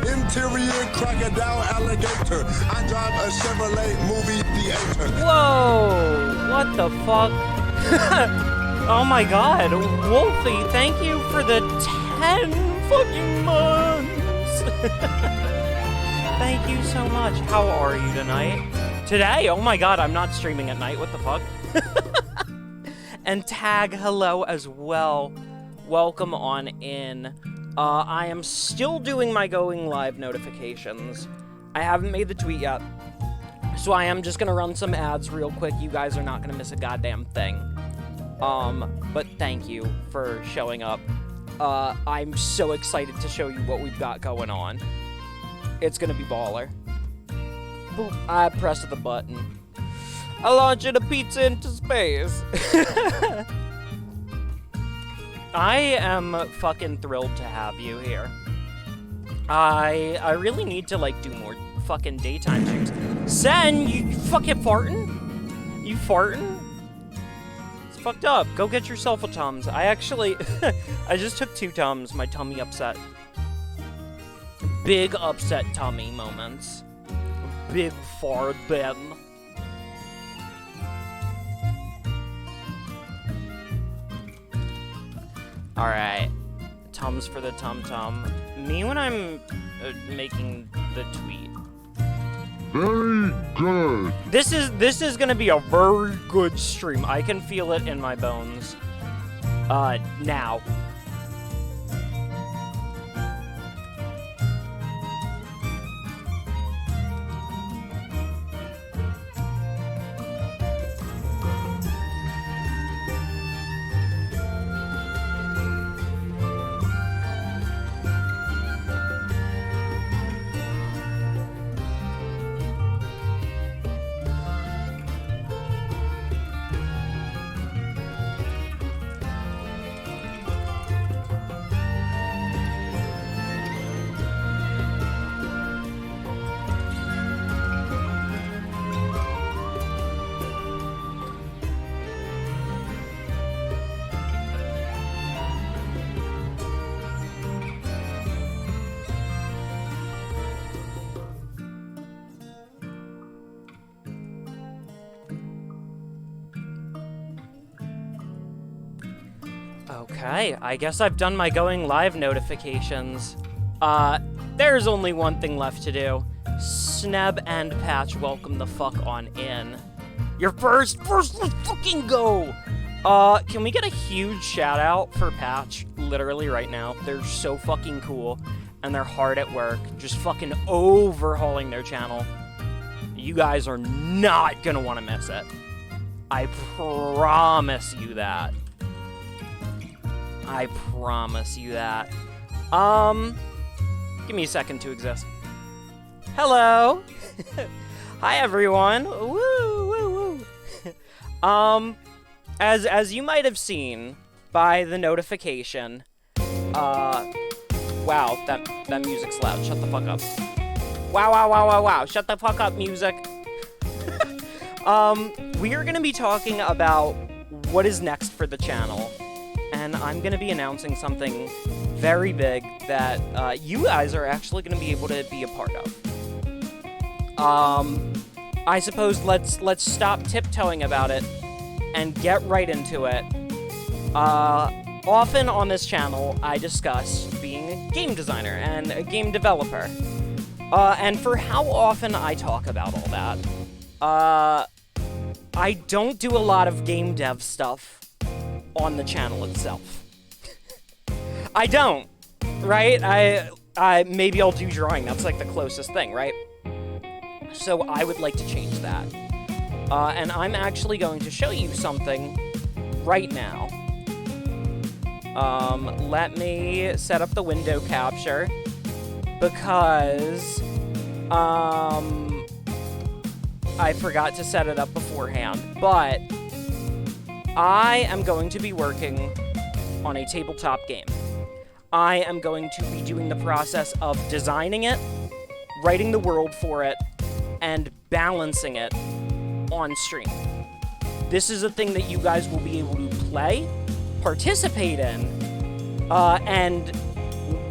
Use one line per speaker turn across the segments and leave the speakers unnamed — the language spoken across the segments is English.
Interior crocodile alligator. I drive a Chevrolet movie theater.
Whoa! What the fuck? Oh my god, Wolfie, thank you for the 10 fucking months! Thank you so much. How are you tonight? Today? Oh my god, I'm not streaming at night, what the fuck? And Tag, hello as well. Welcome on in. I am still doing my going live notifications. I haven't made the tweet yet. So I am just gonna run some ads real quick. You guys are not gonna miss a goddamn thing. But thank you for showing up. I'm so excited to show you what we've got going on. It's gonna be baller. Boop, I pressed the button. I launched a pizza into space. I am fucking thrilled to have you here. I really need to, like, do more fucking daytime streams. Sen, you fucking farting? You farting? It's fucked up. Go get yourself a Tums. I actually, I just took 2 Tums. My tummy upset. Big upset tummy moments. Big fart Ben. Alright. Tums for the tum-tum. Me when I'm making the tweet.
Very good.
This is gonna be a very good stream. I can feel it in my bones. Now. Okay, I guess I've done my going live notifications. There's only one thing left to do. Sneb and Patch, welcome the fuck on in. You're first, let's fucking go! Can we get a huge shout out for Patch, literally right now? They're so fucking cool, and they're hard at work, just fucking overhauling their channel. You guys are not gonna want to miss it. I promise you that. I promise you that. Give me a second to exist. Hello! Hi, everyone! Woo, woo, woo! As you might have seen by the notification, wow, that music's loud. Shut the fuck up. Wow, shut the fuck up, music. We are gonna be talking about what is next for the channel. And I'm going to be announcing something very big that you guys are actually going to be able to be a part of. I suppose let's stop tiptoeing about it and get right into it. Often on this channel, I discuss being a game designer and a game developer. And for how often I talk about all that, I don't do a lot of game dev stuff on the channel itself. I don't, right? I maybe I'll do drawing. That's like the closest thing, right? So I would like to change that. And I'm actually going to show you something right now. Let me set up the window capture because I forgot to set it up beforehand, but I am going to be working on a tabletop game. I am going to be doing the process of designing it, writing the world for it, and balancing it on stream. This is a thing that you guys will be able to play, participate in, and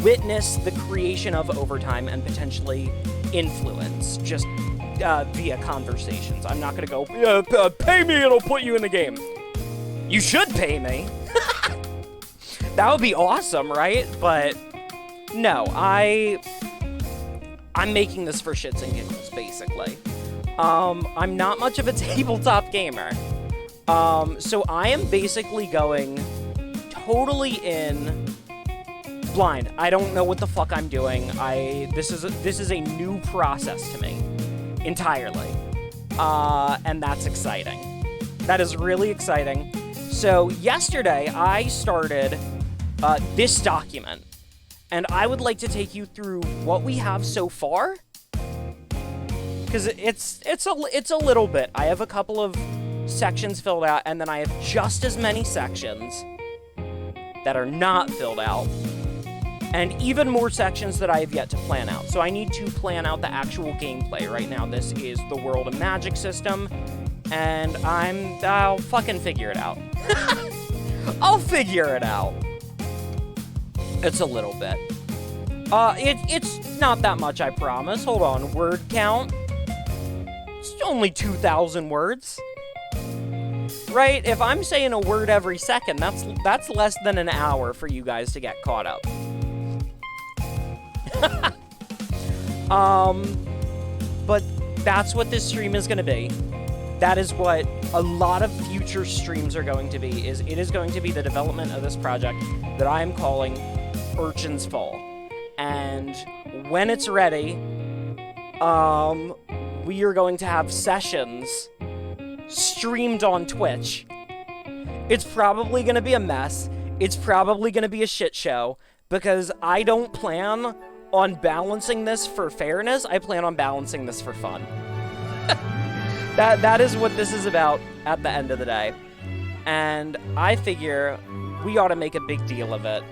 witness the creation of over time and potentially influence just via conversations. I'm not gonna go, pay me, it'll put you in the game. You should pay me. That would be awesome, right? But no, I'm making this for shits and giggles, basically. I'm not much of a tabletop gamer. So I am basically going totally in blind. I don't know what the fuck I'm doing. This is a new process to me entirely. And that's exciting. That is really exciting. So yesterday I started this document, and I would like to take you through what we have so far, because it's a little bit. I have a couple of sections filled out, and then I have just as many sections that are not filled out, and even more sections that I have yet to plan out. So I need to plan out the actual gameplay. Right now, this is the World of Magic system, and I'll fucking figure it out. I'll figure it out. It's a little bit. It's not that much, I promise. Hold on, word count. It's only 2,000 words. Right? If I'm saying a word every second, that's less than an hour for you guys to get caught up. But that's what this stream is going to be. That is what a lot of future streams are going to be. It is going to be the development of this project that I am calling Urchin's Fall. And when it's ready, we are going to have sessions streamed on Twitch. It's probably going to be a mess. It's probably going to be a shit show, because I don't plan on balancing this for fairness. I plan on balancing this for fun. That is what this is about at the end of the day. And I figure we ought to make a big deal of it.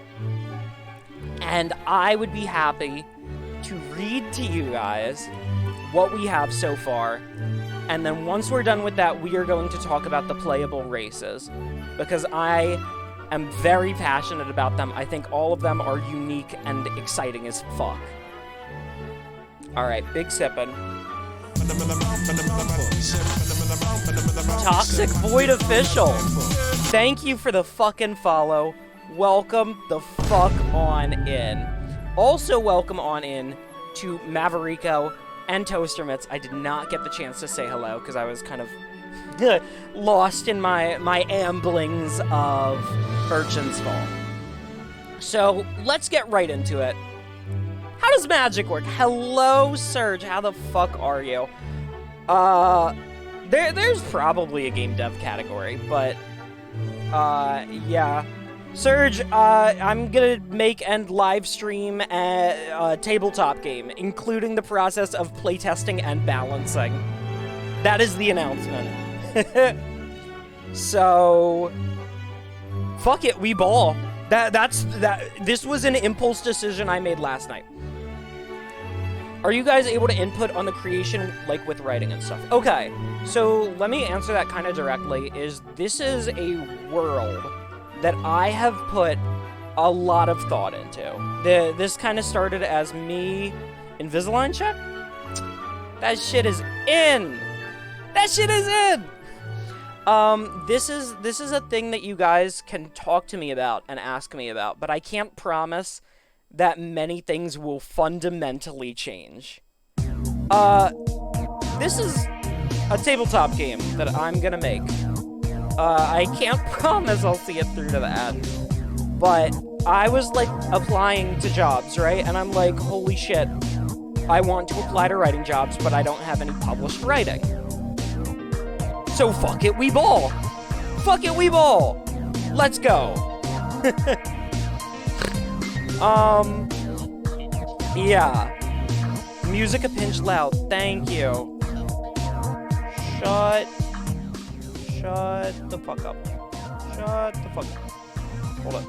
And I would be happy to read to you guys what we have so far. And then once we're done with that, we are going to talk about the playable races, because I am very passionate about them. I think all of them are unique and exciting as fuck. Alright, big sippin'. Toxic Void Official. Thank you for the fucking follow. Welcome the fuck on in. Also welcome on in to Maverico and Toaster Mitts. I did not get the chance to say hello because I was kind of lost in my amblings of Urchin's Fall. So let's get right into it. How does magic work? Hello, Serge. How the fuck are you? There's probably a game dev category, but yeah. Serge, I'm gonna make and live stream a tabletop game, including the process of playtesting and balancing. That is the announcement. So, fuck it, we ball. This was an impulse decision I made last night. Are you guys able to input on the creation, like with writing and stuff? Okay, so let me answer that kind of directly. This is a world that I have put a lot of thought into. This kind of started as me, Invisalign check? That shit is in! That shit is in! This is a thing that you guys can talk to me about and ask me about, but I can't promise that many things will fundamentally change. This is a tabletop game that I'm gonna make. I can't promise I'll see it through to the end, but I was, like, applying to jobs, right? And I'm like, holy shit, I want to apply to writing jobs, but I don't have any published writing. So fuck it, we ball! Fuck it, we ball! Let's go! Yeah. Music a pinch loud, thank you. Shut the fuck up. Shut the fuck up. Hold up.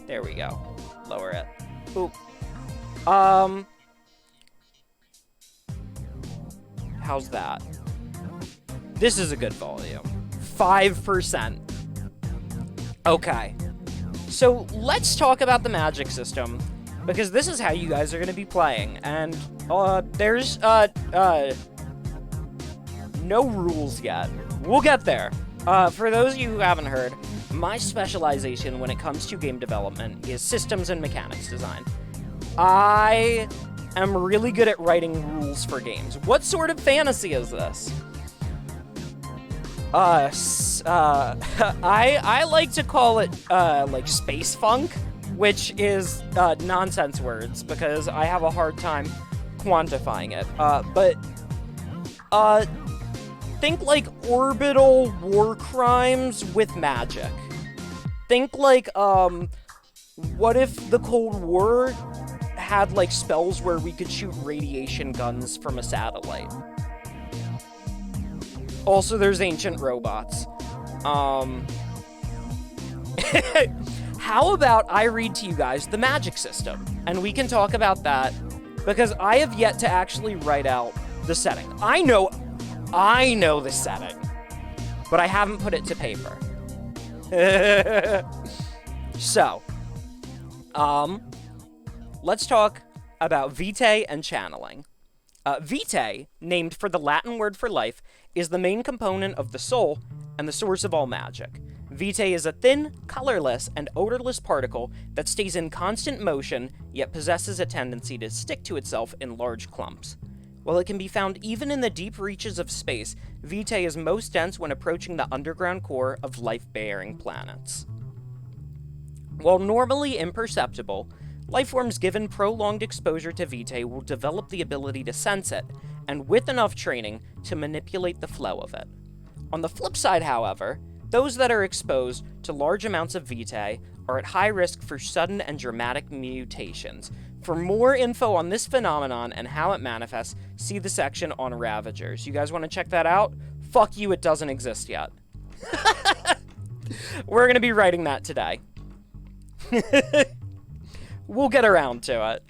There we go. Lower it. Oop. How's that? This is a good volume. 5%. Okay. So let's talk about the magic system because this is how you guys are going to be playing, and there's no rules yet. We'll get there. For those of you who haven't heard, my specialization when it comes to game development is systems and mechanics design. I am really good at writing rules for games. What sort of fantasy is this? I like to call it, like, space funk, which is, nonsense words, because I have a hard time quantifying it. Think like orbital war crimes with magic. Think like, what if the Cold War had, like, spells where we could shoot radiation guns from a satellite? Also, there's ancient robots. How about I read to you guys the magic system, and we can talk about that, because I have yet to actually write out the setting. I know the setting, but I haven't put it to paper. So, let's talk about vitae and channeling. Vitae, named for the Latin word for life, is the main component of the soul and the source of all magic. Vitae is a thin, colorless, and odorless particle that stays in constant motion, yet possesses a tendency to stick to itself in large clumps. While it can be found even in the deep reaches of space, vitae is most dense when approaching the underground core of life-bearing planets. While normally imperceptible, lifeforms given prolonged exposure to vitae will develop the ability to sense it, and with enough training, to manipulate the flow of it. On the flip side, however, those that are exposed to large amounts of vitae are at high risk for sudden and dramatic mutations. For more info on this phenomenon and how it manifests, see the section on Ravagers. You guys want to check that out? Fuck you, it doesn't exist yet. We're going to be writing that today. We'll get around to it.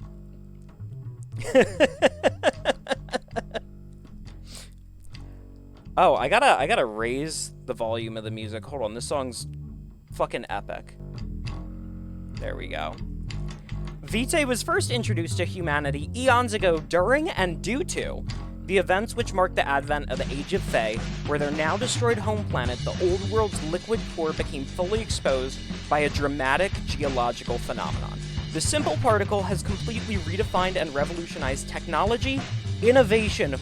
Oh, I gotta raise the volume of the music. Hold on, this song's fucking epic. There we go. Vitae was first introduced to humanity eons ago during and due to the events which marked the advent of the Age of Fae, where their now destroyed home planet, the old world's liquid core, became fully exposed by a dramatic geological phenomenon. The simple particle has completely redefined and revolutionized technology, innovation,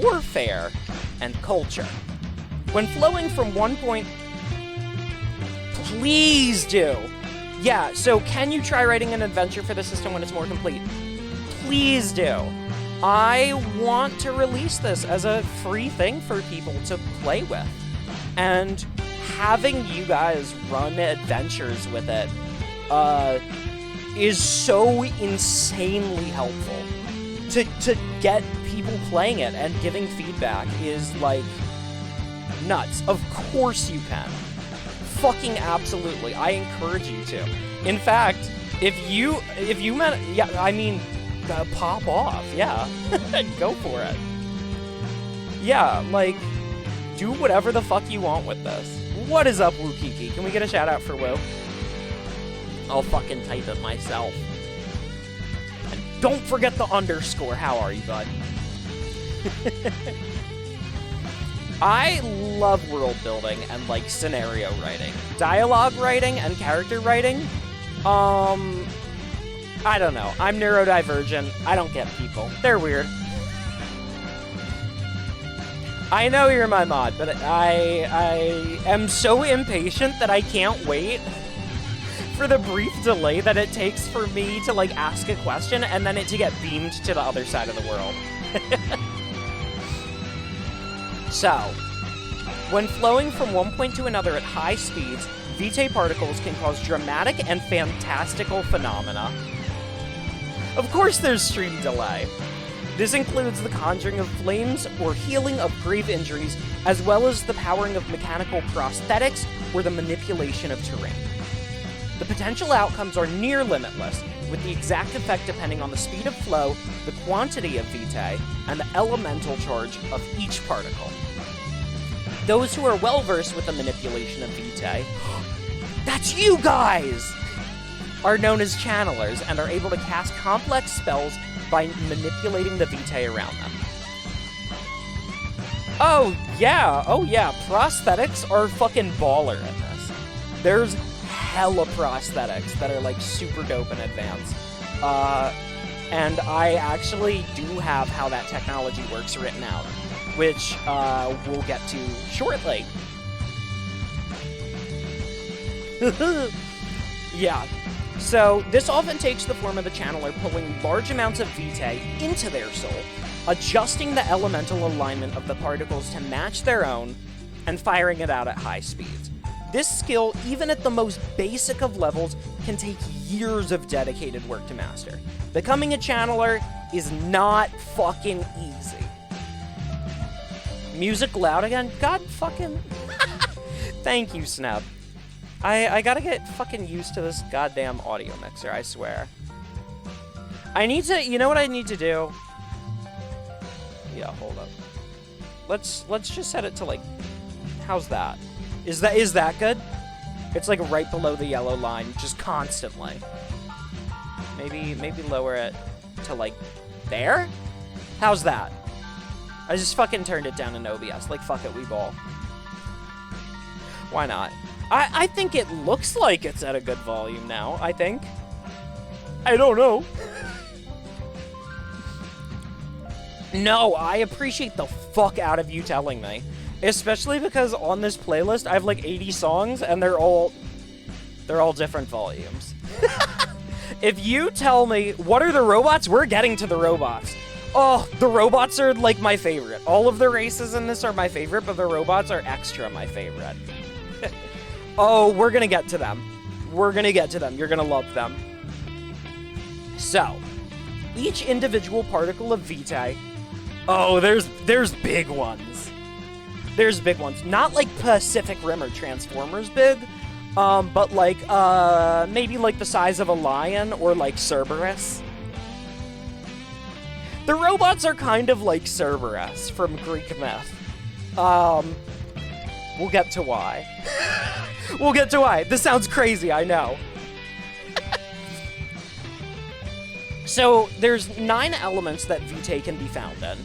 warfare, and culture. When flowing from one point... Please do! Yeah, so can you try writing an adventure for the system when it's more complete? Please do. I want to release this as a free thing for people to play with. And having you guys run adventures with it is so insanely helpful. To get people playing it and giving feedback is, like, nuts. Of course you can. Fucking absolutely. I encourage you to. In fact, if you pop off. Yeah. Go for it. Yeah, like, do whatever the fuck you want with this. What is up, Woo Kiki? Can we get a shout out for Woo? I'll fucking type it myself. And don't forget the underscore. How are you, bud? I love world building and, like, scenario writing. Dialogue writing and character writing, I don't know. I'm neurodivergent. I don't get people. They're weird. I know you're my mod, but I am so impatient that I can't wait for the brief delay that it takes for me to, like, ask a question and then it to get beamed to the other side of the world. So, when flowing from one point to another at high speeds, vitae particles can cause dramatic and fantastical phenomena. Of course there's stream delay. This includes the conjuring of flames or healing of grave injuries, as well as the powering of mechanical prosthetics or the manipulation of terrain. The potential outcomes are near limitless, with the exact effect depending on the speed of flow, the quantity of vitae, and the elemental charge of each particle. Those who are well-versed with the manipulation of vitae... That's you guys! are known as channelers and are able to cast complex spells by manipulating the vitae around them. Oh yeah, prosthetics are fucking baller in this. There's hella prosthetics that are like super dope and advanced. And I actually do have how that technology works written out, which we'll get to shortly. Yeah. So, this often takes the form of the channeler pulling large amounts of vitae into their soul, adjusting the elemental alignment of the particles to match their own, and firing it out at high speeds. This skill, even at the most basic of levels, can take years of dedicated work to master. Becoming a channeler is not fucking easy. Music loud again? God fucking... Thank you, Snub. I gotta get fucking used to this goddamn audio mixer, I swear. I need to... You know what I need to do? Yeah, hold up. Let's just set it to, like... How's that? Is that good? It's, like, right below the yellow line, just constantly. Maybe lower it to, like, there? How's that? I just fucking turned it down in OBS. Like, fuck it, we ball. Why not? I think it looks like it's at a good volume now, I think. I don't know. No, I appreciate the fuck out of you telling me. Especially because on this playlist, I have like 80 songs, and they're all different volumes. If you tell me, what are the robots? We're getting to the robots. Oh, the robots are like my favorite. All of the races in this are my favorite, but the robots are extra my favorite. Oh, we're gonna get to them. We're gonna get to them. You're gonna love them. So, each individual particle of vitae... Oh, there's big ones. There's big ones. Not like Pacific Rim or Transformers big, but like, maybe like the size of a lion or like Cerberus. The robots are kind of like Cerberus from Greek myth. We'll get to why. We'll get to why. This sounds crazy, I know. So, there's 9 elements that vitae can be found in,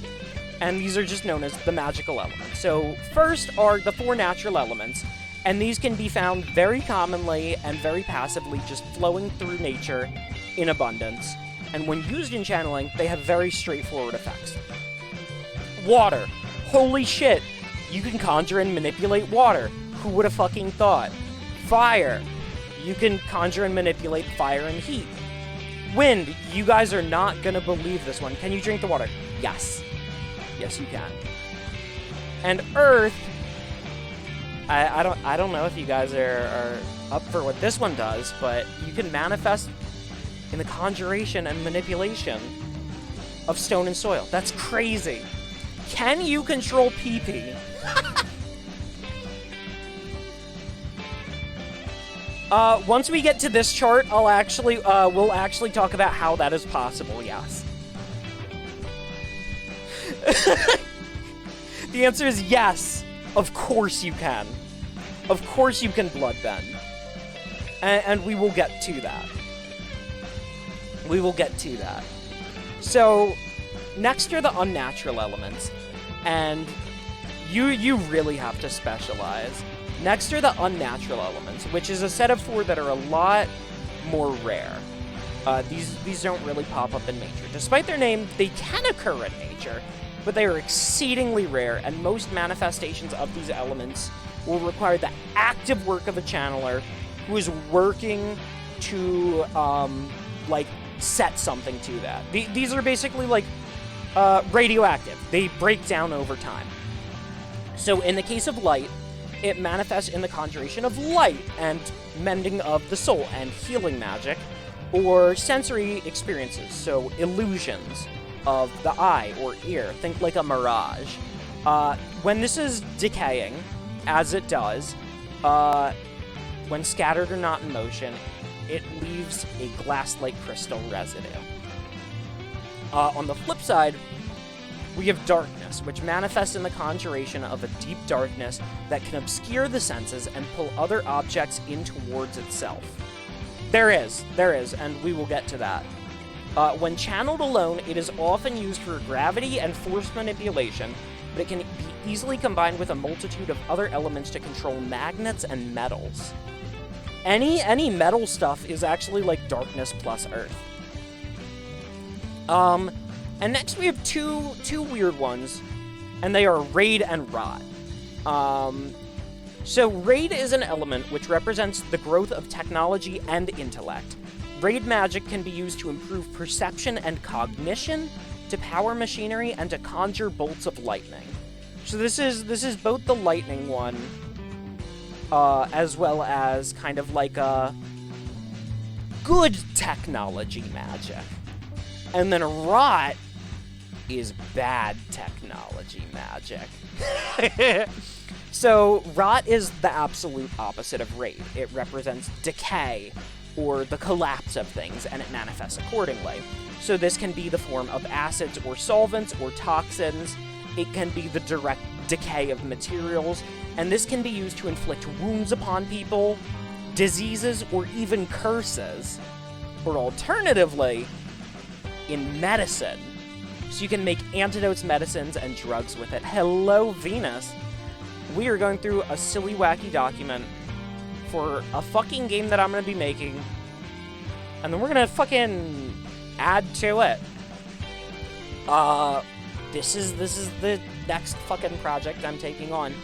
and these are just known as the magical elements. So, first are the 4 natural elements, and these can be found very commonly and very passively, just flowing through nature in abundance. And when used in channeling, they have very straightforward effects. Water. Holy shit. You can conjure and manipulate water. Who would have fucking thought? Fire. You can conjure and manipulate fire and heat. Wind. You guys are not gonna believe this one. Can you drink the water? Yes. Yes, you can. And earth. I don't know if you guys are up for what this one does, but you can manifest in the conjuration and manipulation of stone and soil. That's crazy. Can you control pee-pee? Once we get to this chart, we'll actually talk about how that is possible, yes. The answer is yes. Of course you can. Of course you can bloodbend. And we will get to that. We will get to that. So, next are the unnatural elements. And you really have to specialize. Next are the unnatural elements, which is a set of 4 that are a lot more rare. These don't really pop up in nature. Despite their name, they can occur in nature, but they are exceedingly rare, and most manifestations of these elements will require the active work of a channeler who is working to, like, set something to that. These are basically, like, radioactive. They break down over time. So in the case of light, it manifests in the conjuration of light and mending of the soul and healing magic, or sensory experiences, so illusions of the eye or ear. Think like a mirage. When this is decaying, as it does, when scattered or not in motion, it leaves a glass-like crystal residue. On the flip side, we have darkness, which manifests in the conjuration of a deep darkness that can obscure the senses and pull other objects in towards itself. There is, and we will get to that. When channeled alone, it is often used for gravity and force manipulation, but it can be easily combined with a multitude of other elements to control magnets and metals. Any metal stuff is actually like darkness plus earth. And next we have two weird ones, and they are raid and rot. So raid is an element which represents the growth of technology and intellect. Raid magic can be used to improve perception and cognition, to power machinery, and to conjure bolts of lightning. So this is both the lightning one, as well as kind of like a good technology magic. And then rot is bad technology magic. So rot is the absolute opposite of raid. It represents decay, or the collapse of things, and it manifests accordingly. So this can be the form of acids or solvents or toxins. It can be the direct decay of materials, and this can be used to inflict wounds upon people, diseases, or even curses. Or alternatively, in medicine. So you can make antidotes, medicines, and drugs with it. Hello, Venus. We are going through a silly, wacky document for a fucking game that I'm going to be making, and then we're going to fucking add to it. This is the next fucking project I'm taking on,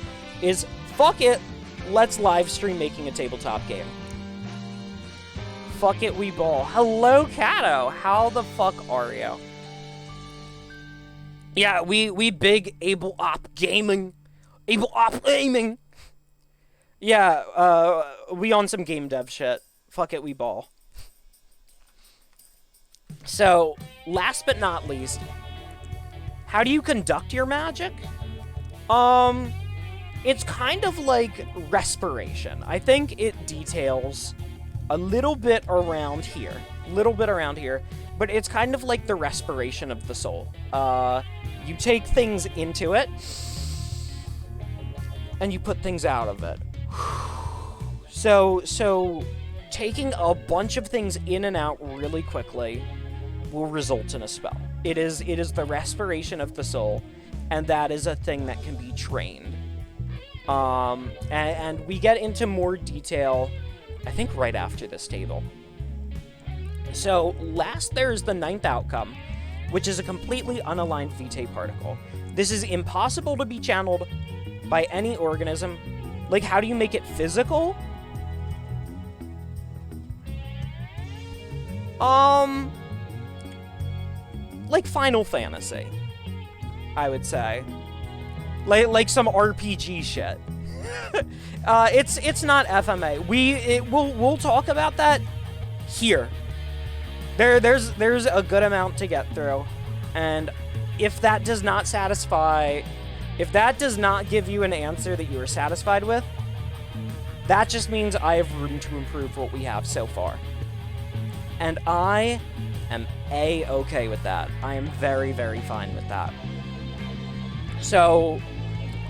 is fuck it, let's live stream making a tabletop game. Fuck it, we ball. Hello, Kato. How the fuck are you? Yeah, we big able op gaming. Able op gaming. Yeah, we on some game dev shit. Fuck it, we ball. So, last but not least, how do you conduct your magic? It's kind of like respiration. I think it details a little bit around here, but it's kind of like the respiration of the soul. You take things into it, and you put things out of it. So taking a bunch of things in and out really quickly will result in a spell. It is the respiration of the soul, and that is a thing that can be trained. And we get into more detail, I think, right after this table. So last, there's the 9th outcome, which is a completely unaligned vitae particle. This is impossible to be channeled by any organism. Like, how do you make it physical? Like Final Fantasy, I would say. Like some RPG shit. It's not FMA. We'll talk about that here. There's a good amount to get through, and if that does not satisfy, if that does not give you an answer that you are satisfied with, that just means I have room to improve what we have so far. And I am A-okay with that. I am very, very fine with that. So,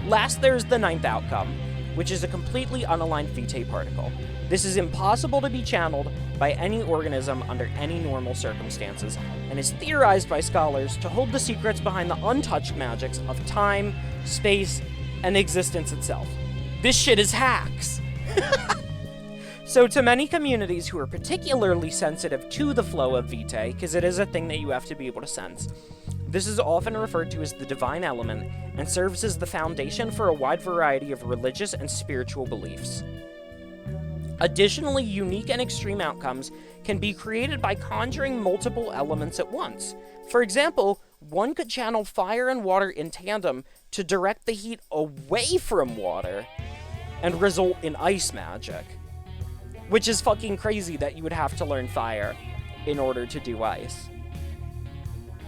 last there's the 9th outcome, which is a completely unaligned vitae particle. This is impossible to be channeled by any organism under any normal circumstances, and is theorized by scholars to hold the secrets behind the untouched magics of time, space, and existence itself. This shit is hacks! So to many communities who are particularly sensitive to the flow of vitae, because it is a thing that you have to be able to sense, this is often referred to as the divine element, and serves as the foundation for a wide variety of religious and spiritual beliefs. Additionally, unique and extreme outcomes can be created by conjuring multiple elements at once. For example, one could channel fire and water in tandem to direct the heat away from water and result in ice magic. Which is fucking crazy that you would have to learn fire in order to do ice.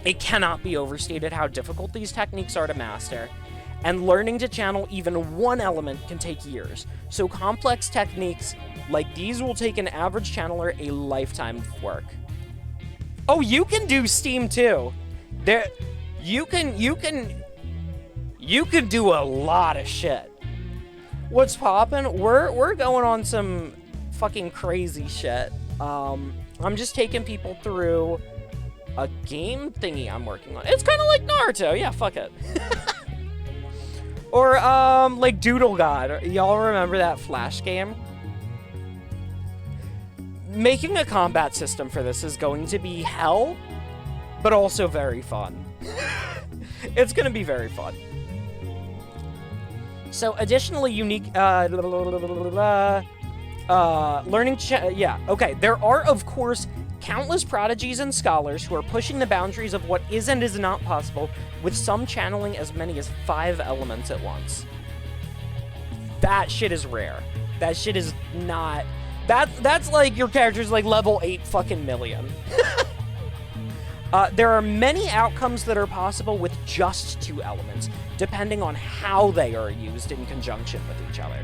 It cannot be overstated how difficult these techniques are to master, and learning to channel even one element can take years. So complex techniques like these will take an average channeler a lifetime of work. Oh, you can do steam too. You can do a lot of shit. What's poppin'? We're going on some fucking crazy shit. I'm just taking people through a game thingy I'm working on. It's kind of like Naruto. Yeah, fuck it. Or, like Doodle God. Y'all remember that Flash game? Making a combat system for this is going to be hell, but also very fun. It's going to be very fun. So, additionally unique, learning, yeah, okay. There are, of course, countless prodigies and scholars who are pushing the boundaries of what is and is not possible, with some channeling as many as 5 elements at once. That shit is rare. That shit is not... That's like your character's like level 8 fucking million. There are many outcomes that are possible with just 2 elements, depending on how they are used in conjunction with each other.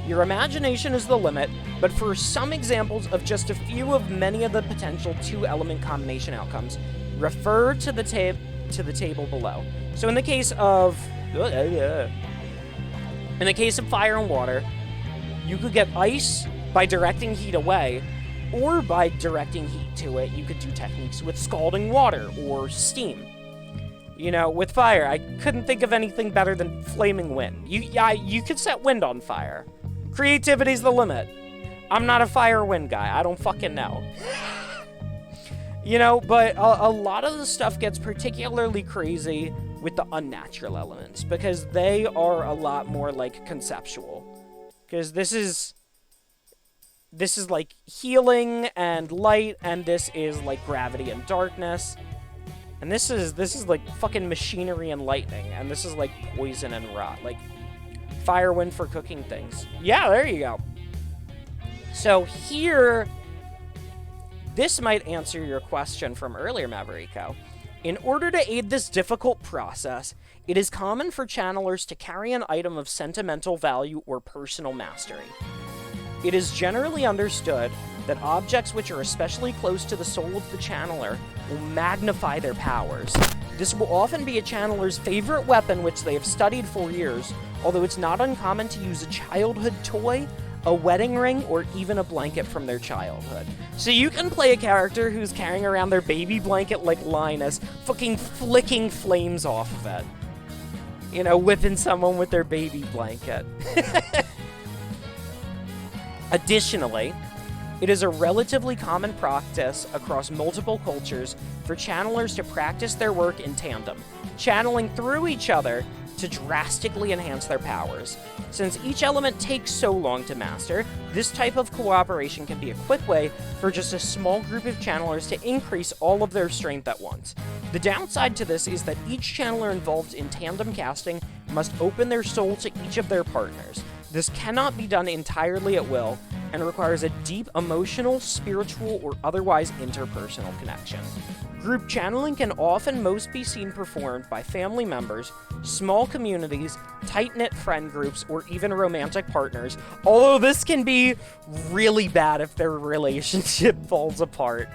Your imagination is the limit, but for some examples of just a few of many of the potential 2-element combination outcomes, refer to the table below. So in the case of fire and water, you could get ice by directing heat away, or by directing heat to it, you could do techniques with scalding water or steam. You know, with fire, I couldn't think of anything better than flaming wind. You could set wind on fire. Creativity's the limit. I'm not a fire wind guy. I don't fucking know. You know, but a lot of the stuff gets particularly crazy with the unnatural elements, because they are a lot more, like, conceptual. Because this is like healing and light, and this is like gravity and darkness. And this is like fucking machinery and lightning, and this is like poison and rot, like fire wind for cooking things. Yeah, there you go. So here, this might answer your question from earlier, Maverico. In order to aid this difficult process, it is common for channelers to carry an item of sentimental value or personal mastery. It is generally understood that objects which are especially close to the soul of the channeler will magnify their powers. This will often be a channeler's favorite weapon which they have studied for years, although it's not uncommon to use a childhood toy, a wedding ring, or even a blanket from their childhood. So you can play a character who's carrying around their baby blanket like Linus, fucking flicking flames off of it. You know, whipping someone with their baby blanket. Additionally, it is a relatively common practice across multiple cultures for channelers to practice their work in tandem, channeling through each other to drastically enhance their powers. Since each element takes so long to master, this type of cooperation can be a quick way for just a small group of channelers to increase all of their strength at once. The downside to this is that each channeler involved in tandem casting must open their soul to each of their partners. This cannot be done entirely at will, and requires a deep emotional, spiritual, or otherwise interpersonal connection. Group channeling can often most be seen performed by family members, small communities, tight-knit friend groups, or even romantic partners, although this can be really bad if their relationship falls apart.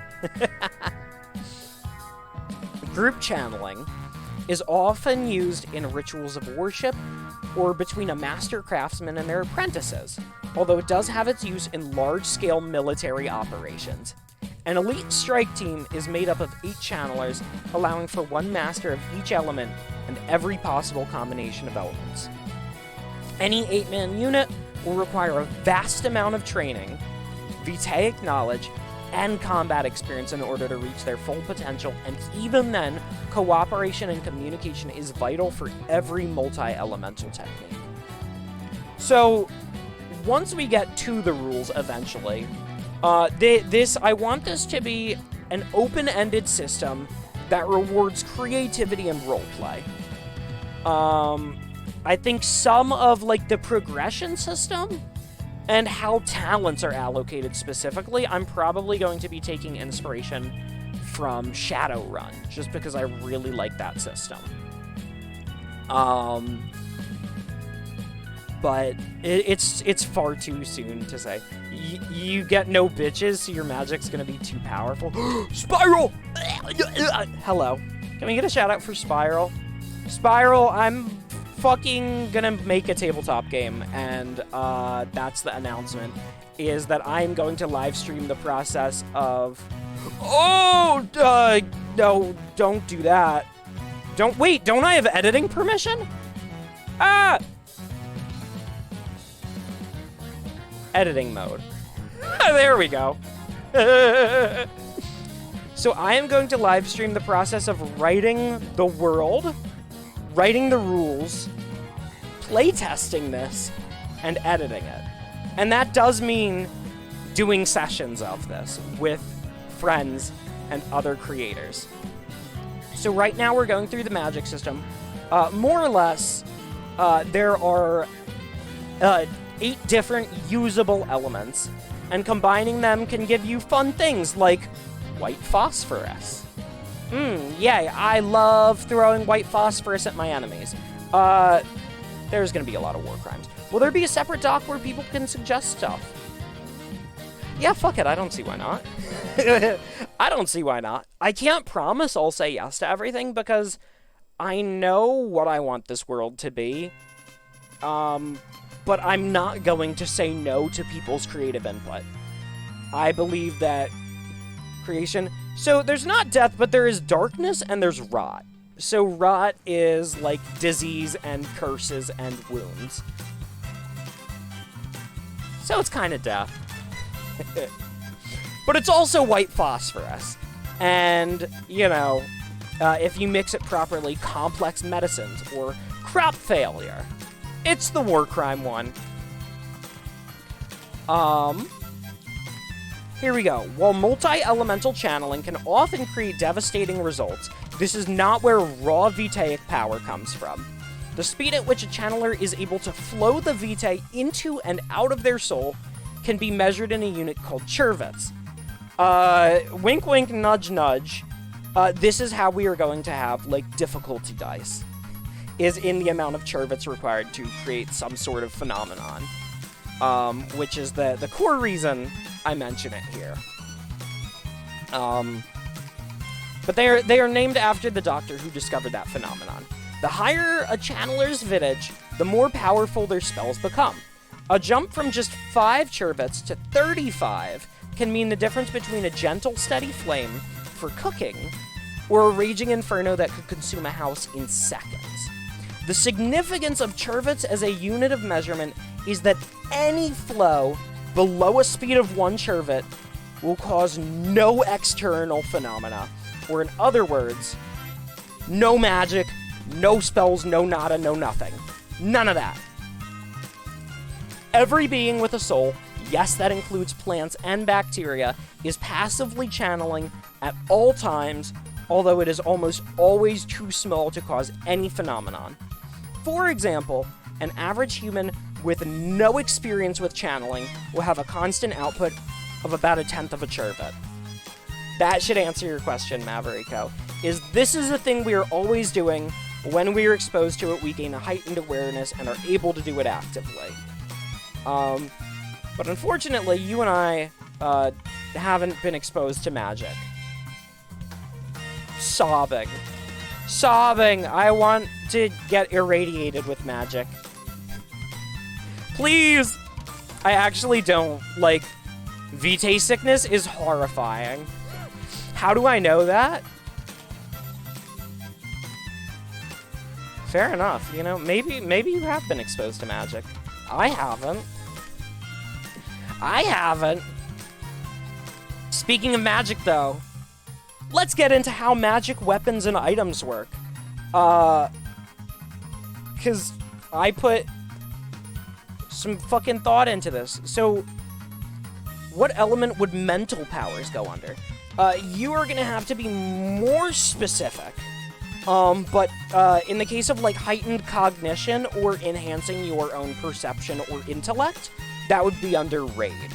Group channeling is often used in rituals of worship or between a master craftsman and their apprentices, although it does have its use in large-scale military operations. An elite strike team is made up of 8 channelers, allowing for one master of each element and every possible combination of elements. Any 8-man unit will require a vast amount of training, vitaic knowledge, and combat experience in order to reach their full potential, and even then, cooperation and communication is vital for every multi-elemental technique. So, once we get to the rules eventually, I want this to be an open-ended system that rewards creativity and roleplay. I think some of, like, the progression system and how talents are allocated specifically, I'm probably going to be taking inspiration from Shadowrun, just because I really like that system. But it's far too soon to say. You get no bitches, so your magic's gonna be too powerful. Spiral! Hello. Can we get a shout out for Spiral? Spiral, I'm fucking gonna make a tabletop game, and that's the announcement. is that I'm going to live stream the process of... Oh, no, don't do that. Don't I have editing permission? Ah! Editing mode. There we go. So I am going to live stream the process of writing the world, writing the rules, playtesting this, and editing it. And that does mean doing sessions of this with friends and other creators. So right now we're going through the magic system. More or less, there are 8 different usable elements, and combining them can give you fun things like white phosphorus. Yay, I love throwing white phosphorus at my enemies. There's gonna be a lot of war crimes. Will there be a separate doc where people can suggest stuff? Yeah, fuck it, I don't see why not. I don't see why not. I can't promise I'll say yes to everything because I know what I want this world to be. But I'm not going to say no to people's creative input. I believe that creation... So there's not death, but there is darkness and there's rot. So rot is like disease and curses and wounds. So it's kind of death. But it's also white phosphorus. And, you know, if you mix it properly, complex medicines or crop failure. It's the war crime one. Here we go. While multi-elemental channeling can often create devastating results, this is not where raw Vitaic power comes from. The speed at which a channeler is able to flow the Vitae into and out of their soul can be measured in a unit called Chervits. Wink wink, nudge nudge. This is how we are going to have, like, difficulty dice. Is in the amount of Chervits required to create some sort of phenomenon. Which is the core reason I mention it here. But they are named after the doctor who discovered that phenomenon. The higher a channeler's Vittage, the more powerful their spells become. A jump from just 5 Chervits to 35 can mean the difference between a gentle, steady flame for cooking or a raging inferno that could consume a house in seconds. The significance of Chervits as a unit of measurement is that any flow below a speed of 1 Chervit will cause no external phenomena, or in other words, no magic, no spells, no nada, no nothing. None of that. Every being with a soul, yes, that includes plants and bacteria, is passively channeling at all times, although it is almost always too small to cause any phenomenon. For example, an average human with no experience with channeling will have a constant output of about 1/10 of a Chervit. That should answer your question, Maverico. This is a thing we are always doing. When we are exposed to it, we gain a heightened awareness and are able to do it actively. But unfortunately, you and I haven't been exposed to magic. Sobbing. I want to get irradiated with magic. Please! I actually don't. Like, Vitae sickness is horrifying. How do I know that? Fair enough, you know, maybe you have been exposed to magic. I haven't. Speaking of magic, though, let's get into how magic weapons and items work. Because I put some fucking thought into this. So, what element would mental powers go under? You are gonna have to be more specific. But in the case of, like, heightened cognition or enhancing your own perception or intellect, that would be under Raid.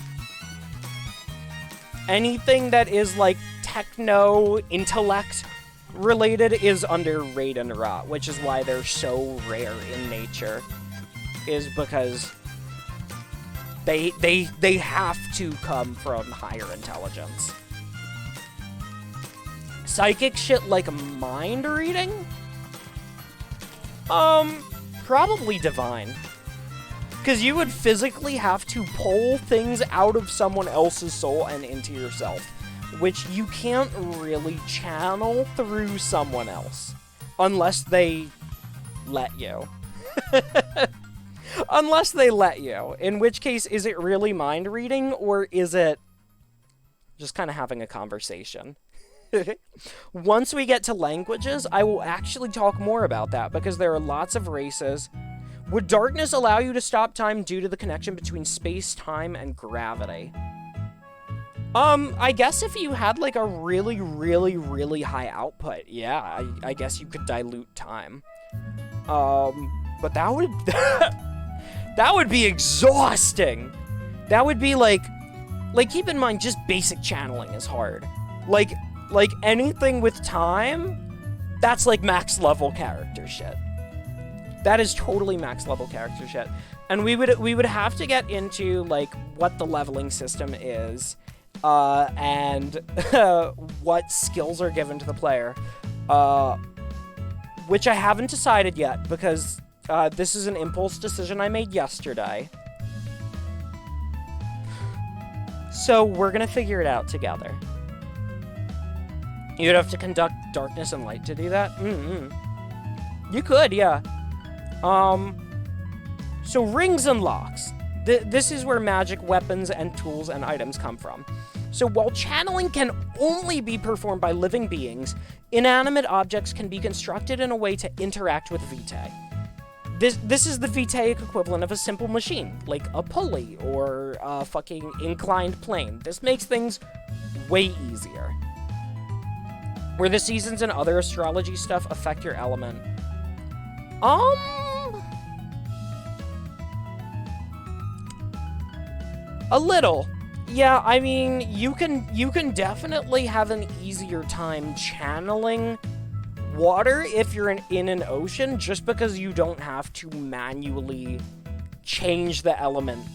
Anything that is, like, techno-intellect related is under Raid and Rot, which is why they're so rare in nature, is because they have to come from higher intelligence. Psychic shit like mind reading? Probably divine. Because you would physically have to pull things out of someone else's soul and into yourself, which you can't really channel through someone else. Unless they let you. Unless they let you. In which case, is it really mind reading, or is it just kind of having a conversation? Once we get to languages, I will actually talk more about that, because there are lots of races. Would darkness allow you to stop time due to the connection between space, time, and gravity? I guess if you had, like, a really, really, really high output, yeah, I guess you could dilute time. But that would... that would be exhausting! That would be, like, keep in mind, just basic channeling is hard. Like, anything with time, that's, like, max level character shit. That is totally max level character shit. And we would have to get into, like, what the leveling system is, and what skills are given to the player, which I haven't decided yet, because this is an impulse decision I made yesterday. So we're gonna figure it out together. You'd have to conduct darkness and light to do that? You could, yeah. So rings and locks. This is where magic weapons and tools and items come from. So while channeling can only be performed by living beings, inanimate objects can be constructed in a way to interact with vitae. This is the vitaic equivalent of a simple machine, like a pulley or a fucking inclined plane. This makes things way easier. Where the seasons and other astrology stuff affect your element. A little. Yeah, I mean, you can definitely have an easier time channeling water if you're in an ocean, just because you don't have to manually change the element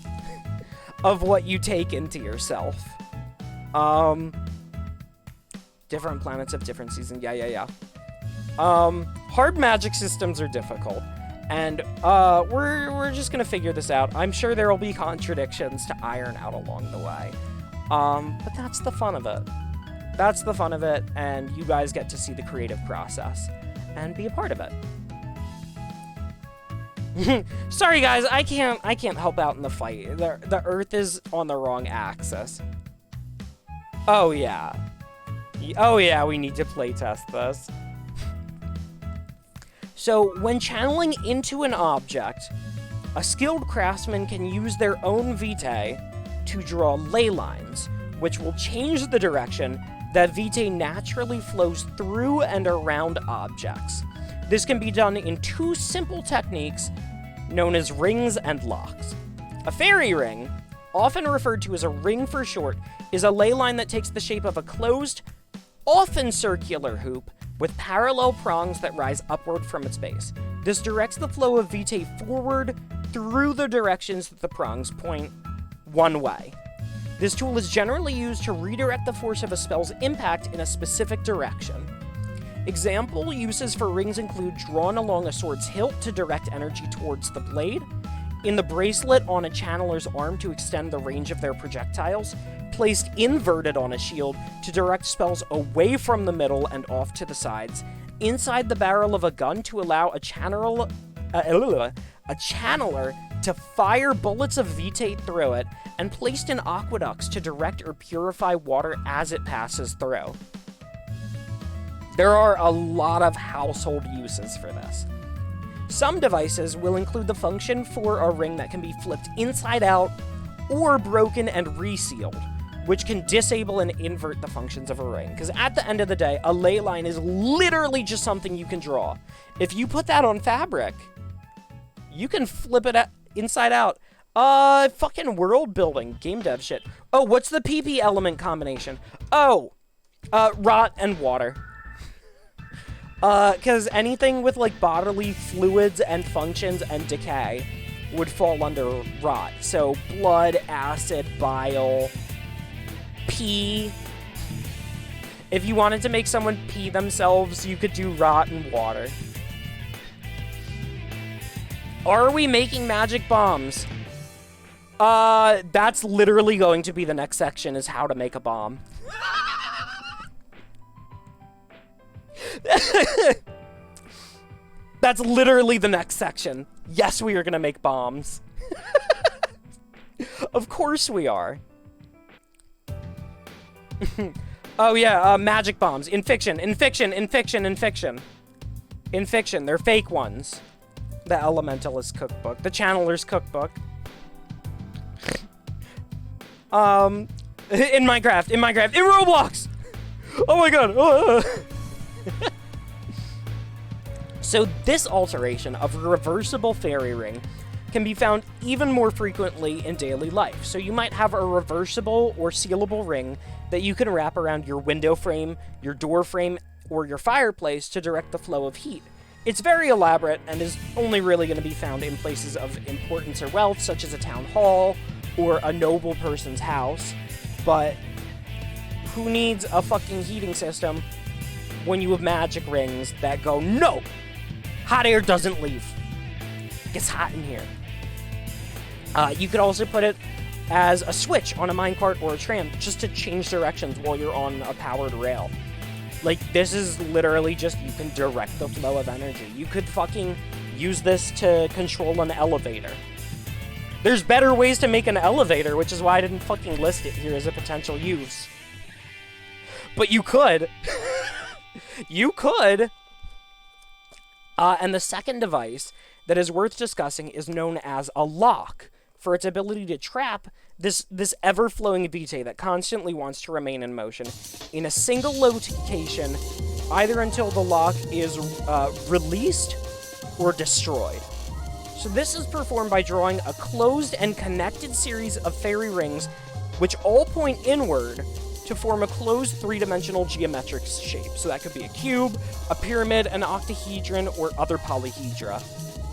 of what you take into yourself. Different planets have different seasons. Yeah. Hard magic systems are difficult. And we're just gonna figure this out. I'm sure there will be contradictions to iron out along the way. But that's the fun of it. That's the fun of it, and you guys get to see the creative process and be a part of it. Sorry guys, I can't help out in the fight. The Earth is on the wrong axis. Oh yeah. Oh yeah, we need to playtest this. So, when channeling into an object, a skilled craftsman can use their own vitae to draw ley lines, which will change the direction that vitae naturally flows through and around objects. This can be done in two simple techniques known as rings and locks. A fairy ring, often referred to as a ring for short, is a ley line that takes the shape of a closed, often circular hoop with parallel prongs that rise upward from its base. This directs the flow of vitae forward through the directions that the prongs point one way. This tool is generally used to redirect the force of a spell's impact in a specific direction. Example uses for rings include drawn along a sword's hilt to direct energy towards the blade, in the bracelet on a channeler's arm to extend the range of their projectiles, placed inverted on a shield to direct spells away from the middle and off to the sides, inside the barrel of a gun to allow a channeler to fire bullets of vitae through it, and placed in aqueducts to direct or purify water as it passes through. There are a lot of household uses for this. Some devices will include the function for a ring that can be flipped inside out or broken and resealed, which can disable and invert the functions of a ring. Because at the end of the day, a ley line is literally just something you can draw. If you put that on fabric, you can flip it inside out. Fucking world building, game dev shit. Oh, what's the PP element combination? Oh, rot and water. Because anything with, like, bodily fluids and functions and decay would fall under rot. So, blood, acid, bile, pee. If you wanted to make someone pee themselves, you could do rot and water. Are we making magic bombs? That's literally going to be the next section, is how to make a bomb. That's literally the next section. Yes, we are gonna make bombs. Of course we are. Oh yeah, magic bombs. In fiction, in fiction, in fiction, in fiction. In fiction, they're fake ones. The Elementalist Cookbook. The Channeler's Cookbook. In Minecraft, in Roblox! Oh my god! So this alteration of a reversible fairy ring can be found even more frequently in daily life. So you might have a reversible or sealable ring that you can wrap around your window frame, your door frame, or your fireplace to direct the flow of heat. It's very elaborate and is only really going to be found in places of importance or wealth, such as a town hall or a noble person's house. But who needs a fucking heating system when you have magic rings that go, no! Hot air doesn't leave. It gets hot in here. You could also put it as a switch on a minecart or a tram just to change directions while you're on a powered rail. Like, this is literally just, you can direct the flow of energy. You could fucking use this to control an elevator. There's better ways to make an elevator, which is why I didn't fucking list it here as a potential use. But you could. You could. And the second device that is worth discussing is known as a lock, for its ability to trap this ever-flowing vitae that constantly wants to remain in motion in a single location, either until the lock is released or destroyed. So this is performed by drawing a closed and connected series of fairy rings, which all point inward to form a closed three-dimensional geometric shape. So that could be a cube, a pyramid, an octahedron, or other polyhedra.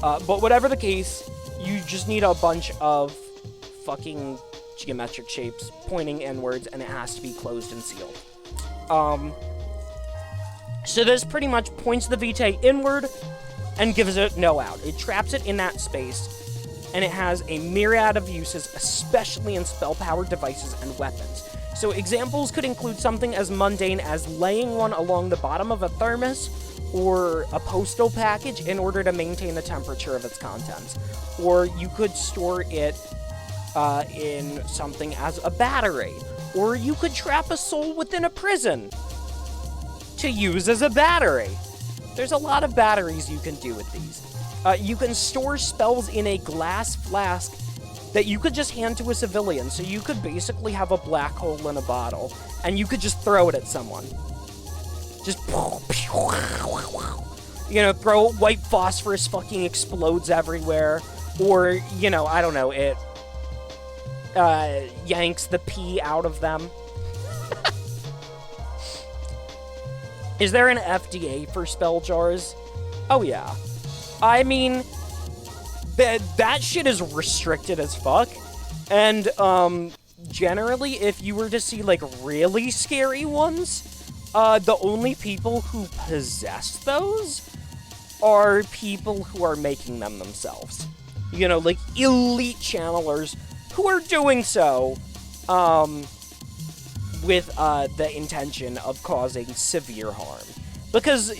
But whatever the case, you just need a bunch of fucking geometric shapes pointing inwards, and it has to be closed and sealed. So this pretty much points the vitae inward and gives it no out. It traps it in that space, and it has a myriad of uses, especially in spell-powered devices and weapons. So examples could include something as mundane as laying one along the bottom of a thermos or a postal package in order to maintain the temperature of its contents. Or you could store it in something as a battery. Or you could trap a soul within a prison to use as a battery. There's a lot of batteries you can do with these. You can store spells in a glass flask that you could just hand to a civilian. So you could basically have a black hole in a bottle, and you could just throw it at someone. Just, you know, throw white phosphorus fucking explodes everywhere. Or, you know, I don't know, it yanks the pee out of them. Is there an FDA for spell jars? Oh yeah. I mean, that shit is restricted as fuck. And, generally, if you were to see, like, really scary ones, the only people who possess those are people who are making them themselves. You know, like, elite channelers who are doing so, with, the intention of causing severe harm. Because,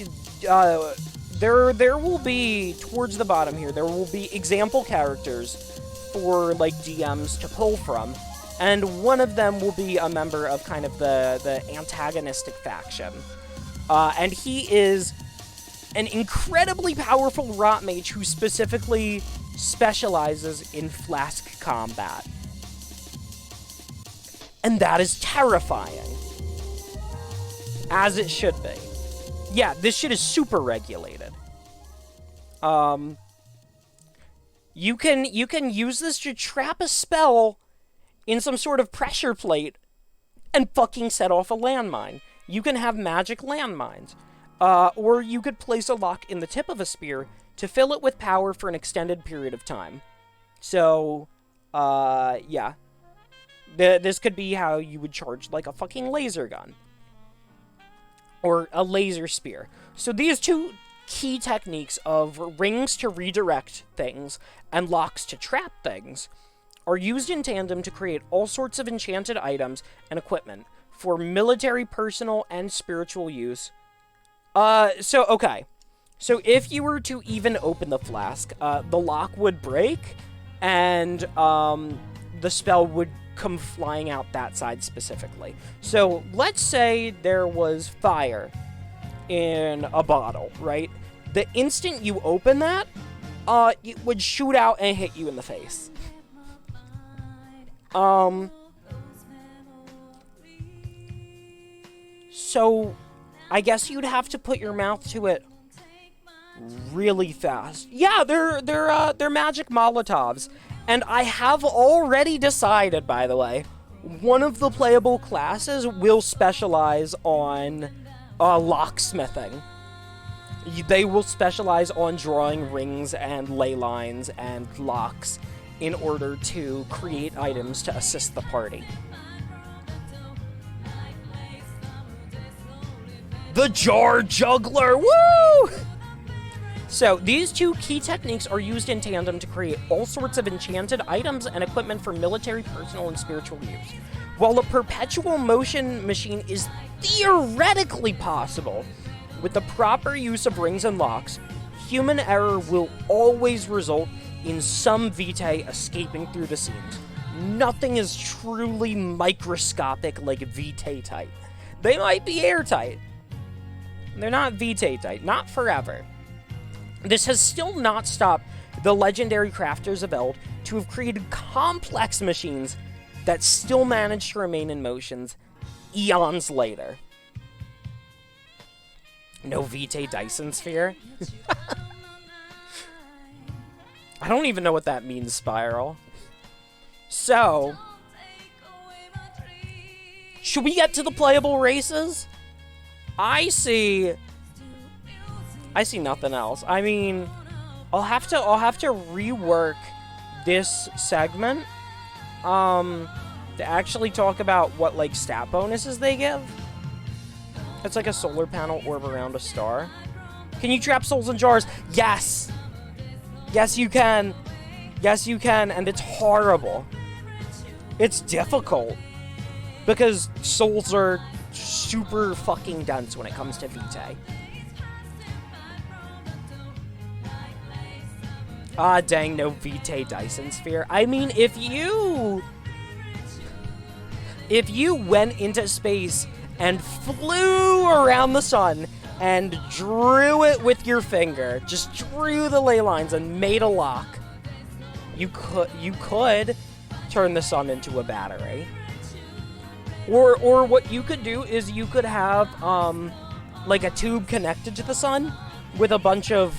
there will be, towards the bottom here, there will be example characters for, like, DMs to pull from, and one of them will be a member of kind of the antagonistic faction. And he is an incredibly powerful rot mage who specifically specializes in flask combat. And that is terrifying. As it should be. Yeah, this shit is super regulated. You can use this to trap a spell in some sort of pressure plate and fucking set off a landmine. You can have magic landmines. Or you could place a lock in the tip of a spear to fill it with power for an extended period of time. So, yeah. This could be how you would charge, like, a fucking laser gun. Or a laser spear. So these two key techniques of rings to redirect things and locks to trap things are used in tandem to create all sorts of enchanted items and equipment for military, personal, and spiritual use. Okay. So if you were to even open the flask, the lock would break, and the spell would come flying out that side specifically. So let's say there was fire in a bottle, right? The instant you open that, it would shoot out and hit you in the face. So I guess you'd have to put your mouth to it really fast. Yeah, they're magic Molotovs. And I have already decided, by the way, one of the playable classes will specialize on locksmithing. They will specialize on drawing rings and ley lines and locks in order to create items to assist the party. The Jar Juggler! Woo! So, these two key techniques are used in tandem to create all sorts of enchanted items and equipment for military, personal, and spiritual use. While a perpetual motion machine is theoretically possible, with the proper use of rings and locks, human error will always result in some vitae escaping through the seams. Nothing is truly microscopic like vitae tight. They might be airtight. They're not vitae tight, not forever. This has still not stopped the legendary crafters of Eld to have created complex machines that still manage to remain in motions eons later. No Vitae Dyson Sphere? I don't even know what that means, Spiral. So, should we get to the playable races? I see nothing else. I mean, I'll have to rework this segment to actually talk about what like stat bonuses they give. It's like a solar panel orb around a star. Can you trap souls in jars? Yes. Yes, you can. Yes, you can, and it's horrible. It's difficult because souls are super fucking dense when it comes to Vitae. Ah, dang, no Vitae Dyson Sphere. I mean, if you went into space and flew around the sun and drew it with your finger, just drew the ley lines and made a lock, you could turn the sun into a battery. Or what you could do is you could have like a tube connected to the sun with a bunch of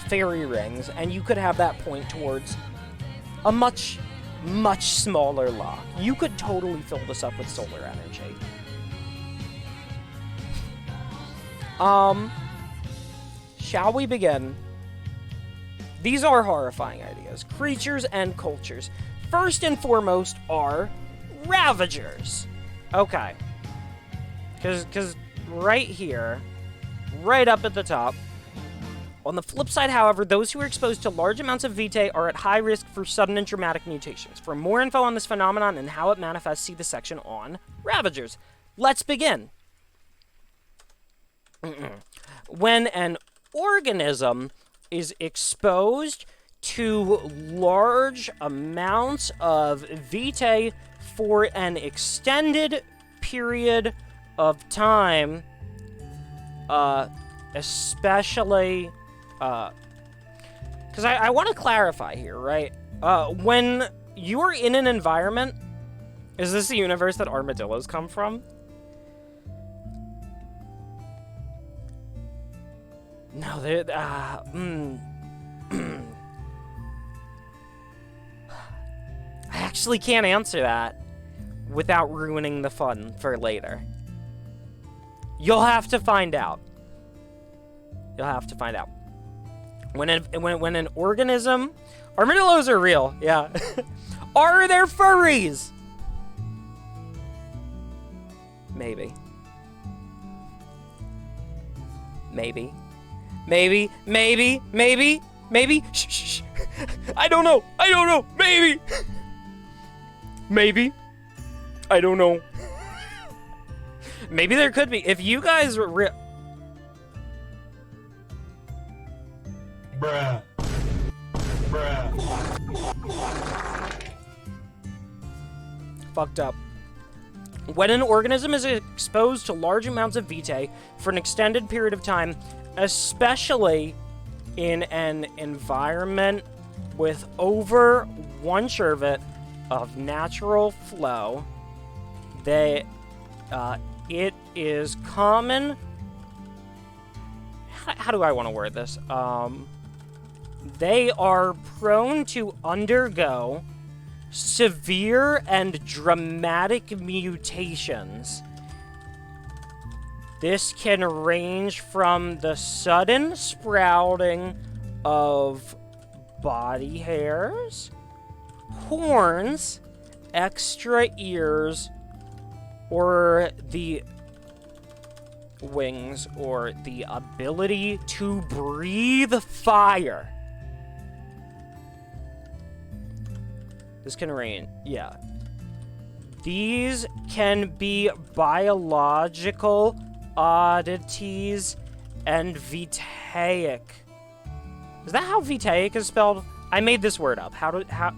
fairy rings, and you could have that point towards a much, much smaller lock. You could totally fill this up with solar energy. Shall we begin? These are horrifying ideas. Creatures and cultures. First and foremost are Ravagers. Okay. Because right here, right up at the top. On the flip side, however, those who are exposed to large amounts of Vitae are at high risk for sudden and dramatic mutations. For more info on this phenomenon and how it manifests, see the section on Ravagers. Let's begin. When an organism is exposed to large amounts of Vitae for an extended period of time, especially, because I want to clarify here, right? When you are in an environment, is this the universe that armadillos come from? No, they're, I actually can't answer that without ruining the fun for later. You'll have to find out. You'll have to find out. When an organism... Armadillos are real, yeah. Are there furries? Maybe. Maybe. Maybe. Maybe. Maybe. Maybe. Shh, shh, shh. I don't know. Maybe. Maybe. I don't know. Maybe there could be. If you guys were
Bruh. Bruh.
fucked up. When an organism is exposed to large amounts of vitae for an extended period of time, especially in an environment with over 1 sherbet of natural flow, it is common. How do I want to word this? They are prone to undergo severe and dramatic mutations. This can range from the sudden sprouting of body hairs, horns, extra ears, or the wings, or the ability to breathe fire. This can range, yeah. These can be biological oddities and vitaic. Is that how vitaic is spelled? I made this word up. How?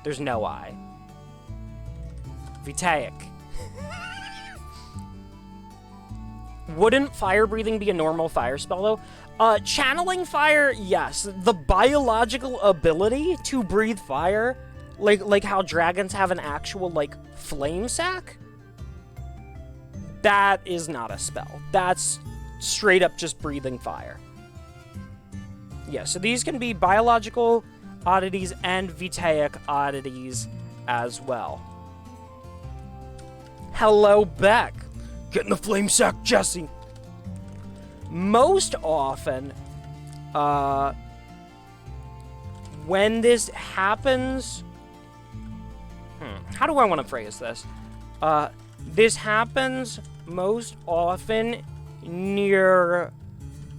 There's no I. Vitaic. Wouldn't fire breathing be a normal fire spell, though? Channeling fire, yes. The biological ability to breathe fire, like how dragons have an actual, like, flame sac, that is not a spell. That's straight up just breathing fire. Yeah, so these can be biological oddities and vitaic oddities as well. Hello, Beck. Getting the flame sack, Jesse. Most often, when this happens... how do I want to phrase this? This happens most often near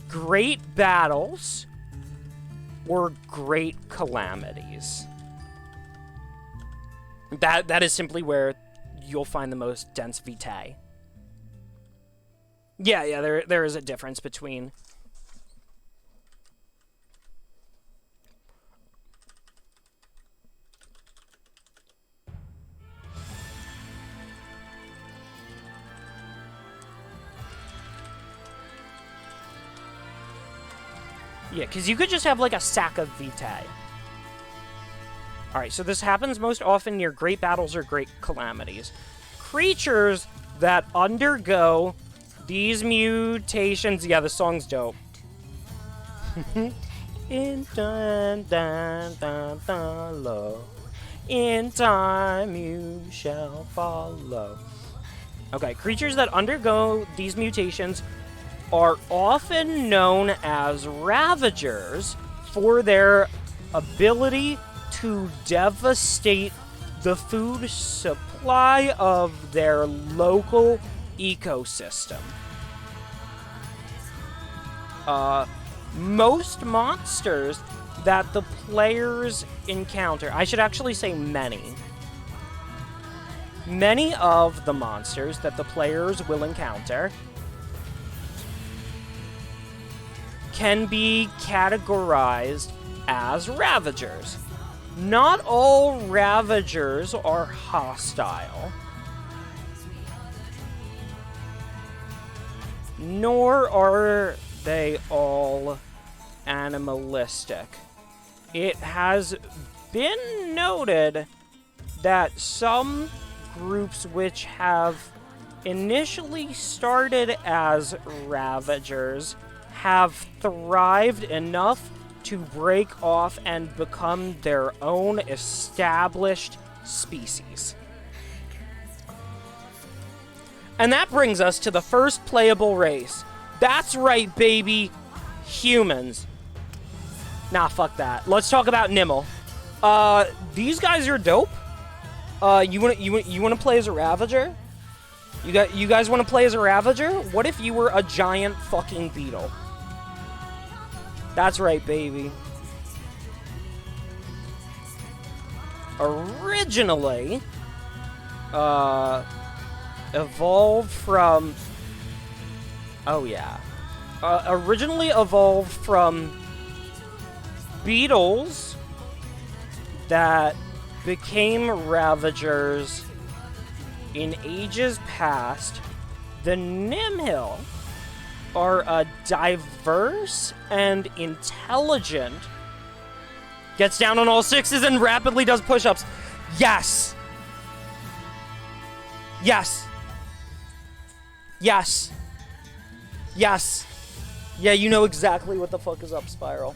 great battles or great calamities. That is simply where you'll find the most dense vitae. Yeah, there is a difference between... Yeah, because you could just have, like, a sack of vitae. Alright, so this happens most often near great battles or great calamities. Creatures that undergo these mutations... Yeah, the song's dope. In time, love. In time you shall follow. Okay, creatures that undergo these mutations are often known as Ravagers for their ability to devastate the food supply of their local ecosystem. Most monsters that the players encounter... I should actually say many. Many of the monsters that the players will encounter can be categorized as Ravagers. Not all Ravagers are hostile, nor are they all animalistic. It has been noted that some groups which have initially started as Ravagers have thrived enough to break off and become their own established species. And that brings us to the first playable race. That's right, baby. Humans. Nah, fuck that. Let's talk about Nimble. These guys are dope. You wanna play as a Ravager? You guys wanna play as a Ravager? What if you were a giant fucking beetle? That's right, baby. originally evolved from... Oh, yeah. Originally evolved from beetles that became Ravagers in ages past. The Nimhill are a diverse and intelligent... Gets down on all sixes and rapidly does push-ups. Yes! Yes! Yes! Yes! Yeah, you know exactly what the fuck is up, Spiral.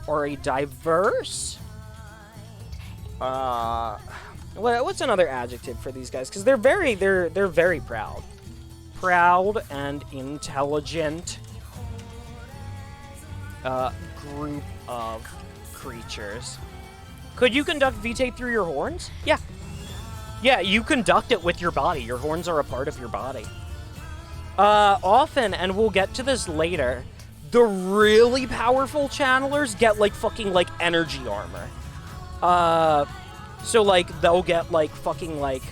Or a diverse... what's another adjective for these guys? Because they're very proud. Proud and intelligent group of creatures. Could you conduct Vitae through your horns? Yeah. Yeah, you conduct it with your body. Your horns are a part of your body. Often, and we'll get to this later, the really powerful channelers get, like, fucking, like, energy armor. So, like, they'll get, like, fucking, like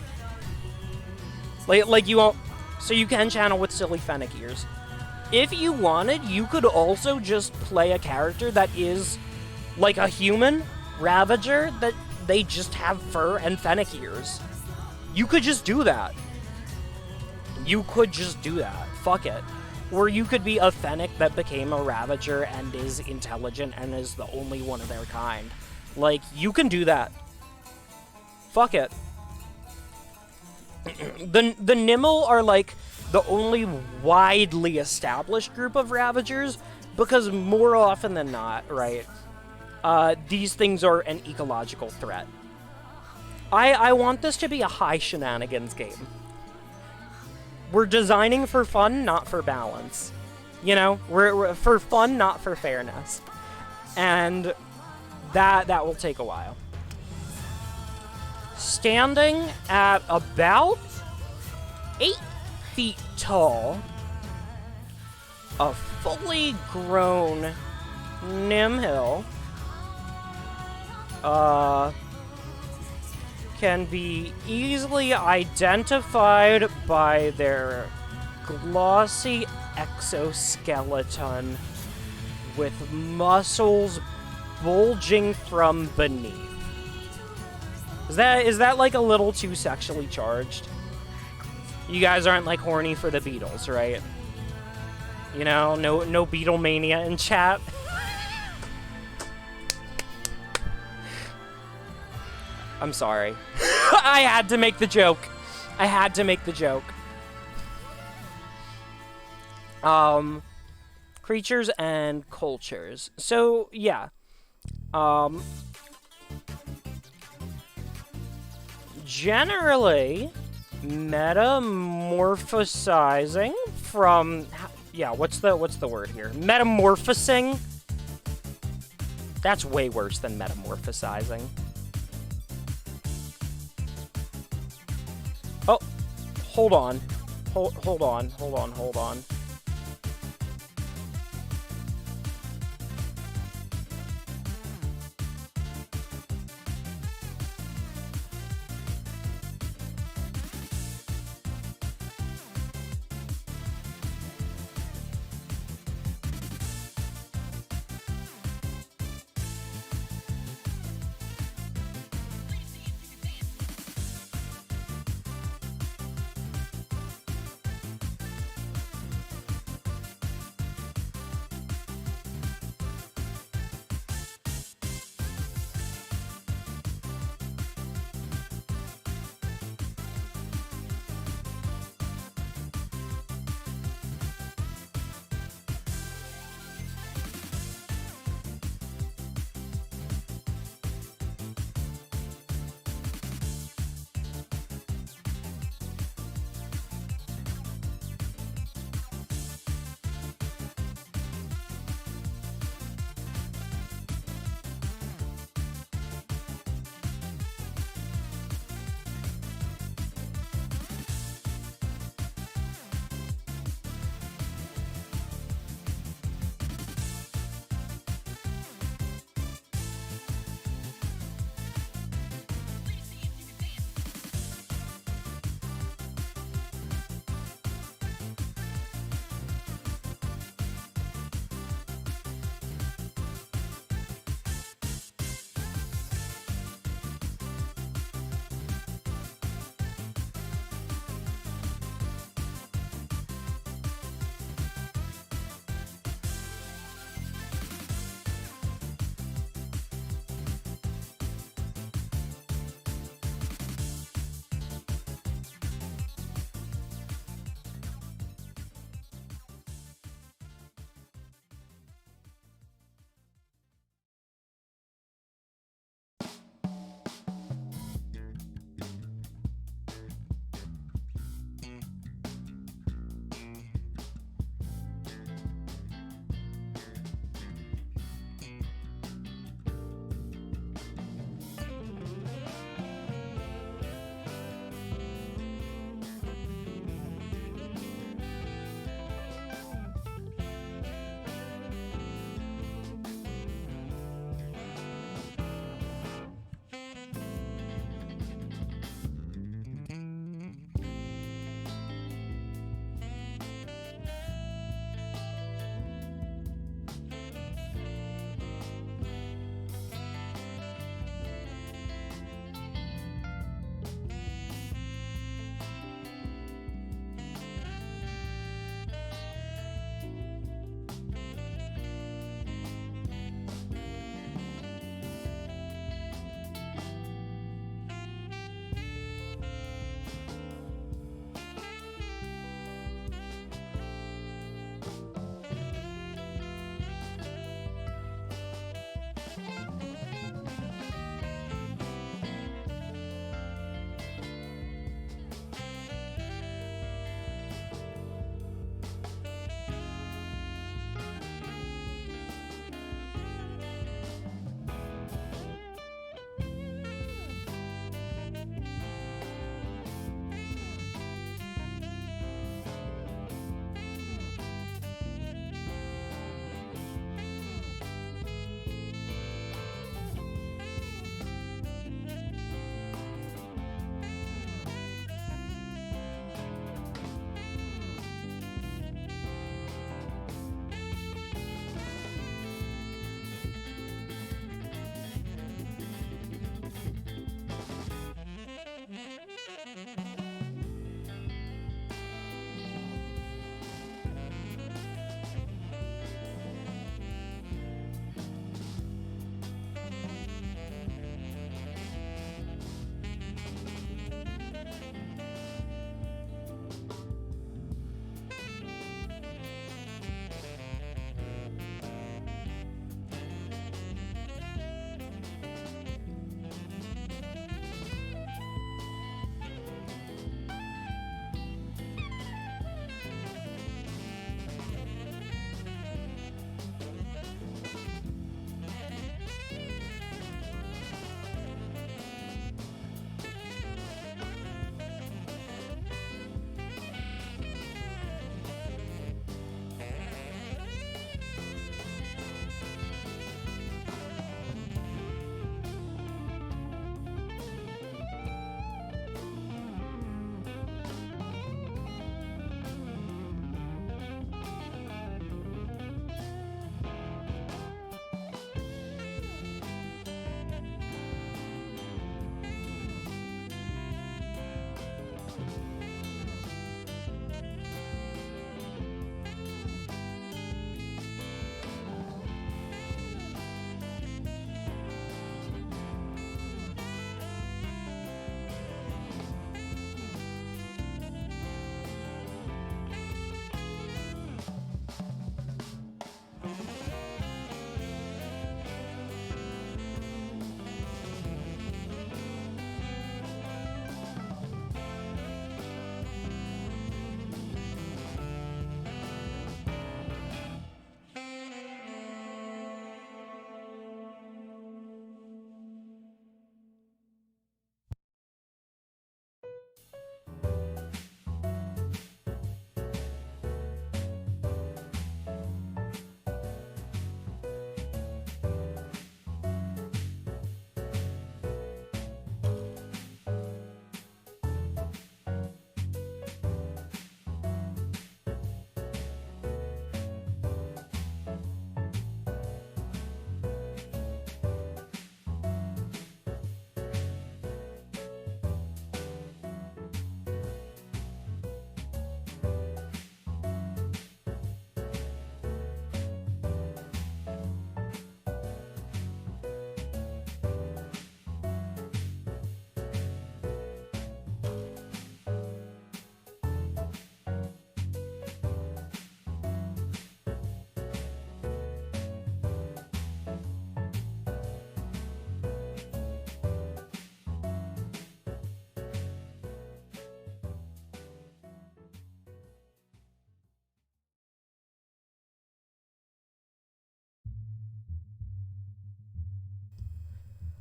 you won't... So you can channel with silly fennec ears. If you wanted, you could also just play a character that is, like, a human Ravager, that they just have fur and fennec ears. You could just do that. You could just do that. Fuck it. Or you could be a fennec that became a Ravager and is intelligent and is the only one of their kind. Like, you can do that. Fuck it. The Nimel are, like, the only widely established group of Ravagers, because more often than not, right, these things are an ecological threat. I want this to be a high shenanigans game. We're designing for fun, not for balance. You know, we're for fun, not for fairness. And that will take a while. Standing at about 8 feet tall, a fully grown Nimhill can be easily identified by their glossy exoskeleton with muscles bulging from beneath. Is that like a little too sexually charged? You guys aren't like horny for the Beatles, right? You know, no Beatlemania in chat. I'm sorry. I had to make the joke. I had to make the joke. Creatures and cultures. So, yeah. Generally, metamorphosizing from... Yeah, what's the word here? Metamorphosing? That's way worse than metamorphosizing. Oh, hold on. Hold on.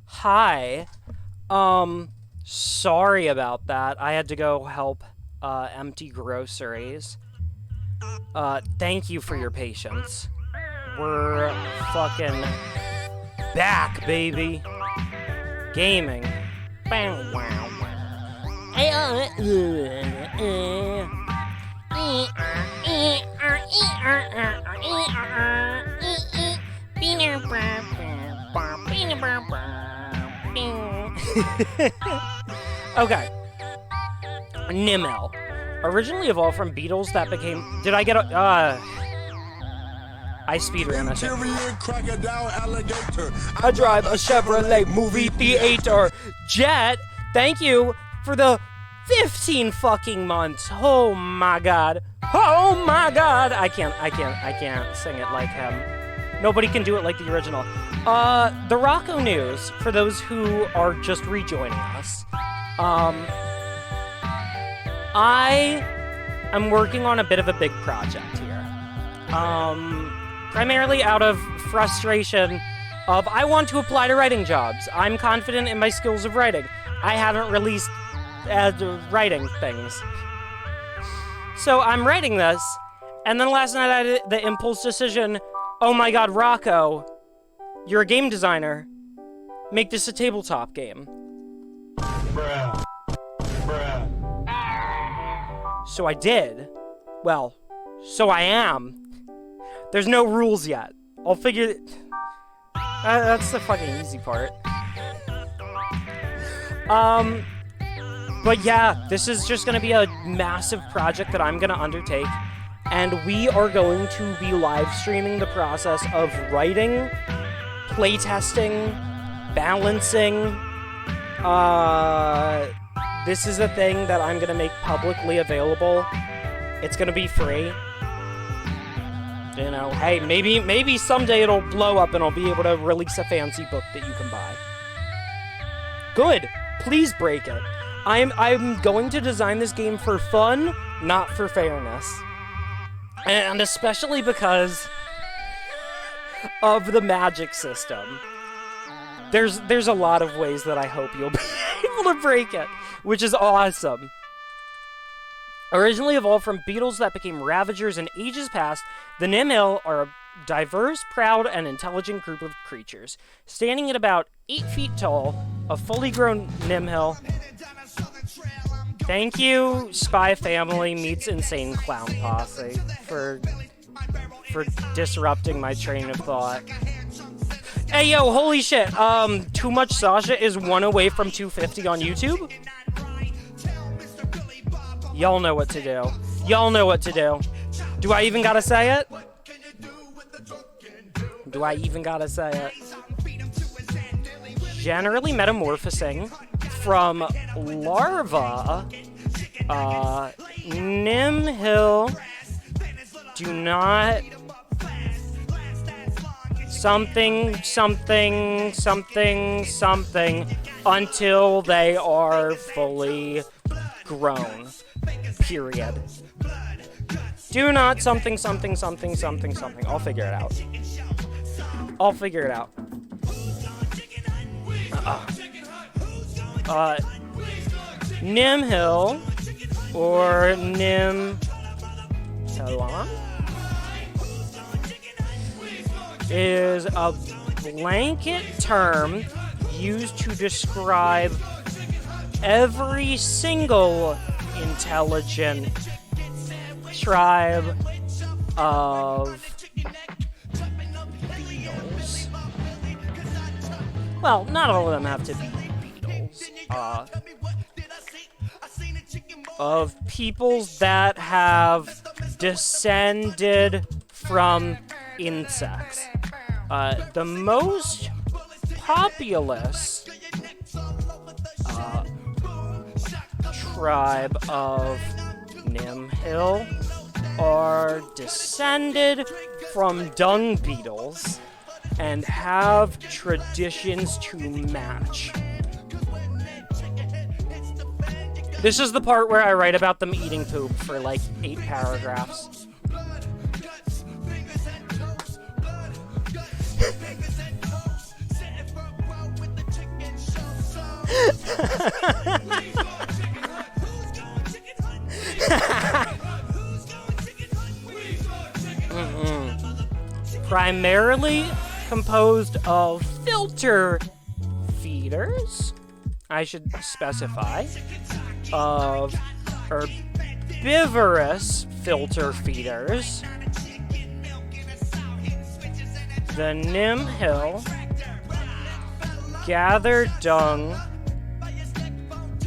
Hi. Sorry about that. I had to go help empty groceries. Thank you for your patience. We're fucking back, baby. Gaming. Bang, wow, wow. Okay. Nimel. Originally evolved from beetles that became... Did I get a... I speedran it.
Interior crocodile alligator.
I drive a Chevrolet movie theater. Jet, thank you for the 15 fucking months. Oh my god. Oh my god. I can't sing it like him. Nobody can do it like the original. The Rocco news, for those who are just rejoining us. I am working on a bit of a big project here. Primarily out of frustration of I want to apply to writing jobs. I'm confident in my skills of writing. I haven't released writing things. So I'm writing this, and then last night I had the impulse decision, oh my god, Rocco, you're a game designer. Make this a tabletop game.
Bruh. Bruh.
So I did. Well, so I am. There's no rules yet. I'll figure... that's the fucking easy part. But yeah, this is just gonna be a massive project that I'm gonna undertake. And we are going to be live streaming the process of writing, playtesting, balancing. This is a thing that I'm gonna make publicly available. It's gonna be free. You know, hey, maybe someday it'll blow up and I'll be able to release a fancy book that you can buy. Good. Please break it. I'm going to design this game for fun, not for fairness. And especially because of the magic system. There's a lot of ways that I hope you'll be able to break it, which is awesome. Originally evolved from beetles that became ravagers in ages past, the Nimhill are a diverse, proud, and intelligent group of creatures. Standing at about 8 feet tall, a fully grown Nimhill. Thank you, Spy Family meets Insane Clown Posse, for disrupting my train of thought. Hey, yo, holy shit, Too Much Sasha is 1 away from 250 on YouTube? Y'all know what to do. Y'all know what to do. Do I even gotta say it? Do I even gotta say it? Generally metamorphosing from larva, Nimhill do not something until they are fully grown. Period. Do not something. I'll figure it out. Nimhill or Nimhillon is a blanket term used to describe every single intelligent tribe of beetles. Well, not all of them have to be beetles. Of peoples that have descended from insects. The most populous tribe of Nimhill are descended from dung beetles and have traditions to match. This is the part where I write about them eating poop for like 8 paragraphs. Primarily composed of filter feeders, I should specify, of herbivorous filter feeders. The Nimhill gather dung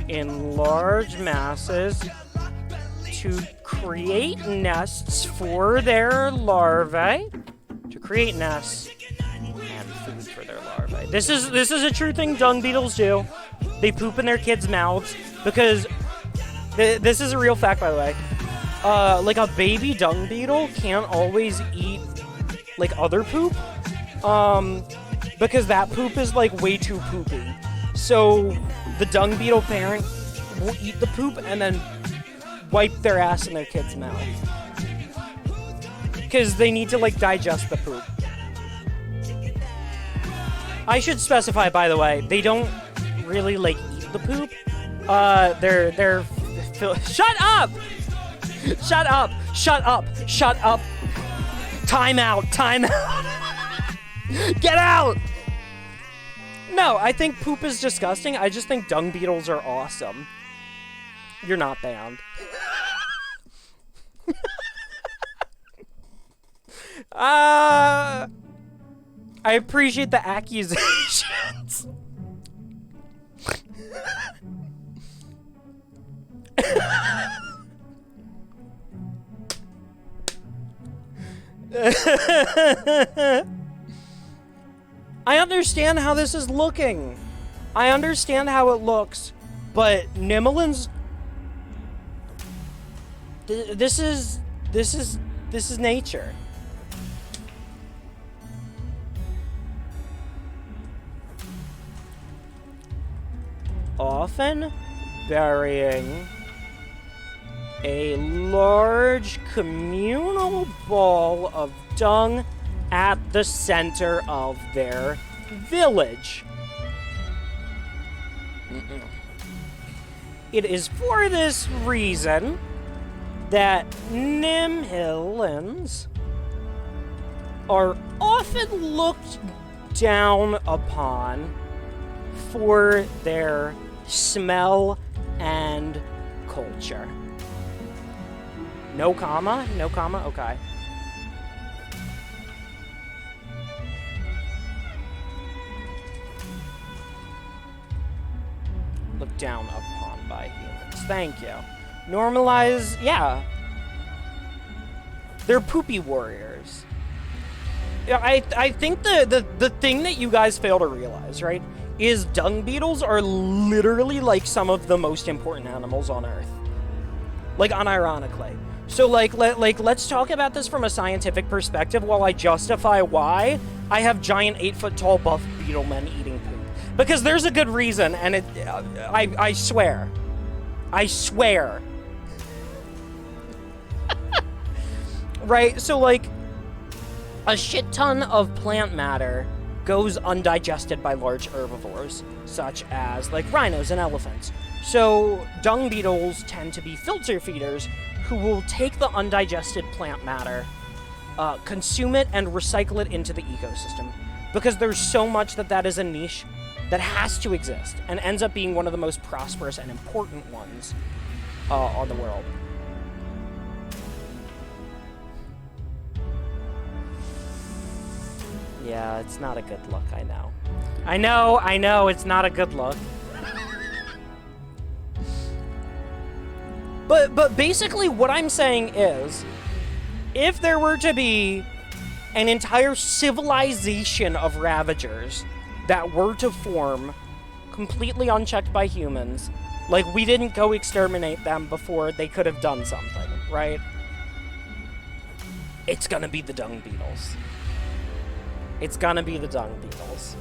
in large masses to create nests for their larvae. To create nests and food for their larvae. This is a true thing dung beetles do. They poop in their kids' mouths because this is a real fact, by the way. Like a baby dung beetle can't always eat like other poop, because that poop is like way too poopy. So the dung beetle parent will eat the poop and then wipe their ass in their kid's mouth. Because they need to, like, digest the poop. I should specify, by the way, they don't really, like, eat the poop. They're shut up! Shut up! Shut up! Shut up! Time out! Time out! Get out! No, I think poop is disgusting. I just think dung beetles are awesome. You're not banned. I appreciate the accusations. I understand how this is looking. I understand how it looks, but Nimmelins. This is nature. Often burying a large communal ball of dung at the center of their village. It is for this reason that Nimhillans are often looked down upon for their smell and culture. No comma? No comma? Okay. Looked down upon by humans. Thank you. Normalize, yeah. They're poopy warriors. Yeah, I think the thing that you guys fail to realize, right, is dung beetles are literally like some of the most important animals on Earth. Like, unironically. So, let's talk about this from a scientific perspective while I justify why I have giant 8-foot-tall buff beetle men eating poop. Because there's a good reason, and I swear. I swear. Right? So, like, a shit ton of plant matter goes undigested by large herbivores, such as, like, rhinos and elephants. So, dung beetles tend to be filter feeders who will take the undigested plant matter, consume it, and recycle it into the ecosystem. Because there's so much that is a niche that has to exist, and ends up being one of the most prosperous and important ones on the world. Yeah, it's not a good look, I know. I know, it's not a good look. But basically what I'm saying is, if there were to be an entire civilization of ravagers that were to form completely unchecked by humans, like, we didn't go exterminate them before they could have done something, right? It's gonna be the dung beetles. It's gonna be the dung beetles.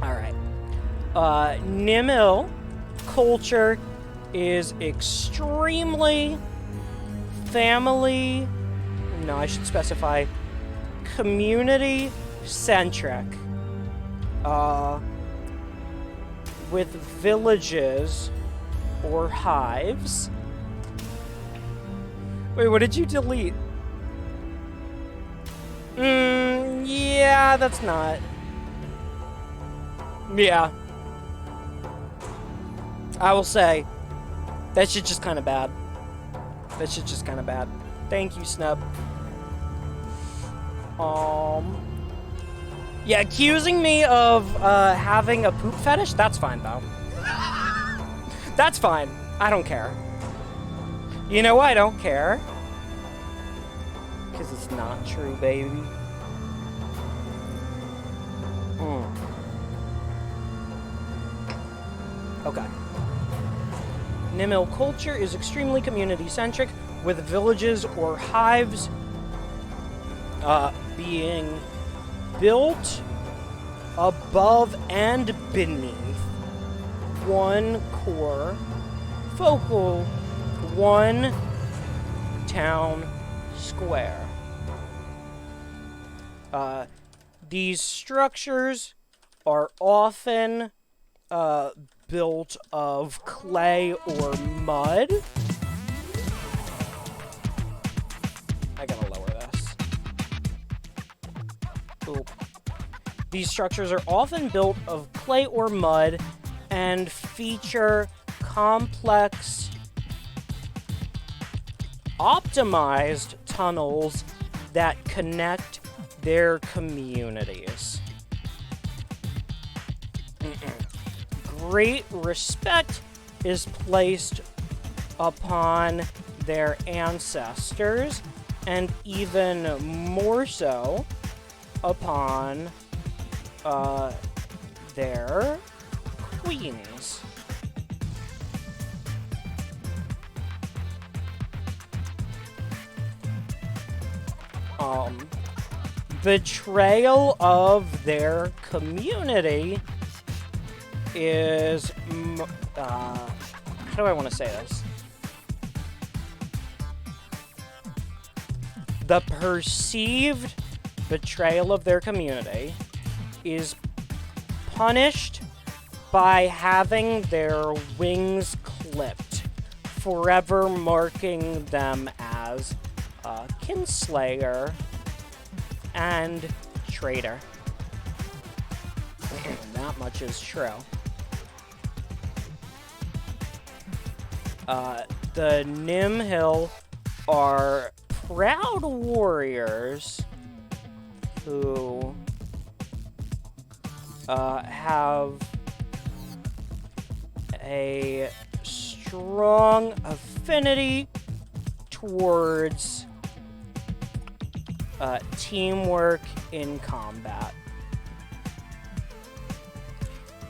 Alright. Nimil culture is extremely family... No, I should specify community centric. With villages or hives. Wait, what did you delete? Yeah, that's not. Yeah. I will say, that shit's just kind of bad. That shit's just kind of bad. Thank you, Snub. Yeah, accusing me of having a poop fetish, that's fine, though. That's fine. I don't care. You know why I don't care? Because it's not true, baby. Okay. Nimil culture is extremely community-centric, with villages or hives being built above and beneath one core, focal, one town square. These structures are often built of clay or mud. I gotta lower this. Oop. These structures are often built of clay or mud and feature complex, optimized tunnels that connect their communities. Great respect is placed upon their ancestors, and even more so upon their queens. Betrayal of their community is, how do I want to say this? The perceived betrayal of their community is punished by having their wings clipped, forever marking them as a kinslayer and traitor. That much is true. The Nimhill are proud warriors who have a strong affinity towards teamwork in combat.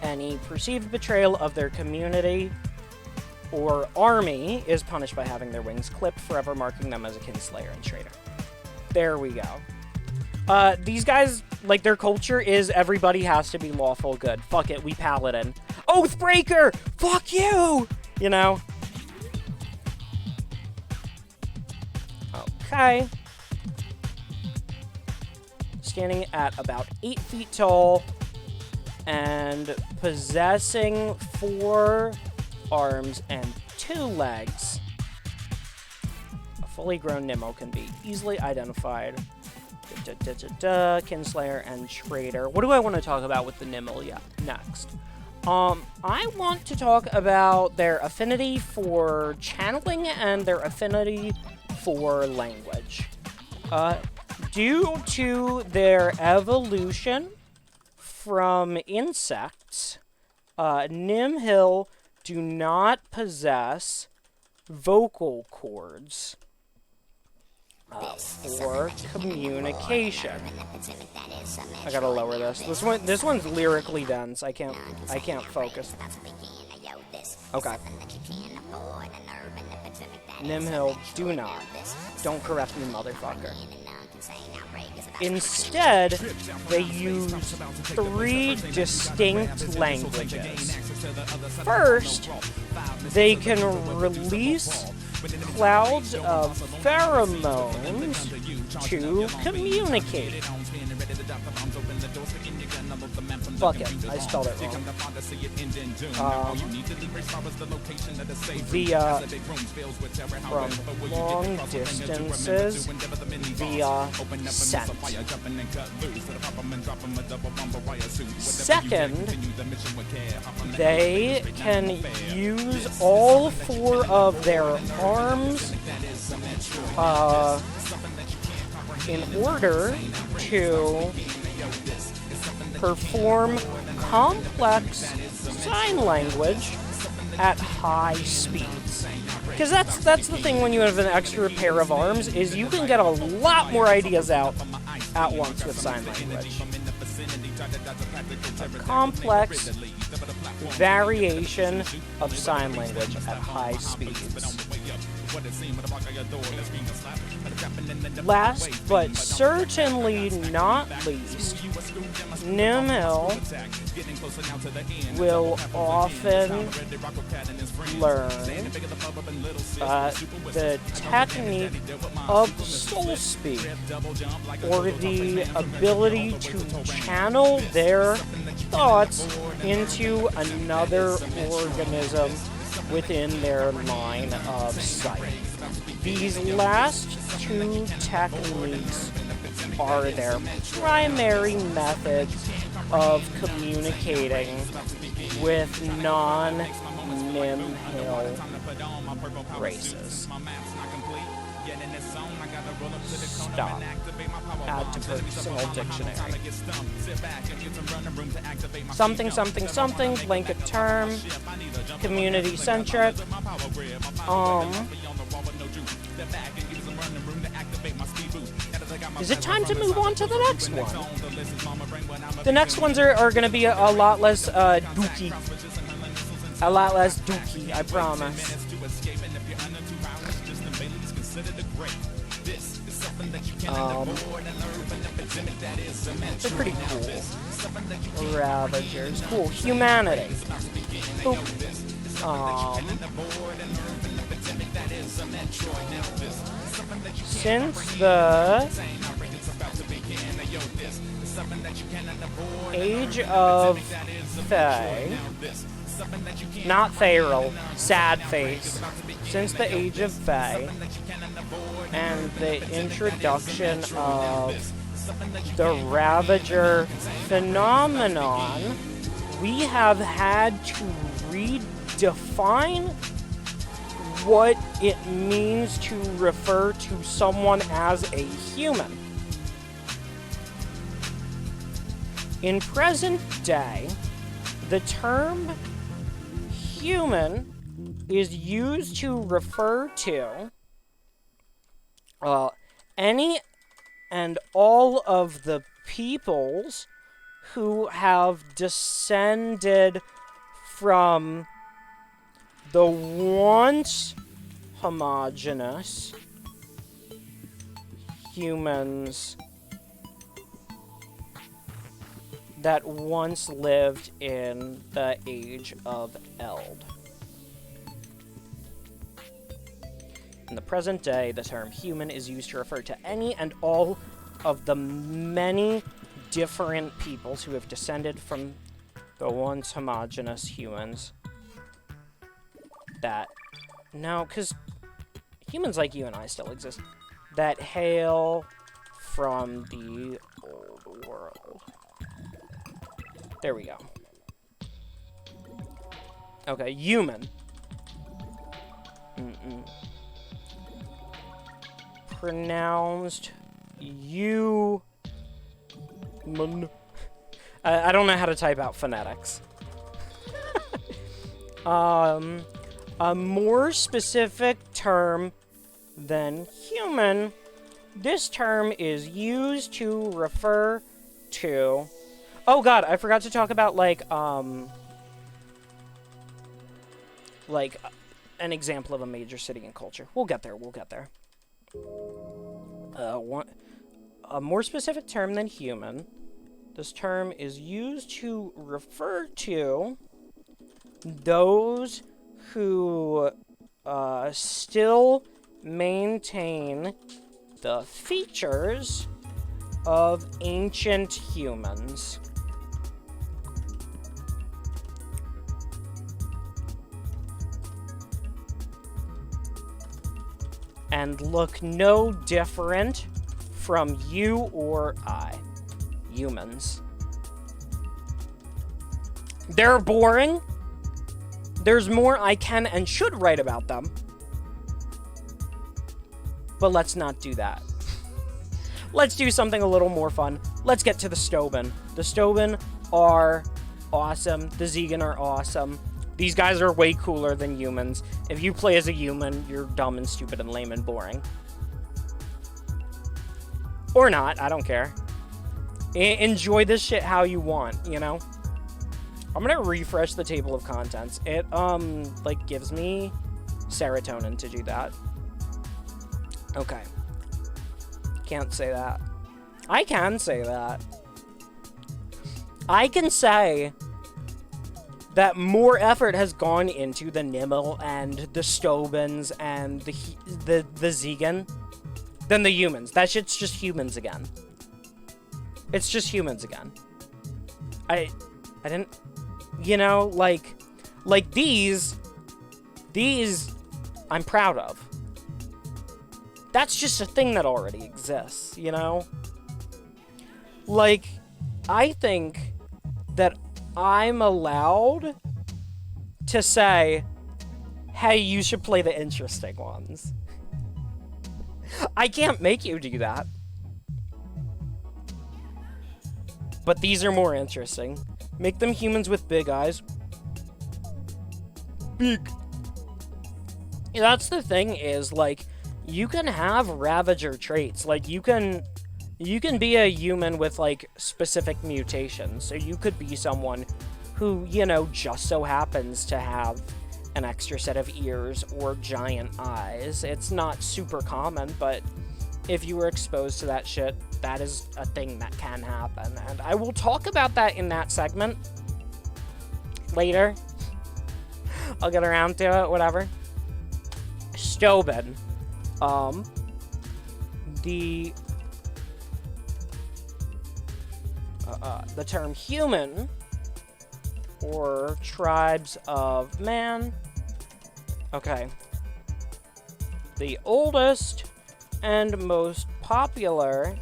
Any perceived betrayal of their community or army is punished by having their wings clipped, forever marking them as a kinslayer and traitor. There we go. These guys, like, their culture is everybody has to be lawful good. Fuck it, we paladin. Oathbreaker! Fuck you! You know? Okay. Standing at about 8 feet tall and possessing 4 arms and 2 legs. A fully grown Nimmo can be easily identified. Kinslayer and traitor. What do I want to talk about with the Nimmo next? I want to talk about their affinity for channeling and their affinity for language. Due to their evolution from insects, Nimhill do not possess vocal cords for communication. I gotta lower this. This one's lyrically dense. I can't focus. Okay. Nimhill do not. Don't correct me, motherfucker. Instead, they use 3 distinct languages. First, they can release clouds of pheromones to communicate. Fuck it, I spelled it wrong. Via from long distances via sent. Second, they can use all 4 of their arms in order to perform complex sign language at high speeds. Because that's the thing when you have an extra pair of arms, is you can get a lot more ideas out at once with sign language. A complex variation of sign language at high speeds. Last but certainly not least, Nimil will often learn the technique of soul speak, or the ability to channel their thoughts into another organism within their line of sight. These last 2 techniques are their primary methods of communicating with non-Nimhill races. Stop. Add to personal dictionary. Something, something, something, blanket term, community-centric. Is it time to move on to the next one? The next ones are going to be a lot less dookie. A lot less dookie, I promise. They're pretty cool. Ravagers. Cool. Humanity. Boop. Since the age of Fae, not feral, sad face, since the age of Fae, and the introduction of the Ravager phenomenon, we have had to redefine what it means to refer to someone as a human. In present day, the term human is used to refer to any and all of the peoples who have descended from the once homogeneous humans that once lived in the age of Eld. In the present day, the term human is used to refer to any and all of the many different peoples who have descended from the once homogeneous humans that... No, because humans like you and I still exist. That hail from the old world. There we go. Okay, human. Pronounced you. I don't know how to type out phonetics. A more specific term than human. This term is used to refer to... Oh god, I forgot to talk about, like an example of a major city and culture. We'll get there, we'll get there. A more specific term than human. This term is used to refer to those who still maintain the features of ancient humans. and look no different from you or I, humans. They're boring. There's more I can and should write about them. But let's not do that. Let's do something a little more fun. Let's get to the Stoben. The Stoben are awesome. The Zegan are awesome. These guys are way cooler than humans. If you play as a human, you're dumb and stupid and lame and boring. Or not, I don't care. Enjoy this shit how you want, you know? I'm gonna refresh the table of contents. It, like, gives me serotonin to do that. Okay. Can't say that. I can say that. I can say that more effort has gone into the Nimble and the Stobens and the Zegan than the humans. That shit's just humans again. It's just humans again. I didn't, you know, like these I'm proud of. That's just a thing that already exists, you know? Like, I think that I'm allowed to say, hey, you should play the interesting ones. I can't make you do that. But these are more interesting. Make them humans with big eyes. Big. That's the thing is, like, you can have Ravager traits. Like, you can be a human with, like, specific mutations. So you could be someone who, you know, just so happens to have an extra set of ears or giant eyes. It's not super common, but if you were exposed to that shit, that is a thing that can happen. And I will talk about that in that segment later. I'll get around to it, whatever. Stoben. The term human, or tribes of man. Okay. The oldest and most popular,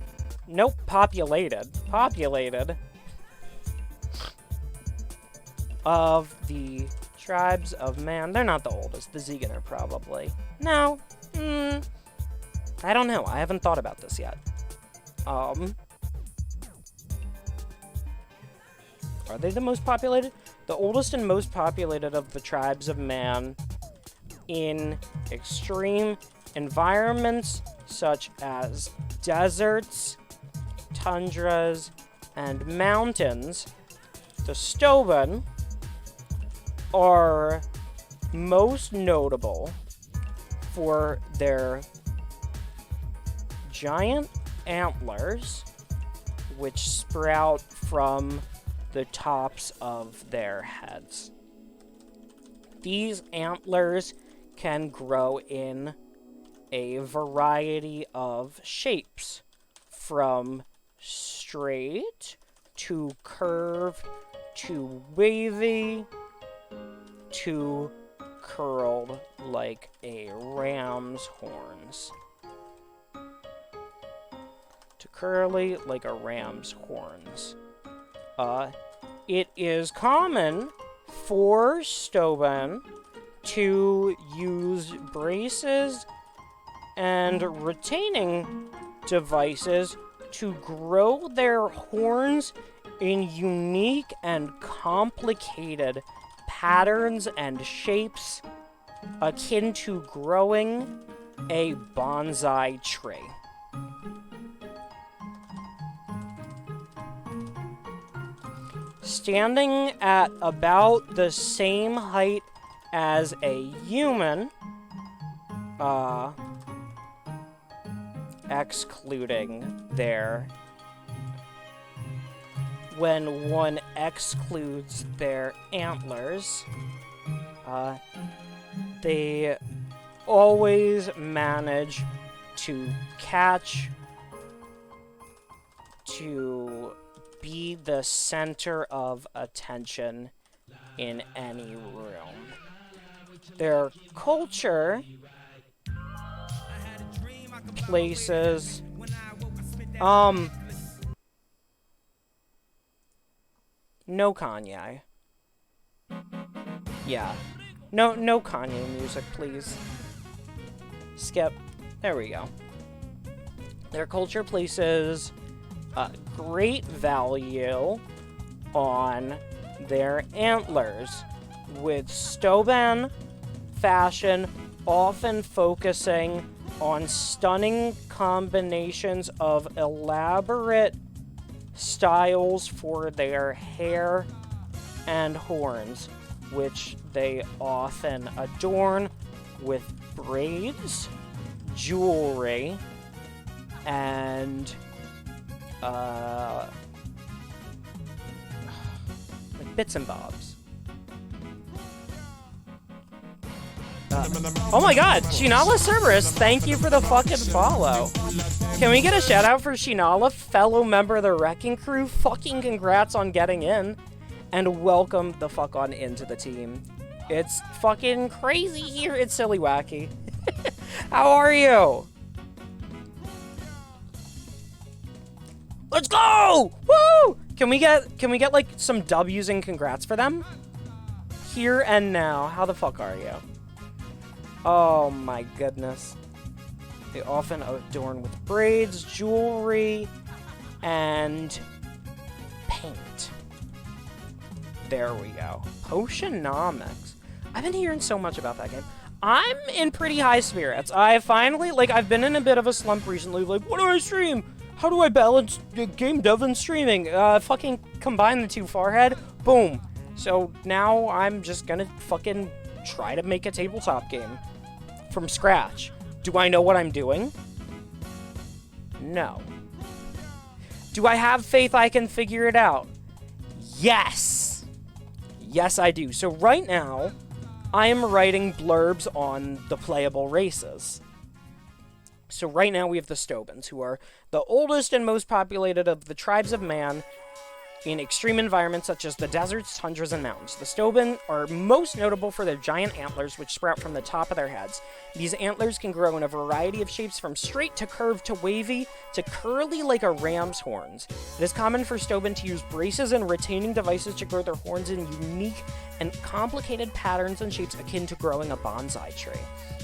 populated of the tribes of man. They're not the oldest. The Zegan are probably. No. I don't know. I haven't thought about this yet. Are they the most populated? The oldest and most populated of the tribes of man in extreme environments such as deserts, tundras, and mountains. The Stoben are most notable for their giant antlers, which sprout from the tops of their heads. These antlers can grow in a variety of shapes, from straight to curved to wavy to curled like a ram's horns. To curly like a ram's horns. It is common for Stoben to use braces and retaining devices to grow their horns in unique and complicated patterns and shapes akin to growing a bonsai tree. Standing at about the same height as a human, excluding their, when one excludes their antlers, they always manage to be the center of attention in any room. Their culture places. No Kanye. Yeah. No Kanye music, please. Skip. There we go. Their culture places great value on their antlers, with Steuben fashion often focusing on stunning combinations of elaborate styles for their hair and horns, which they often adorn with braids, jewelry, and like bits and bobs. Oh my god, Shinala Cerberus, thank you for the fucking follow. Can we get a shout out for Shinala, fellow member of the Wrecking Crew? Fucking congrats on getting in. And welcome the fuck on into the team. It's fucking crazy here. It's Silly Wacky. How are you? Let's go! Woo! Can we get like some W's and congrats for them? Here and now. How the fuck are you? Oh my goodness. They often adorn with braids, jewelry, and paint. There we go. Potionomics. I've been hearing so much about that game. I'm in pretty high spirits. I finally, I've been in a bit of a slump recently. Like, what do I stream? How do I balance game dev and streaming? Fucking combine the two, Farhead. Boom. So now I'm just gonna fucking try to make a tabletop game from scratch. Do I know what I'm doing? No. Do I have faith I can figure it out? Yes! Yes, I do. So right now, I am writing blurbs on the playable races. So right now we have the Steubens, who are the oldest and most populated of the tribes of man in extreme environments such as the deserts, tundras, and mountains. The Steuben are most notable for their giant antlers, which sprout from the top of their heads. These antlers can grow in a variety of shapes, from straight to curved to wavy to curly like a ram's horns. It is common for Steuben to use braces and retaining devices to grow their horns in unique and complicated patterns and shapes akin to growing a bonsai tree.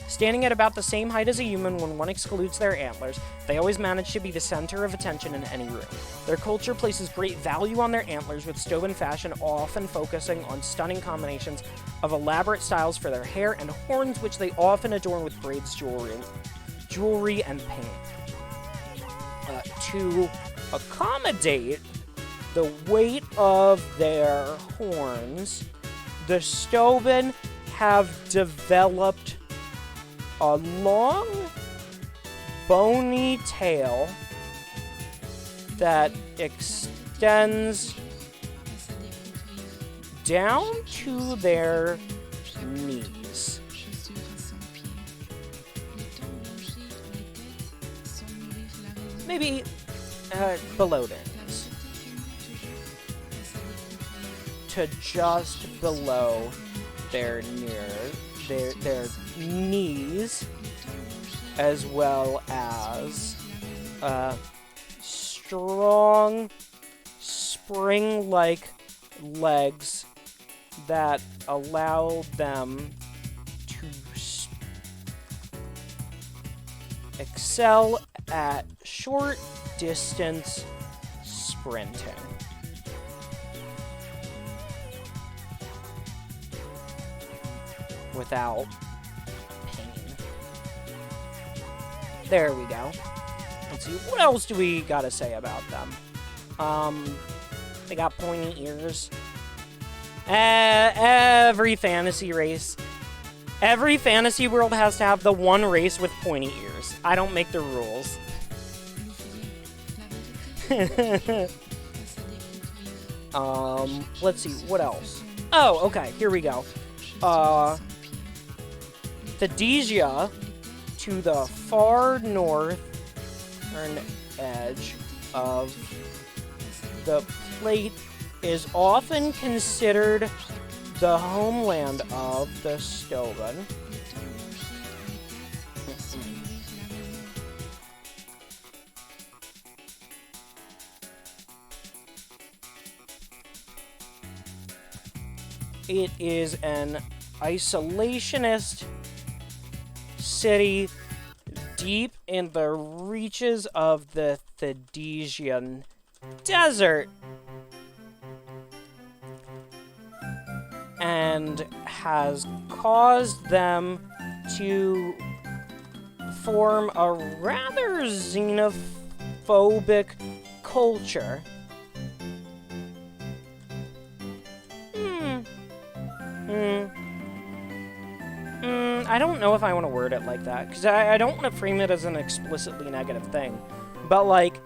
Standing at about the same height as a human when one excludes their antlers, they always manage to be the center of attention in any room. Their culture places great value on their antlers, with Steuben fashion often focusing on stunning combinations of elaborate styles for their hair and horns, which they often adorn with braids, jewelry, and paint. To accommodate the weight of their horns, the Steuben have developed a long, bony tail that extends down to their knees. Maybe below their knees. To just below their knees, as well as strong spring-like legs that allow them to excel at short distance sprinting. Without pain. There we go. Let's see, what else do we gotta say about them? They got pointy ears. Every fantasy world has to have the one race with pointy ears. I don't make the rules. Let's see, what else? Oh, okay, here we go. The Desia, to the far northern edge of the plate, is often considered the homeland of the Steuben. It is an isolationist city deep in the reaches of the Thedesian Desert, and has caused them to form a rather xenophobic culture. I don't know if I want to word it like that, because I don't want to frame it as an explicitly negative thing. But, like,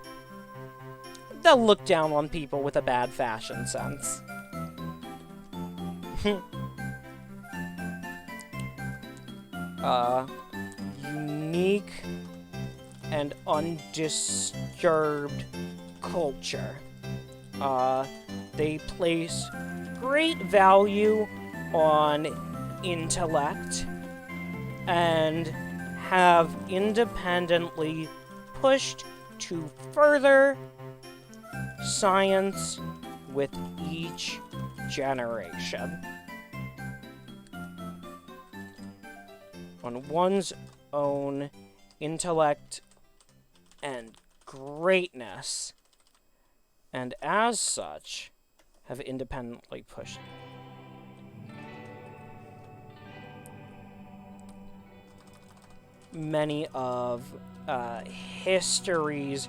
they'll look down on people with a bad fashion sense. Unique and undisturbed culture. They place great value on intellect and have independently pushed to further science with each generation. On one's own intellect and greatness, and as such, have independently pushed. Many of history's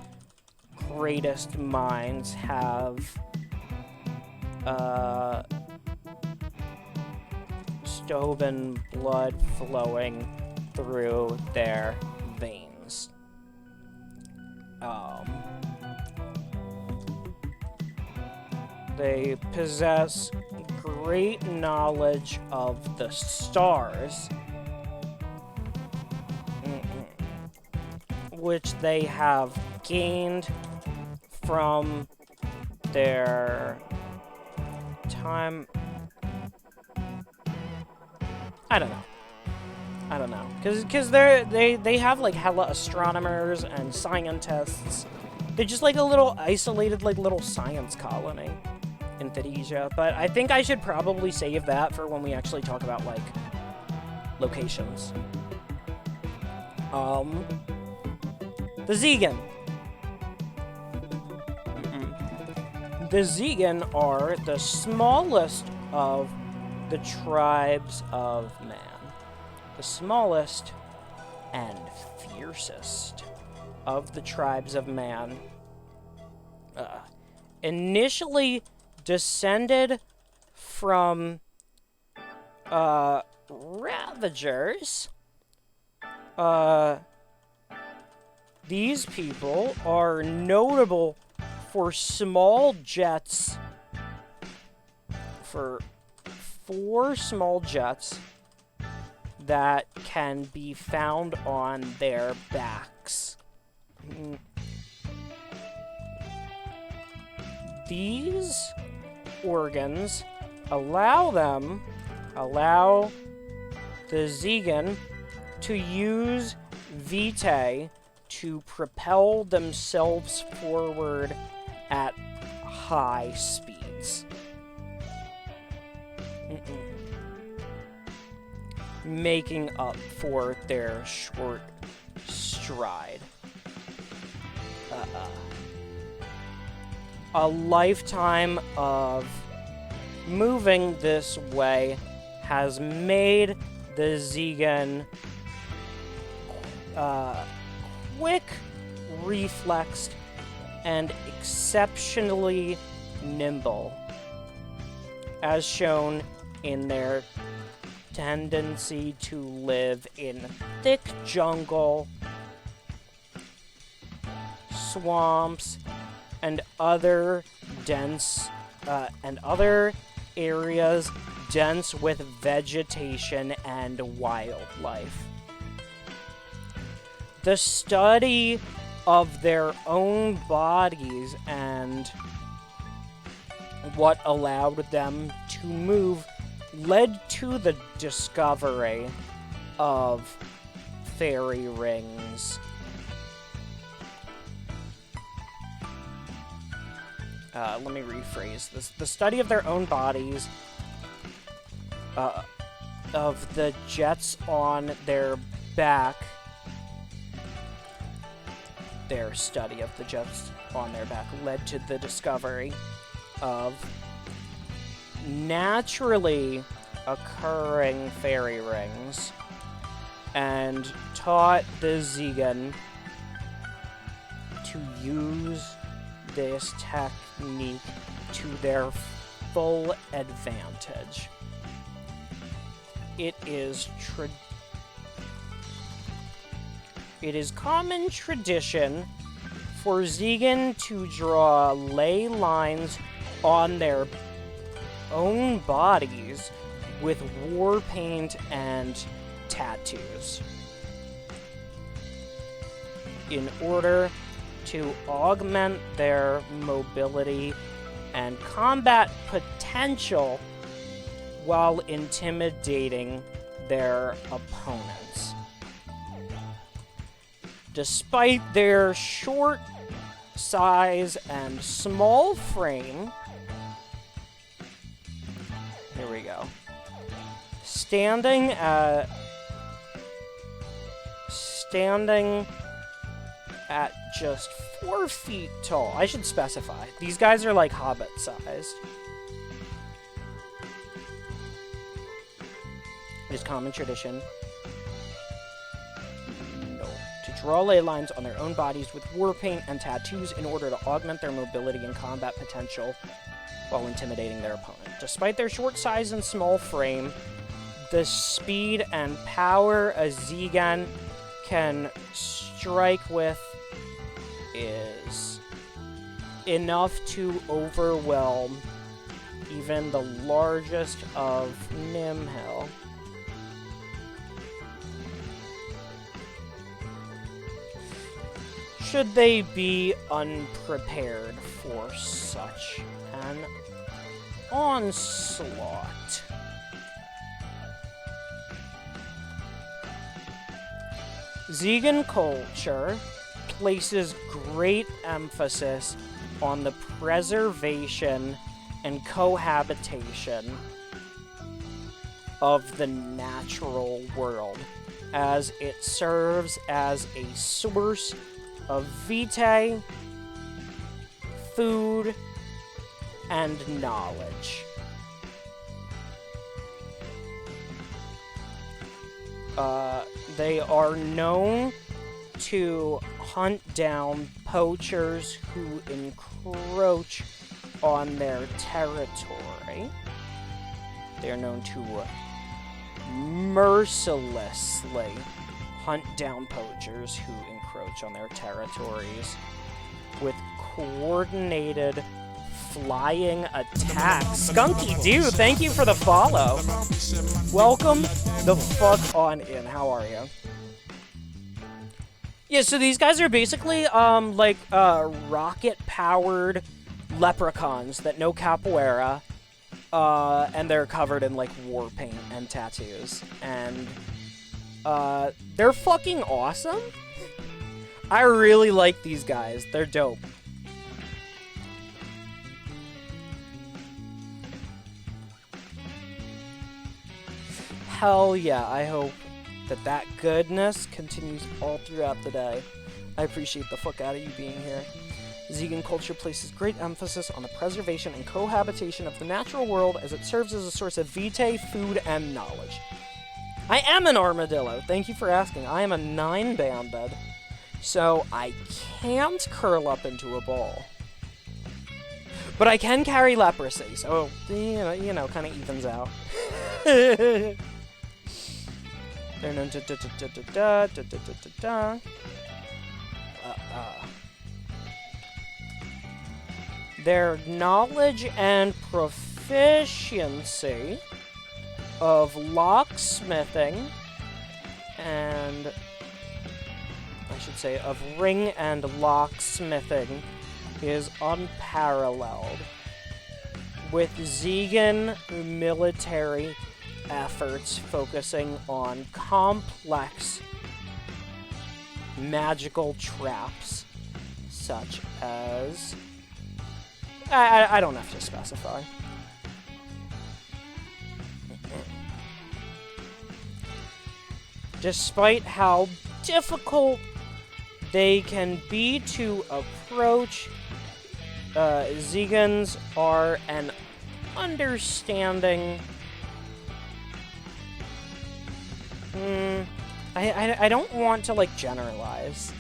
greatest minds have stoven blood flowing through their veins. They possess great knowledge of the stars, which they have gained from their time. I don't know. Because they have, like, hella astronomers and scientists. They're just, like, a little isolated, like, little science colony in Thedesia. But I think I should probably save that for when we actually talk about, like, locations. The Zegan. The Zegan are the smallest of the tribes of man. The smallest and fiercest of the tribes of man. Initially descended from Ravagers. These people are notable for small jets, for 4 small jets that can be found on their backs. These organs allow the Zegan to use vitae to propel themselves forward at high speeds. Making up for their short stride. A lifetime of moving this way has made the Zegan quick, reflexed, and exceptionally nimble, as shown in their tendency to live in thick jungle, swamps, and other dense and other areas dense with vegetation and wildlife. The study of their own bodies and what allowed them to move led to the discovery of fairy rings. Let me rephrase this. The study of their own bodies of the jets on their back. Their study of the jets on their back led to the discovery of naturally occurring fairy rings and taught the Zegan to use this technique to their full advantage. It is common tradition for Zegan to draw ley lines on their own bodies with war paint and tattoos in order to augment their mobility and combat potential while intimidating their opponents. Despite their short size and small frame, here we go. Standing at just 4 feet tall. I should specify. These guys are like hobbit-sized. It is common tradition to draw ley lines on their own bodies with war paint and tattoos in order to augment their mobility and combat potential while intimidating their opponent. Despite their short size and small frame, the speed and power a Zegan can strike with is enough to overwhelm even the largest of Nimhill. Should they be unprepared for such an onslaught. Zegan culture places great emphasis on the preservation and cohabitation of the natural world, as it serves as a source of vitae, food, and knowledge. They are known to hunt down poachers who encroach on their territory. They are known to mercilessly hunt down poachers who encroach on their territories with coordinated flying attacks. Skunky Dude, thank you for the follow. Welcome the fuck on in. How are you? Yeah, so these guys are basically, rocket-powered leprechauns that know capoeira, and they're covered in, war paint and tattoos. And, they're fucking awesome. I really like these guys. They're dope. Hell yeah, I hope that goodness continues all throughout the day. I appreciate the fuck out of you being here. Zegan culture places great emphasis on the preservation and cohabitation of the natural world as it serves as a source of vitae, food, and knowledge. I am an armadillo. Thank you for asking. I am a 9-banded, so I can't curl up into a ball. But I can carry leprosy, so, you know, kind of evens out. They're known to their knowledge and proficiency of locksmithing and, I should say, of ring and locksmithing is unparalleled, with Zegan military efforts focusing on complex magical traps, such as... I don't have to specify. despite how difficult they can be to approach, Zegans are an understanding... I don't want to, like, generalize.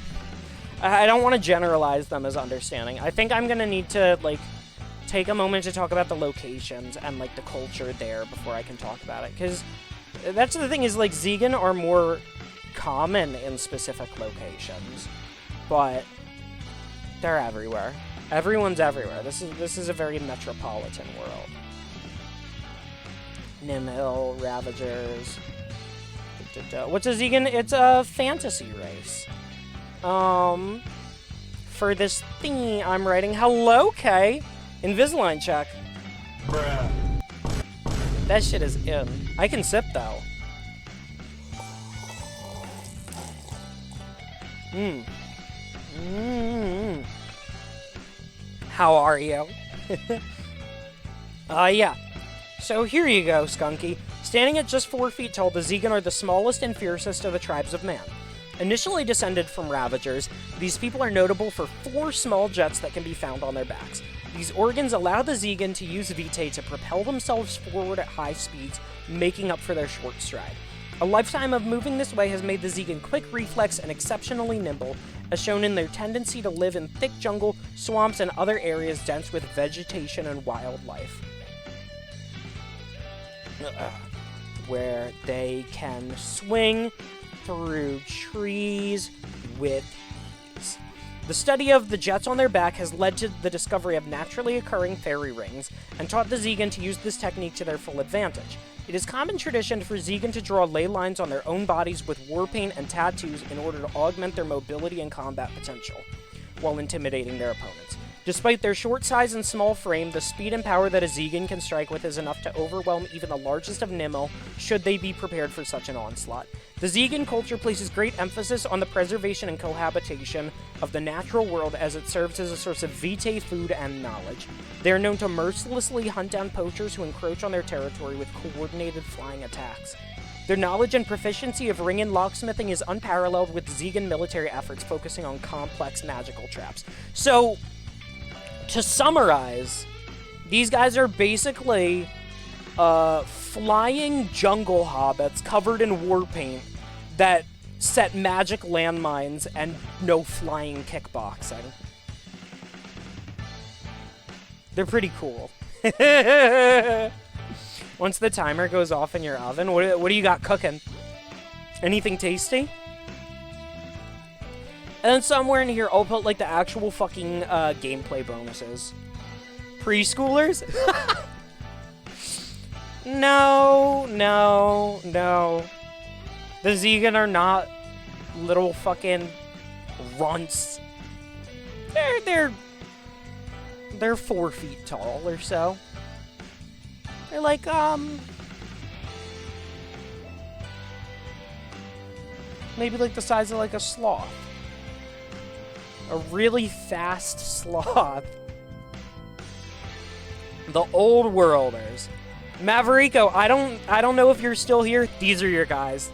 I don't want to generalize them as understanding. I think I'm gonna need to, like, take a moment to talk about the locations and, like, the culture there before I can talk about it. Because that's the thing is, like, Zegan are more common in specific locations. But they're everywhere. Everyone's everywhere. This is a very metropolitan world. Nimhill, Ravagers... What's a Zegan? It's a fantasy race. For this thingy I'm writing, hello, Kay. Invisalign check.
Bruh.
That shit is in. I can sip, though. How are you? Yeah. So here you go, Skunky. Standing at just 4 feet tall, the Zegan are the smallest and fiercest of the tribes of man. Initially descended from Ravagers, these people are notable for 4 small jets that can be found on their backs. These organs allow the Zegan to use vitae to propel themselves forward at high speeds, making up for their short stride. A lifetime of moving this way has made the Zegan quick reflex and exceptionally nimble, as shown in their tendency to live in thick jungle, swamps, and other areas dense with vegetation and wildlife, where they can swing through trees with ease. The study of the jets on their back has led to the discovery of naturally occurring fairy rings, and taught the Zegan to use this technique to their full advantage. It is common tradition for Zegan to draw ley lines on their own bodies with war paint and tattoos in order to augment their mobility and combat potential, while intimidating their opponents. Despite their short size and small frame, the speed and power that a Zegan can strike with is enough to overwhelm even the largest of Nimhill, should they be prepared for such an onslaught. The Zegan culture places great emphasis on the preservation and cohabitation of the natural world, as it serves as a source of vitae, food, and knowledge. They are known to mercilessly hunt down poachers who encroach on their territory with coordinated flying attacks. Their knowledge and proficiency of ring and locksmithing is unparalleled, with Zegan military efforts focusing on complex magical traps. So, to summarize, these guys are basically flying jungle hobbits covered in war paint that set magic landmines and know flying kickboxing. They're pretty cool. Once the timer goes off in your oven, what do you got cooking? Anything tasty? And then somewhere in here, I'll put, like, the actual fucking gameplay bonuses. Preschoolers? No. The Zegan are not little fucking runts. They're 4 feet tall or so. They're like, maybe like the size of like a sloth. A really fast sloth. The Old Worlders. Maverico, I don't know if you're still here. These are your guys.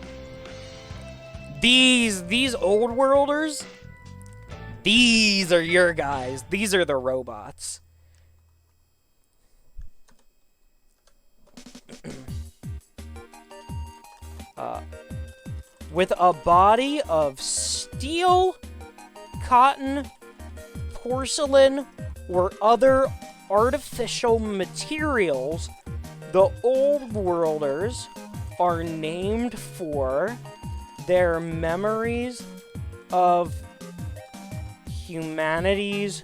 These Old Worlders, these are your guys. These are the robots. With a body of steel, cotton, porcelain, or other artificial materials, the Old Worlders are named for their memories of humanity's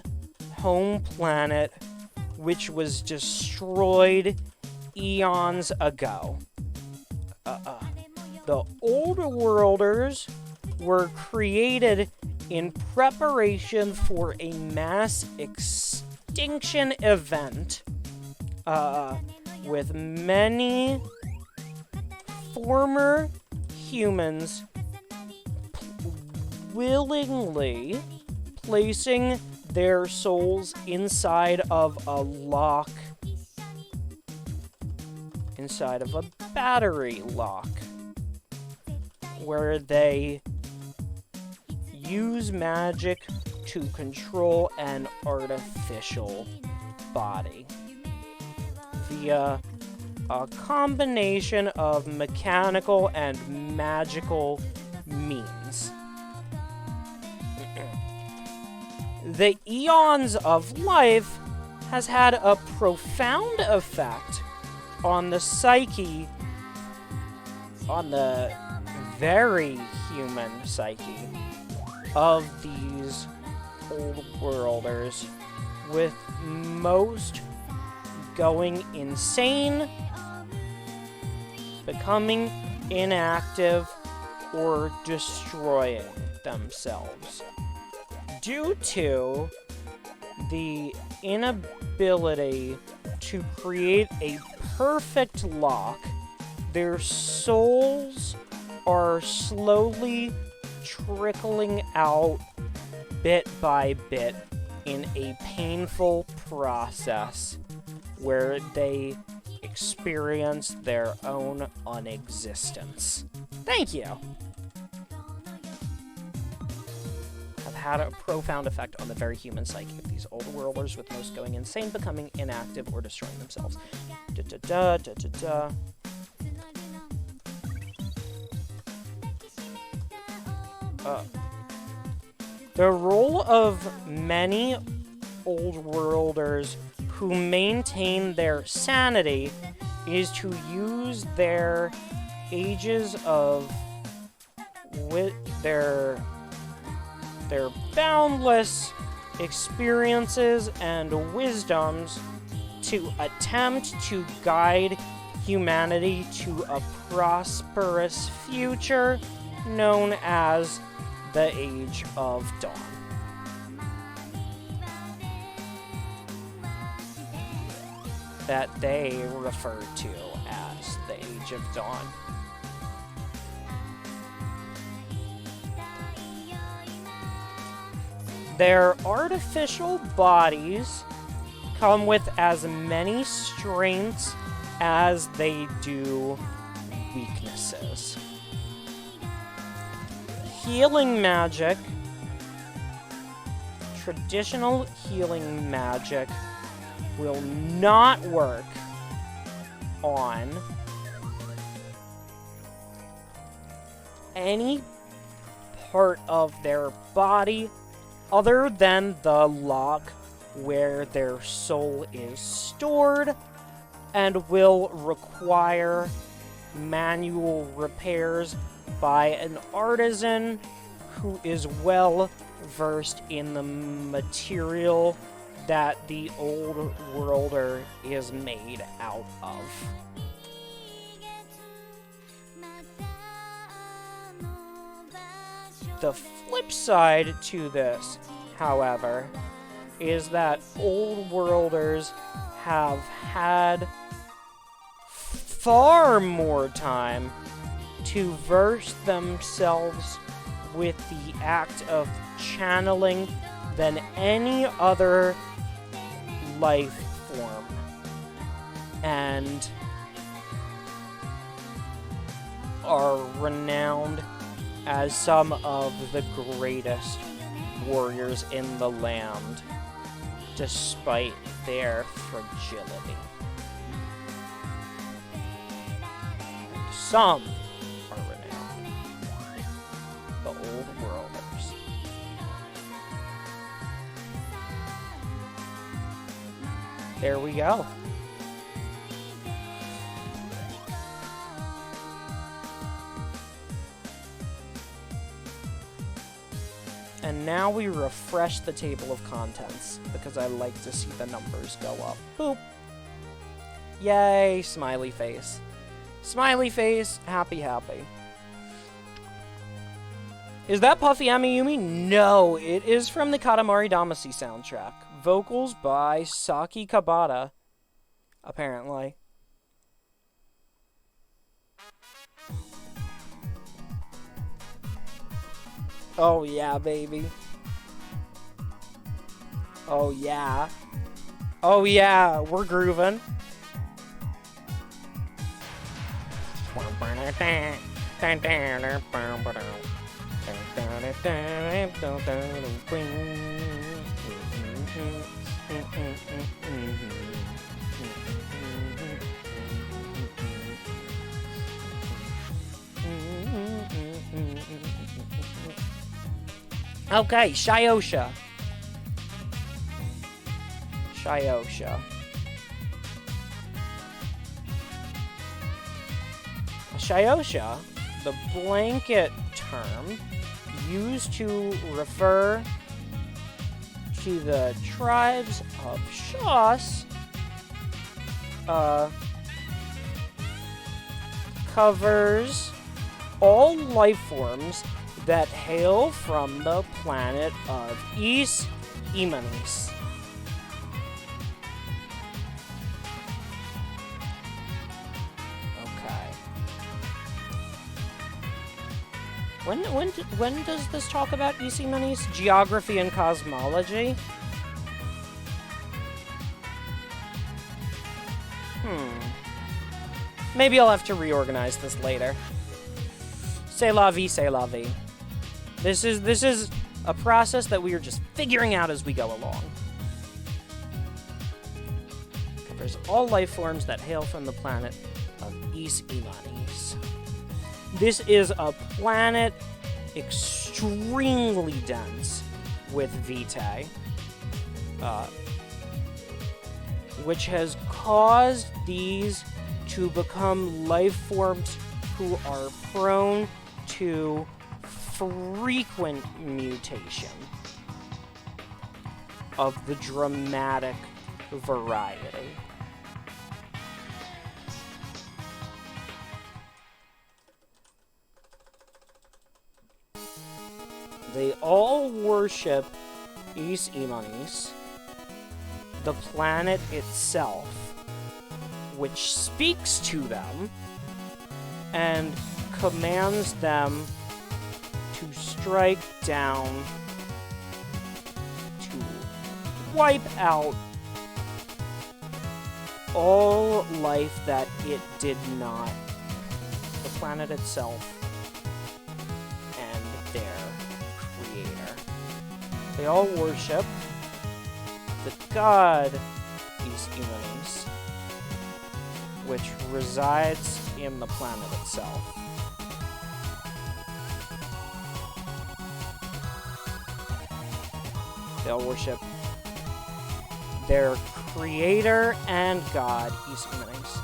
home planet, which was destroyed eons ago. The Old Worlders were created in preparation for a mass extinction event, with many former humans willingly placing their souls inside of a lock, inside of a battery lock, where they use magic to control an artificial body via a combination of mechanical and magical means. The eons of life has had a profound effect on the psyche, on the very human psyche of these old worlders, with most going insane, becoming inactive, or destroying themselves due to the inability to create a perfect lock. Their souls are slowly trickling out bit by bit in a painful process where they experience their own unexistence. Thank you. Have had a profound effect on the very human psyche of these old worlders, with most going insane, becoming inactive, or destroying themselves. The role of many old worlders who maintain their sanity is to use their ages of their boundless experiences and wisdoms to attempt to guide humanity to a prosperous future known as the Age of Dawn. That they refer to as the Age of Dawn. Their artificial bodies come with as many strengths as they do weaknesses. Healing magic, traditional healing magic, will not work on any part of their body other than the lock where their soul is stored, and will require manual repairs by an artisan who is well versed in the material that the old worlder is made out of. The flip side to this, however, is that old worlders have had far more time to verse themselves with the act of channeling than any other life form, and are renowned as some of the greatest warriors in the land, despite their fragility. Some are renowned. The old worlders. There we go. And now we refresh the table of contents, because I like to see the numbers go up. Boop. Yay, smiley face. Smiley face, happy, happy. Is that Puffy Amiyumi? No, it is from the Katamari Damacy soundtrack. Vocals by Saki Kabata, apparently. Oh yeah, baby. Oh yeah. Oh yeah, we're grooving. Okay, Shyosha. Shyosha. Shyosha, the blanket term used to refer to the tribes of Shas, covers all life forms that hail from the planet of Is Imanis. Okay. When does this talk about Is Imanis? Geography and cosmology? Maybe I'll have to reorganize this later. C'est la vie, c'est la vie. This is a process that we are just figuring out as we go along. Covers all life forms that hail from the planet of Is Imanis. This is a planet extremely dense with vitae, which has caused these to become life forms who are prone to frequent mutation of the dramatic variety. They all worship Is Imanis, the planet itself, which speaks to them and commands them to strike down, to wipe out all life that it did not, the planet itself and their creator. They all worship the god Is Imanis, which resides in the planet itself. They'll worship their creator and god, Is Imanis.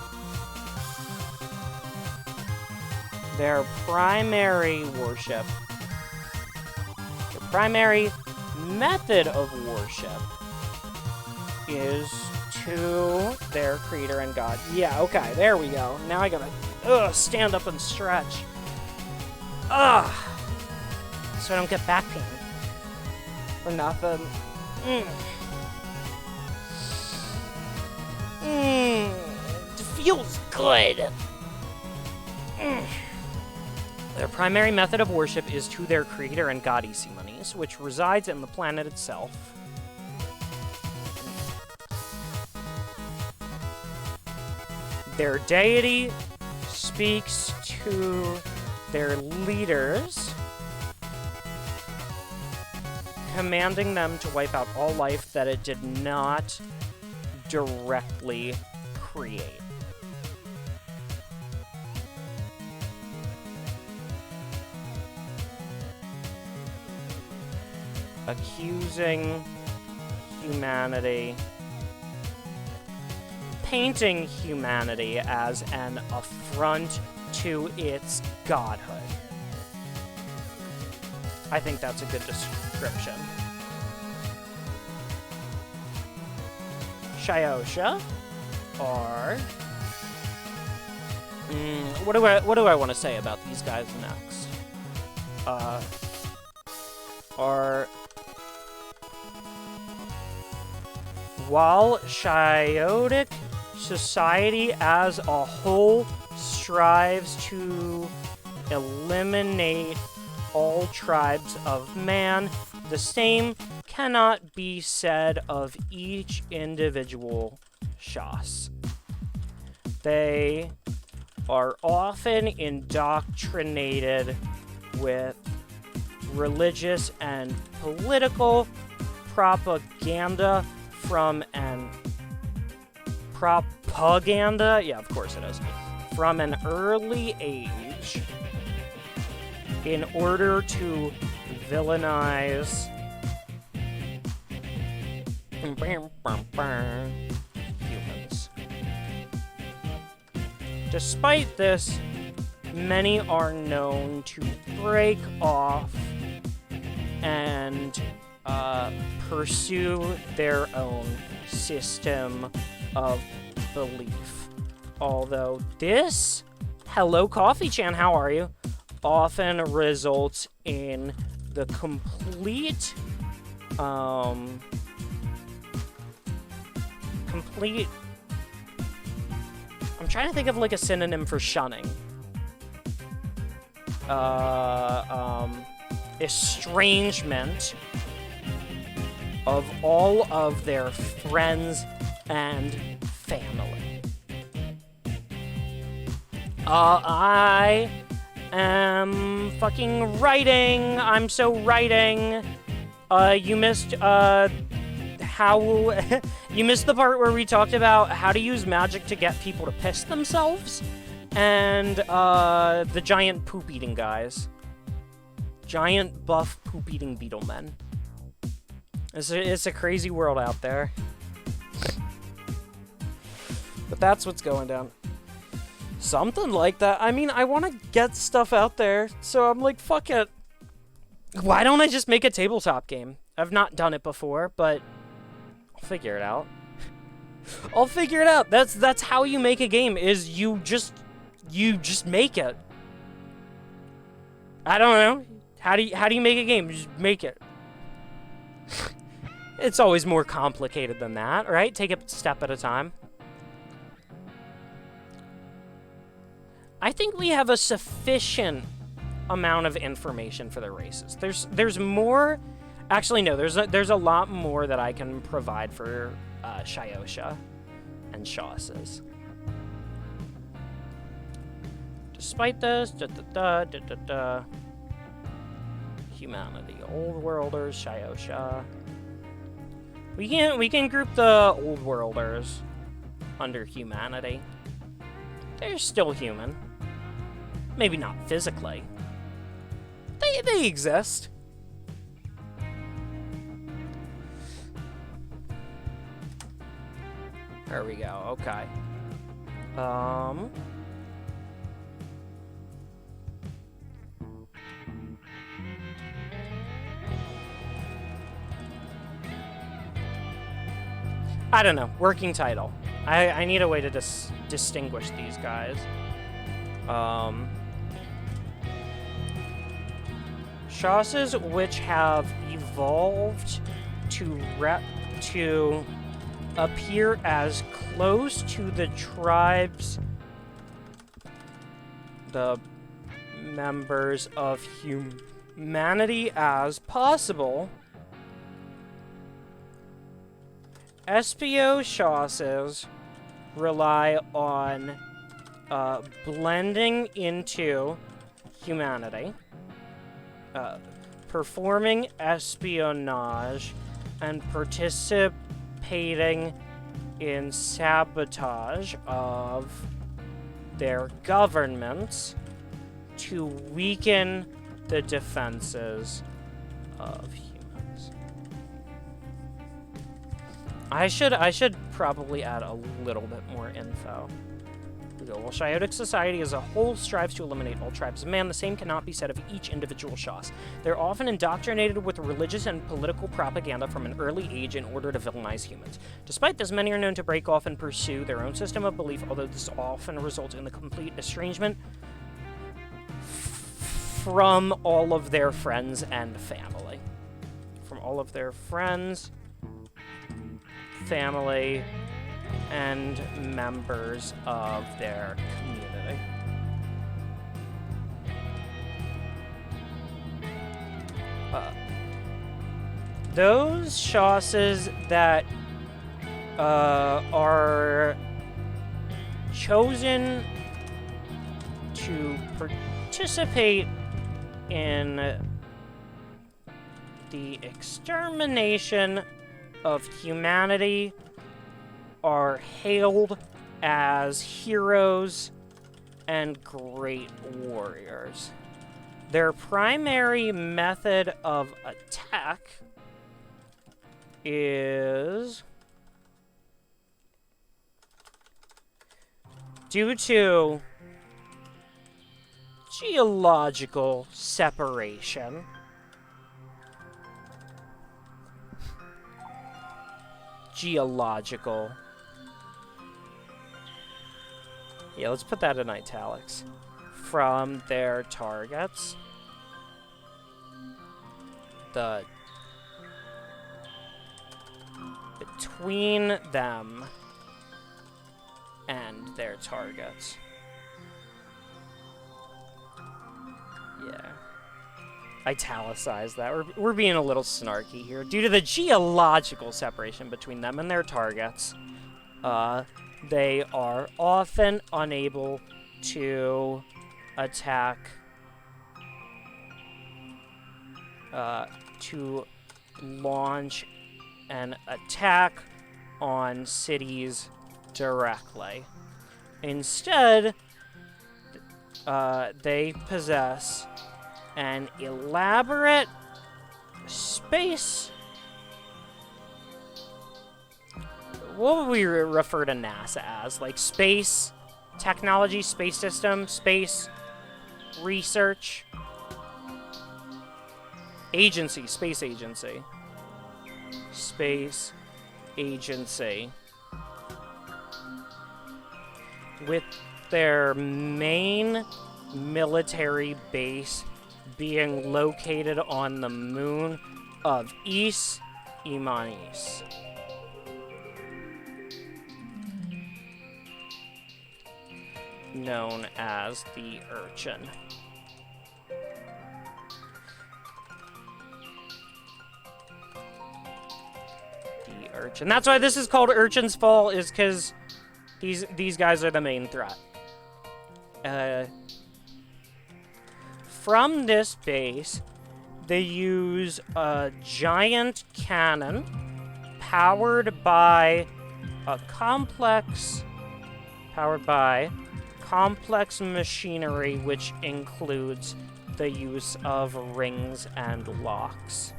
Their primary worship, their primary method of worship is to their creator and god. Yeah, okay, there we go. Now I gotta stand up and stretch. So I don't get back pain. For nothing. It feels good. Their primary method of worship is to their creator and god Is Imanis, which resides in the planet itself. Their deity speaks to their leaders, commanding them to wipe out all life that it did not directly create. Accusing humanity, painting humanity as an affront to its godhood. I think that's a good description. Shyosha, or what do I want to say about these guys next? While Shiotic society as a whole strives to eliminate all tribes of man, the same cannot be said of each individual Shas. They are often indoctrinated with religious and political propaganda from an propaganda, yeah, of course it is, from an early age in order to villainize humans. Despite this, many are known to break off and pursue their own system of belief. Although this, hello Coffee-chan, how are you? Often results in the complete, I'm trying to think of like a synonym for shunning. Estrangement of all of their friends and family. I am fucking writing. I'm so writing. You missed, how... you missed the part where we talked about how to use magic to get people to piss themselves. And, the giant poop-eating guys. Giant, buff, poop-eating beetle men. It's a crazy world out there. But that's what's going down. Something like that. I mean, I want to get stuff out there, so I'm like, fuck it. Why don't I just make a tabletop game? I've not done it before, but I'll figure it out. I'll figure it out. That's how you make a game, is you just make it. I don't know. How do you make a game? Just make it. It's always more complicated than that, right? Take it a step at a time. I think we have a sufficient amount of information for the races. There's more. Actually, no. There's a lot more that I can provide for Shyosha and Shawses. Despite this, humanity, Old Worlders, Shyosha. We can group the Old Worlders under humanity. They're still human. Maybe not physically. They exist. There we go. Okay. I don't know. Working title. I need a way to distinguish these guys. Shawses which have evolved to appear as close to the tribes, the members of humanity as possible. SPO Shawses rely on blending into humanity, performing espionage, and participating in sabotage of their governments to weaken the defenses of humans. I should probably add a little bit more info. While Shiotic society as a whole strives to eliminate all tribes of man, the same cannot be said of each individual Shas. They're often indoctrinated with religious and political propaganda from an early age in order to villainize humans. Despite this, many are known to break off and pursue their own system of belief, although this often results in the complete estrangement from all of their friends and family. From all of their friends, family, and members of their community. Those Shawses that are chosen to participate in the extermination of humanity are hailed as heroes and great warriors. Their primary method of attack is due to geological separation. Geological. Yeah, let's put that in italics. From their targets. Between them and their targets. Yeah. Italicize that. We're being a little snarky here. Due to the geological separation between them and their targets, they are often unable to attack, to launch an attack on cities directly. Instead, they possess an elaborate space. What would we refer to NASA as? Like space technology, space system, space research agency, space agency. Space agency. With their main military base being located on the moon of Is Imanis. Known as the Urchin. The Urchin. That's why this is called Urchin's Fall, is because these guys are the main threat. From this base, they use a giant cannon powered by complex machinery, which includes the use of rings and locks,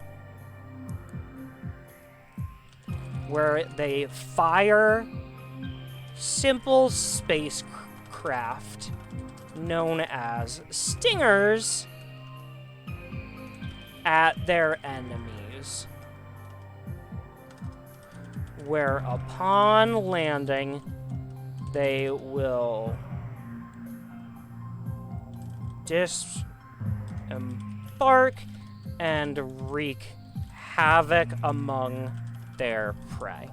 where they fire simple spacecraft known as stingers at their enemies, where upon landing they will disembark and wreak havoc among their prey.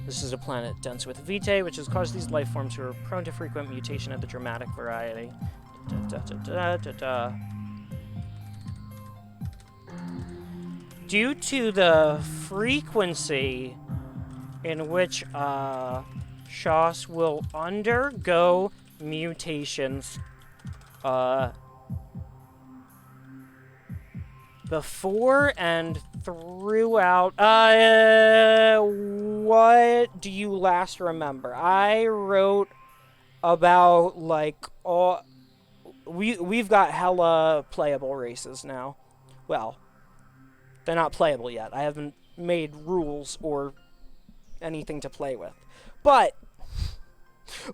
This is a planet dense with vitae, which has caused these life forms who are prone to frequent mutation of the dramatic variety. Due to the frequency in which Shas will undergo mutations before and throughout. What do you last remember? I wrote about like we've got hella playable races now. Well, they're not playable yet. I haven't made rules or anything to play with, but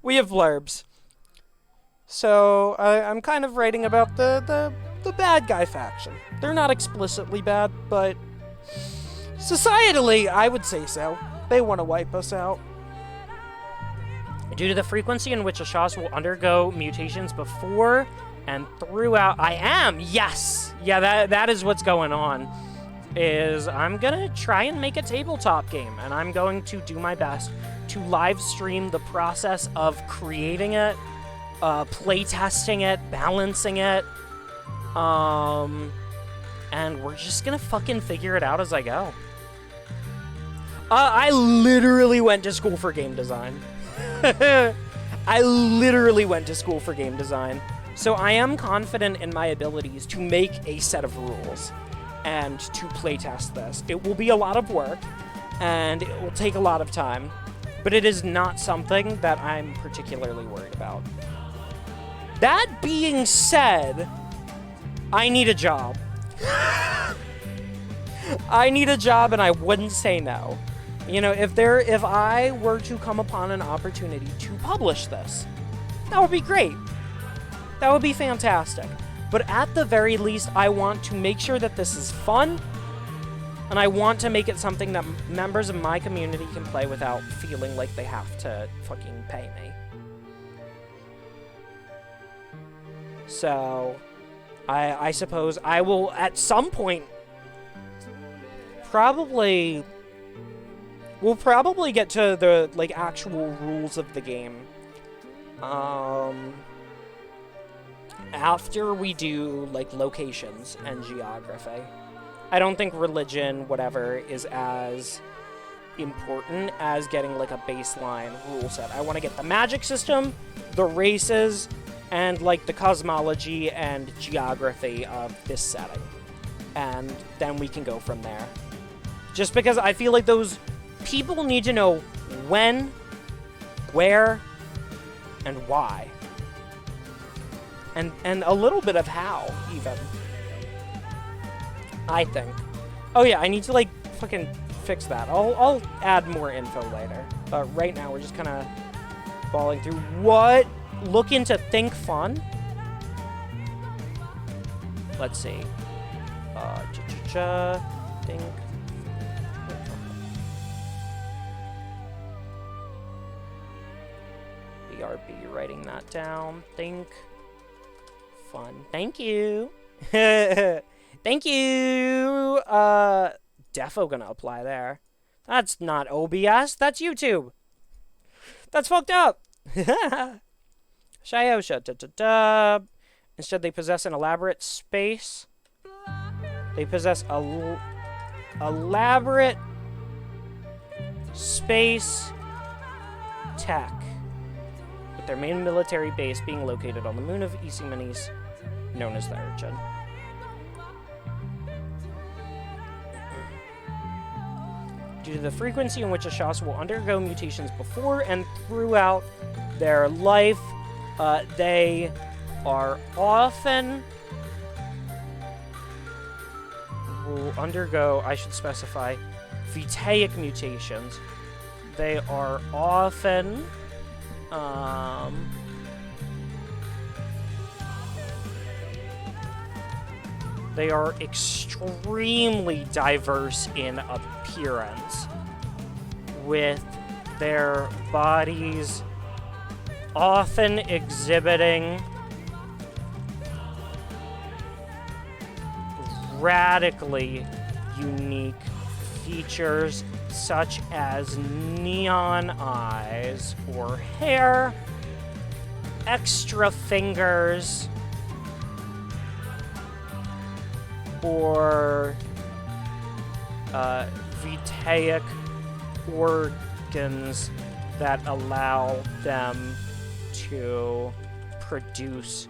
we have blurbs. So I'm kind of writing about the bad guy faction. They're not explicitly bad, but societally, I would say so. They want to wipe us out. Due to the frequency in which Ashas will undergo mutations before and throughout... Yes! Yeah, that is what's going on. I'm gonna try and make a tabletop game, and I'm going to do my best to live stream the process of creating it, playtesting it, balancing it, and we're just gonna fucking figure it out as I go. I literally went to school for game design. I literally went to school for game design. So I am confident in my abilities to make a set of rules and to playtest this. It will be a lot of work, and it will take a lot of time, but it is not something that I'm particularly worried about. That being said, I need a job. I need a job, and I wouldn't say no. You know, if I were to come upon an opportunity to publish this, that would be great. That would be fantastic. But at the very least, I want to make sure that this is fun, and I want to make it something that members of my community can play without feeling like they have to fucking pay me. So, I suppose I will, at some point, we'll probably get to the, like, actual rules of the game. After we do, like, locations and geography. I don't think religion, whatever, is as important as getting, like, a baseline rule set. I want to get the magic system, the races, and, like, the cosmology and geography of this setting. And then we can go from there. Just because I feel like those people need to know when, where, and why. And a little bit of how, even. I think. Oh yeah, I need to, like, fucking fix that. I'll add more info later. But right now, we're just kind of falling through. What? Look into Think Fun? Let's see. Think. BRB, writing that down. Think Fun. Thank you. Thank you. Defo gonna apply there. That's not OBS. That's YouTube. That's fucked up. Shayosha. Instead, they possess an elaborate space. They possess a elaborate space tech, with their main military base being located on the moon of Isimenes, known as the Urchin. Due to the frequency in which a Shas will undergo mutations before and throughout their life, they are often will undergo, I should specify, Vitaic mutations. They are often they are extremely diverse in appearance, with their bodies often exhibiting radically unique features such as neon eyes or hair, extra fingers, or Vitaic organs that allow them to produce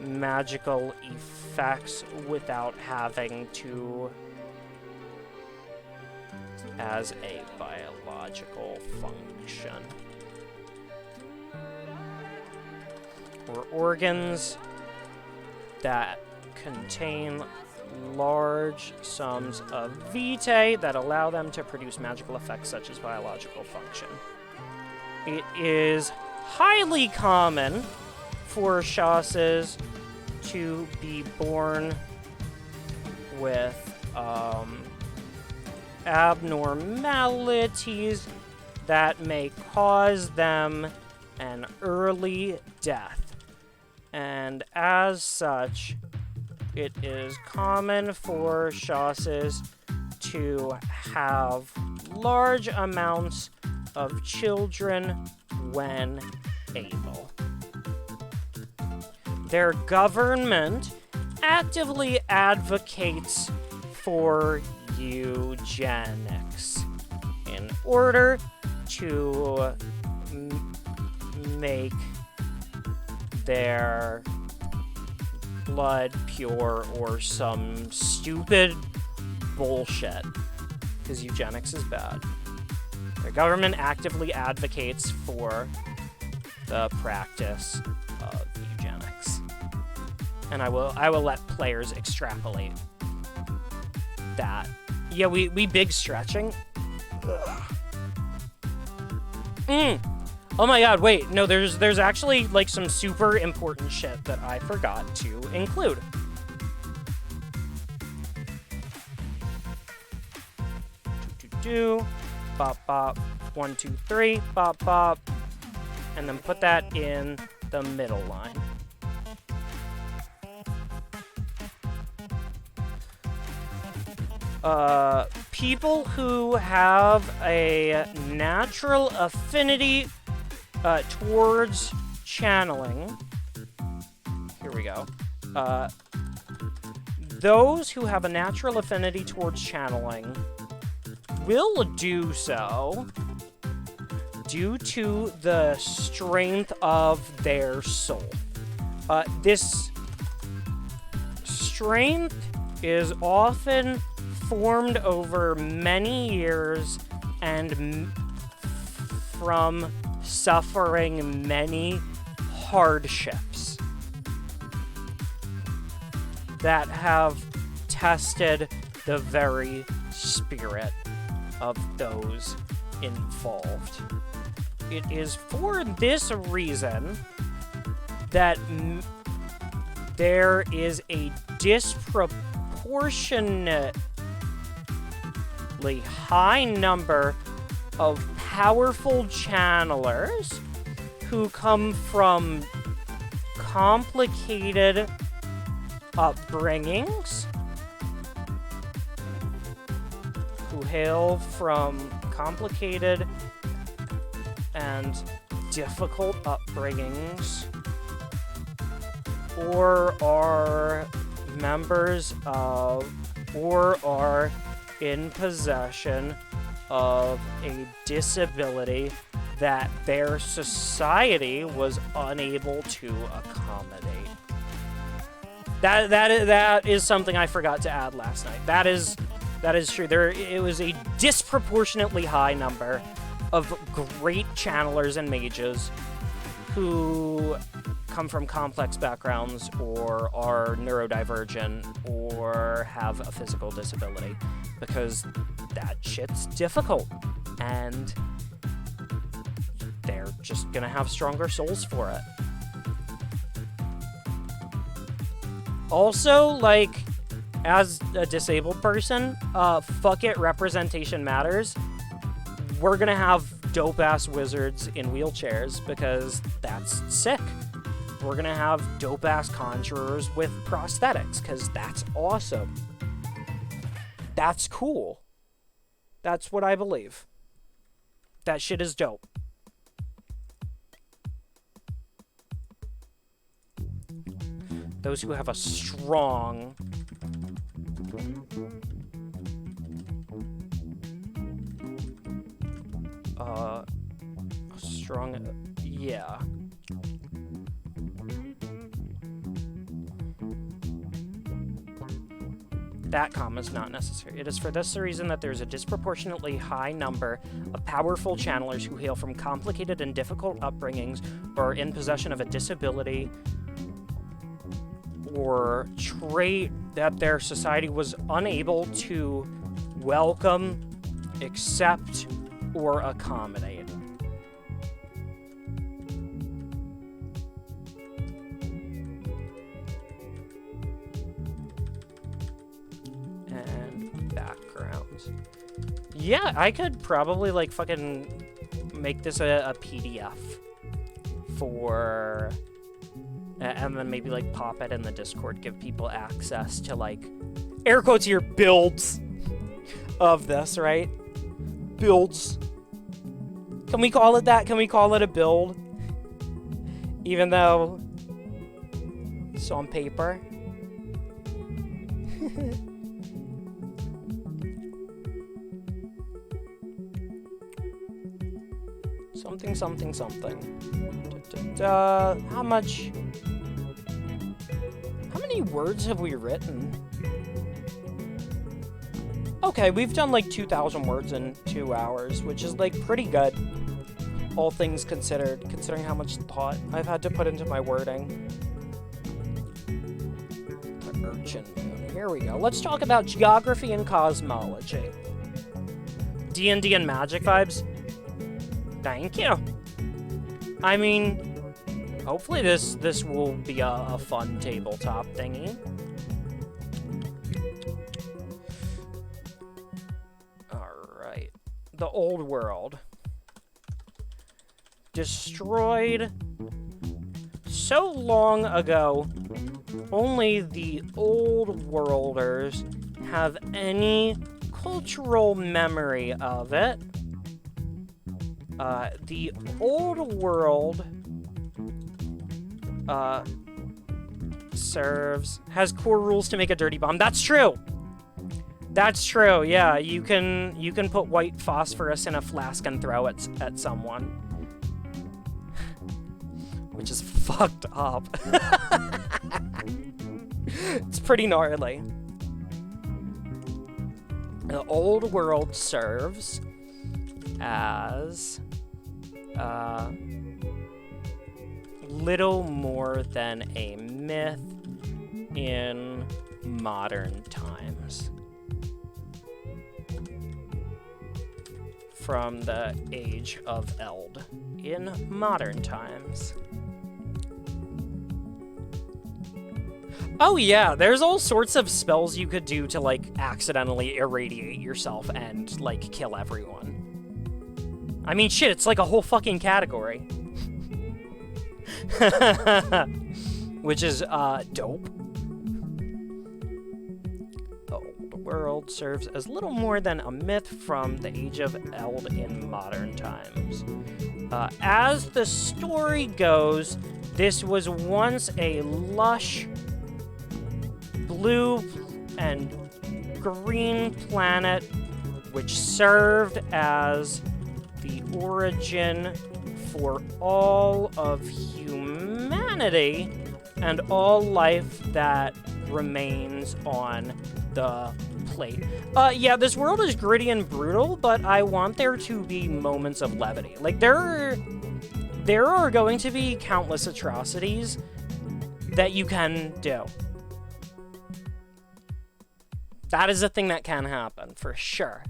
magical effects without having to as a biological function. Or organs that contain large sums of vitae that allow them to produce magical effects such as biological function. It is highly common for Shasas to be born with abnormalities that may cause them an early death. And as such, it is common for Shasas to have large amounts of children when able. Their government actively advocates for eugenics in order to make their blood pure or some stupid bullshit, because eugenics is bad. The government actively advocates for the practice of eugenics. And I will let players extrapolate that. Yeah, we big stretching. Oh my god, wait, no, there's actually like some super important shit that I forgot to include. Bop bop, 1 2 3, bop bop, and then put that in the middle line. People who have a natural affinity towards channeling. Here we go. Those who have a natural affinity towards channeling will do so due to the strength of their soul. This strength is often formed over many years and from suffering many hardships that have tested the very spirit of those involved. It is for this reason that there is a disproportionately high number of powerful channelers who come from complicated upbringings, who hail from complicated and difficult upbringings, or are members of, or are in possession of a disability that their society was unable to accommodate. That is something I forgot to add last night. That is true. It was a disproportionately high number of great channelers and mages who come from complex backgrounds or are neurodivergent or have a physical disability, because that shit's difficult and they're just gonna have stronger souls for it. Also, like, as a disabled person, fuck it, representation matters. We're gonna have dope-ass wizards in wheelchairs because that's sick. We're gonna have dope-ass conjurers with prosthetics because that's awesome. That's cool. That's what I believe. That shit is dope. Those who have a strong yeah. That comma is not necessary. It is for this reason that there is a disproportionately high number of powerful channelers who hail from complicated and difficult upbringings or are in possession of a disability or trait that their society was unable to welcome, accept, or accommodate. And backgrounds. Yeah, I could probably, like, fucking make this a PDF for... and then maybe, like, pop it in the Discord, give people access to, like, air quotes here, builds of this, right? Builds. Can we call it that? Can we call it a build? Even though it's on paper. Something, something, something. How many words have we written? Okay, we've done like 2,000 words in 2 hours, which is like pretty good. All things considered, considering how much thought I've had to put into my wording. The urchin moon. Here we go. Let's talk about geography and cosmology. D&D and magic vibes. Thank you. I mean, hopefully this will be a fun tabletop thingy. Alright. The old world. Destroyed so long ago, only the old worlders have any cultural memory of it. The old world has core rules to make a dirty bomb. That's true. That's true. Yeah, you can put white phosphorus in a flask and throw it at someone, which is fucked up. It's pretty gnarly. The old world serves as little more than a myth in modern times. From the Age of Eld in modern times. Oh yeah, there's all sorts of spells you could do to, like, accidentally irradiate yourself and, like, kill everyone. I mean, shit, it's like a whole fucking category. Which is, dope. The old world serves as little more than a myth from the Age of Eld in modern times. As the story goes, this was once a lush blue and green planet which served as the origin for all of humanity and all life that remains on the plate. Yeah, this world is gritty and brutal, but I want there to be moments of levity. Like, there are going to be countless atrocities that you can do. That is a thing that can happen, for sure.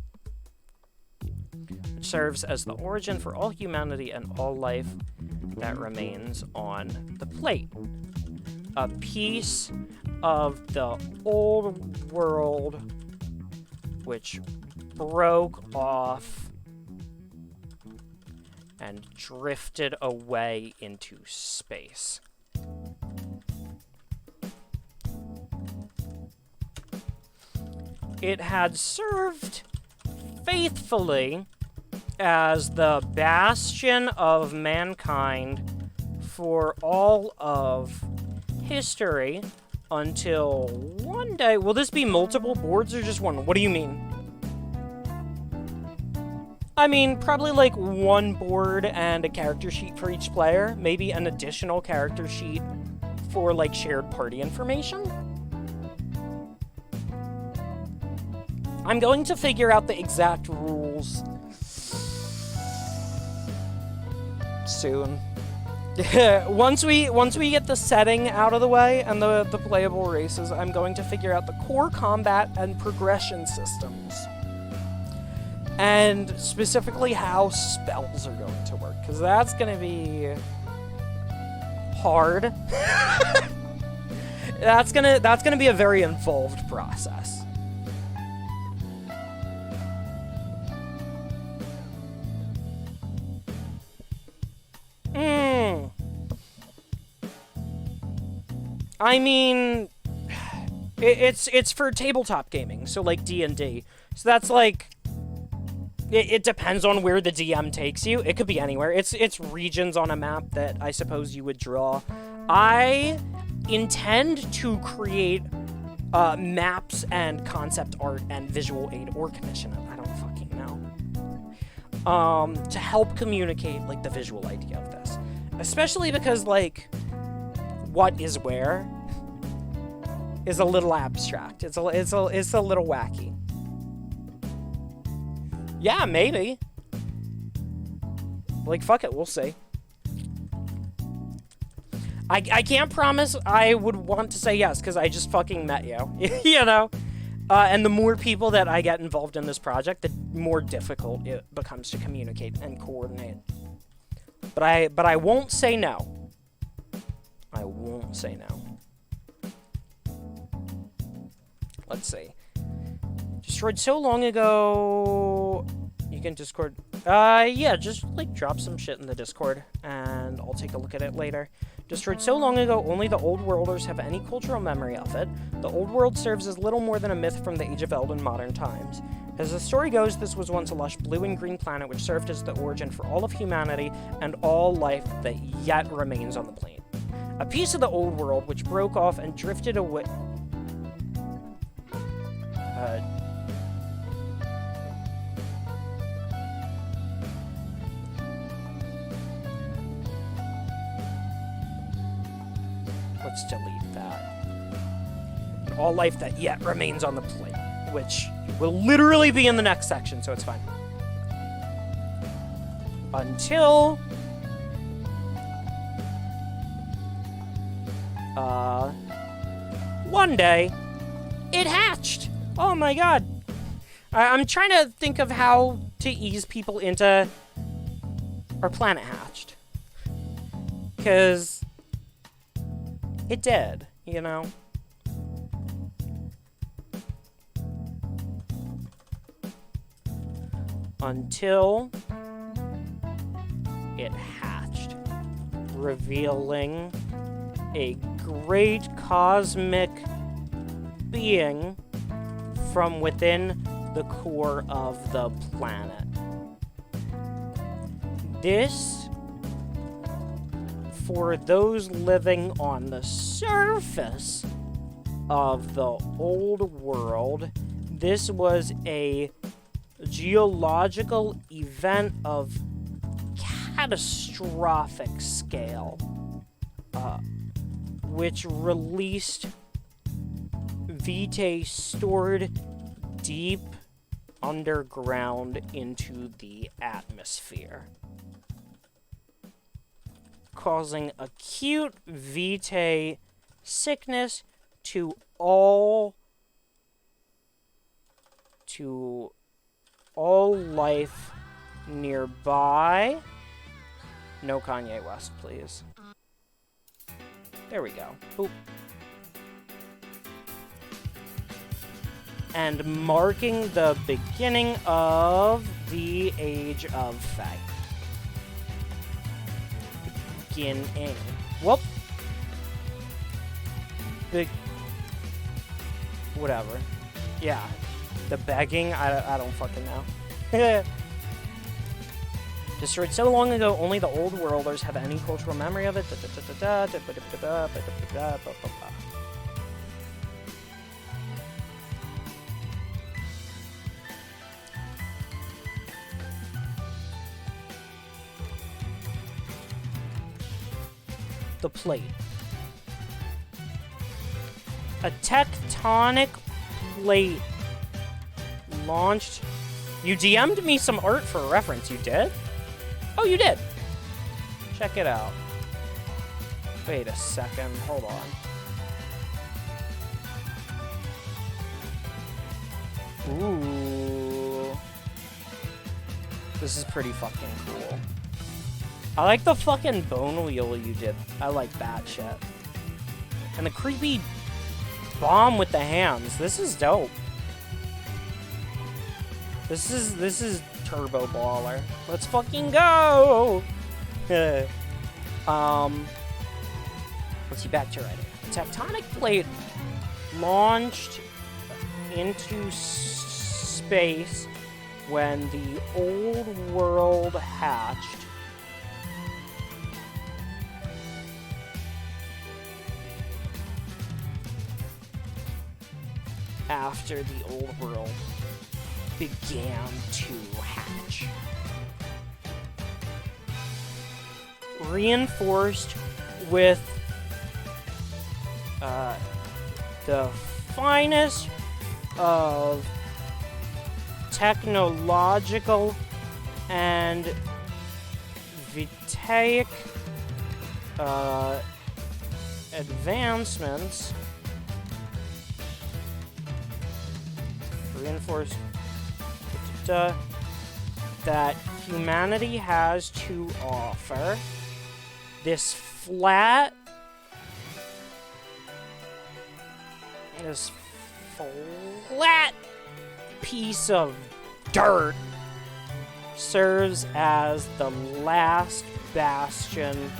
It serves as the origin for all humanity and all life that remains on the plate. A piece of the old world which broke off and drifted away into space. It had served faithfully as the bastion of mankind for all of history until one day... Will this be multiple boards or just one? What do you mean? I mean, probably like one board and a character sheet for each player. Maybe an additional character sheet for, like, shared party information. I'm going to figure out the exact rules soon. Once we get the setting out of the way and the playable races, I'm going to figure out the core combat and progression systems. And specifically how spells are going to work, because that's going to be hard. That's gonna be a very involved process. I mean, it's for tabletop gaming, so like D&D. So that's like, it depends on where the DM takes you. It could be anywhere. It's regions on a map that I suppose you would draw. I intend to create maps and concept art and visual aid, or commission it. I don't fucking know. To help communicate, like, the visual idea of this. Especially because, like, what is where is a little abstract. It's a little wacky. Yeah, maybe. Like, fuck it, we'll see. I can't promise I would want to say yes, because I just fucking met you. You know? And the more people that I get involved in this project, the more difficult it becomes to communicate and coordinate. But I won't say no. I won't say no. Let's see. Destroyed so long ago... You can Discord... yeah, just, like, drop some shit in the Discord, and I'll take a look at it later. Destroyed so long ago, only the Old Worlders have any cultural memory of it. The Old World serves as little more than a myth from the Age of Eld in modern times. As the story goes, this was once a lush blue and green planet which served as the origin for all of humanity and all life that yet remains on the plane. A piece of the Old World which broke off and drifted away... Let's delete that. And all life that yet remains on the plane, which will literally be in the next section, so it's fine. Until... one day, it hatched! Oh my god! I'm trying to think of how to ease people into our planet hatched. Because... it did, you know? Until it hatched, revealing a great cosmic being from within the core of the planet. This, for those living on the surface of the Old World, this was a geological event of catastrophic scale, which released vitae stored deep underground into the atmosphere, causing acute vitae sickness to all life nearby. No Kanye West, please. There we go. Boop. And marking the beginning of the Age of Fae. Beginning. Whoop. Whatever. Yeah. The begging, I don't fucking know. Destroyed so long ago, only the Old Worlders have any cultural memory of it. The plate. A tectonic plate launched. You DM'd me some art for a reference. You did? Oh, you did. Check it out. Wait a second. Hold on. Ooh. This is pretty fucking cool. I like the fucking bone wheel you did. I like that shit. And the creepy bomb with the hands. This is dope. This is Turbo Baller. Let's fucking go! Let's see, back to writing. Tectonic plate launched into space when the Old World hatched. After the Old World began to hatch. reinforced with the finest of technological and vitaic advancements, reinforced that humanity has to offer. This flat piece of dirt serves as the last bastion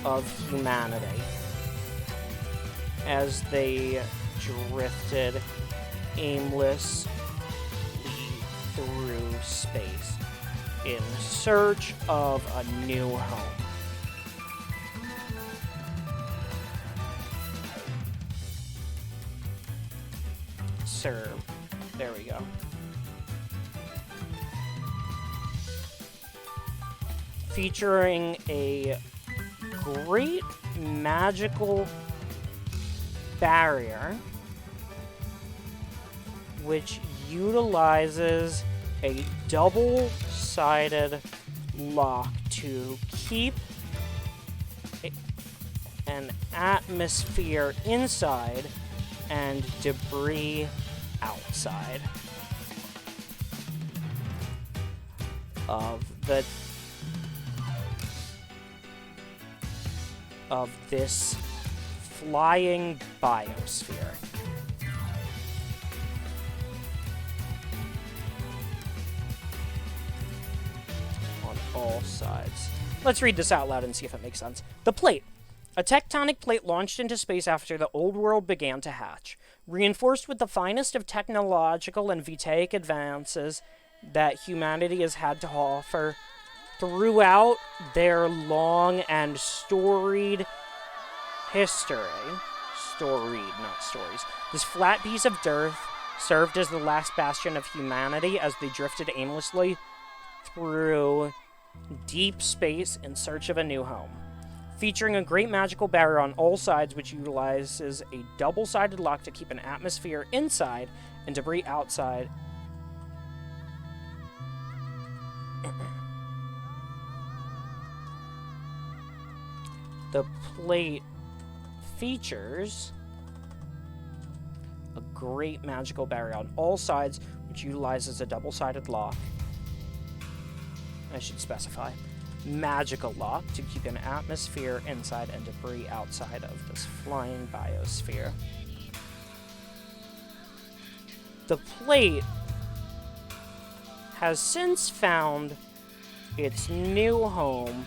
of humanity as they drifted aimlessly through space in search of a new home. Serve. There we go. Featuring a great magical barrier which utilizes a double-sided lock to keep an atmosphere inside and debris outside of this flying biosphere. On all sides. Let's read this out loud and see if it makes sense. The plate. A tectonic plate launched into space after the old world began to hatch. Reinforced with the finest of technological and vitaic advances that humanity has had to offer throughout their long and storied history. Storied, not stories. This flat piece of dirt served as the last bastion of humanity as they drifted aimlessly through deep space in search of a new home. Featuring a great magical barrier on all sides which utilizes a double-sided lock to keep an atmosphere inside and debris outside. The plate features a great magical barrier on all sides which utilizes a double-sided lock. I should specify. Magical lock to keep an atmosphere inside and debris outside of this flying biosphere. The plate has since found its new home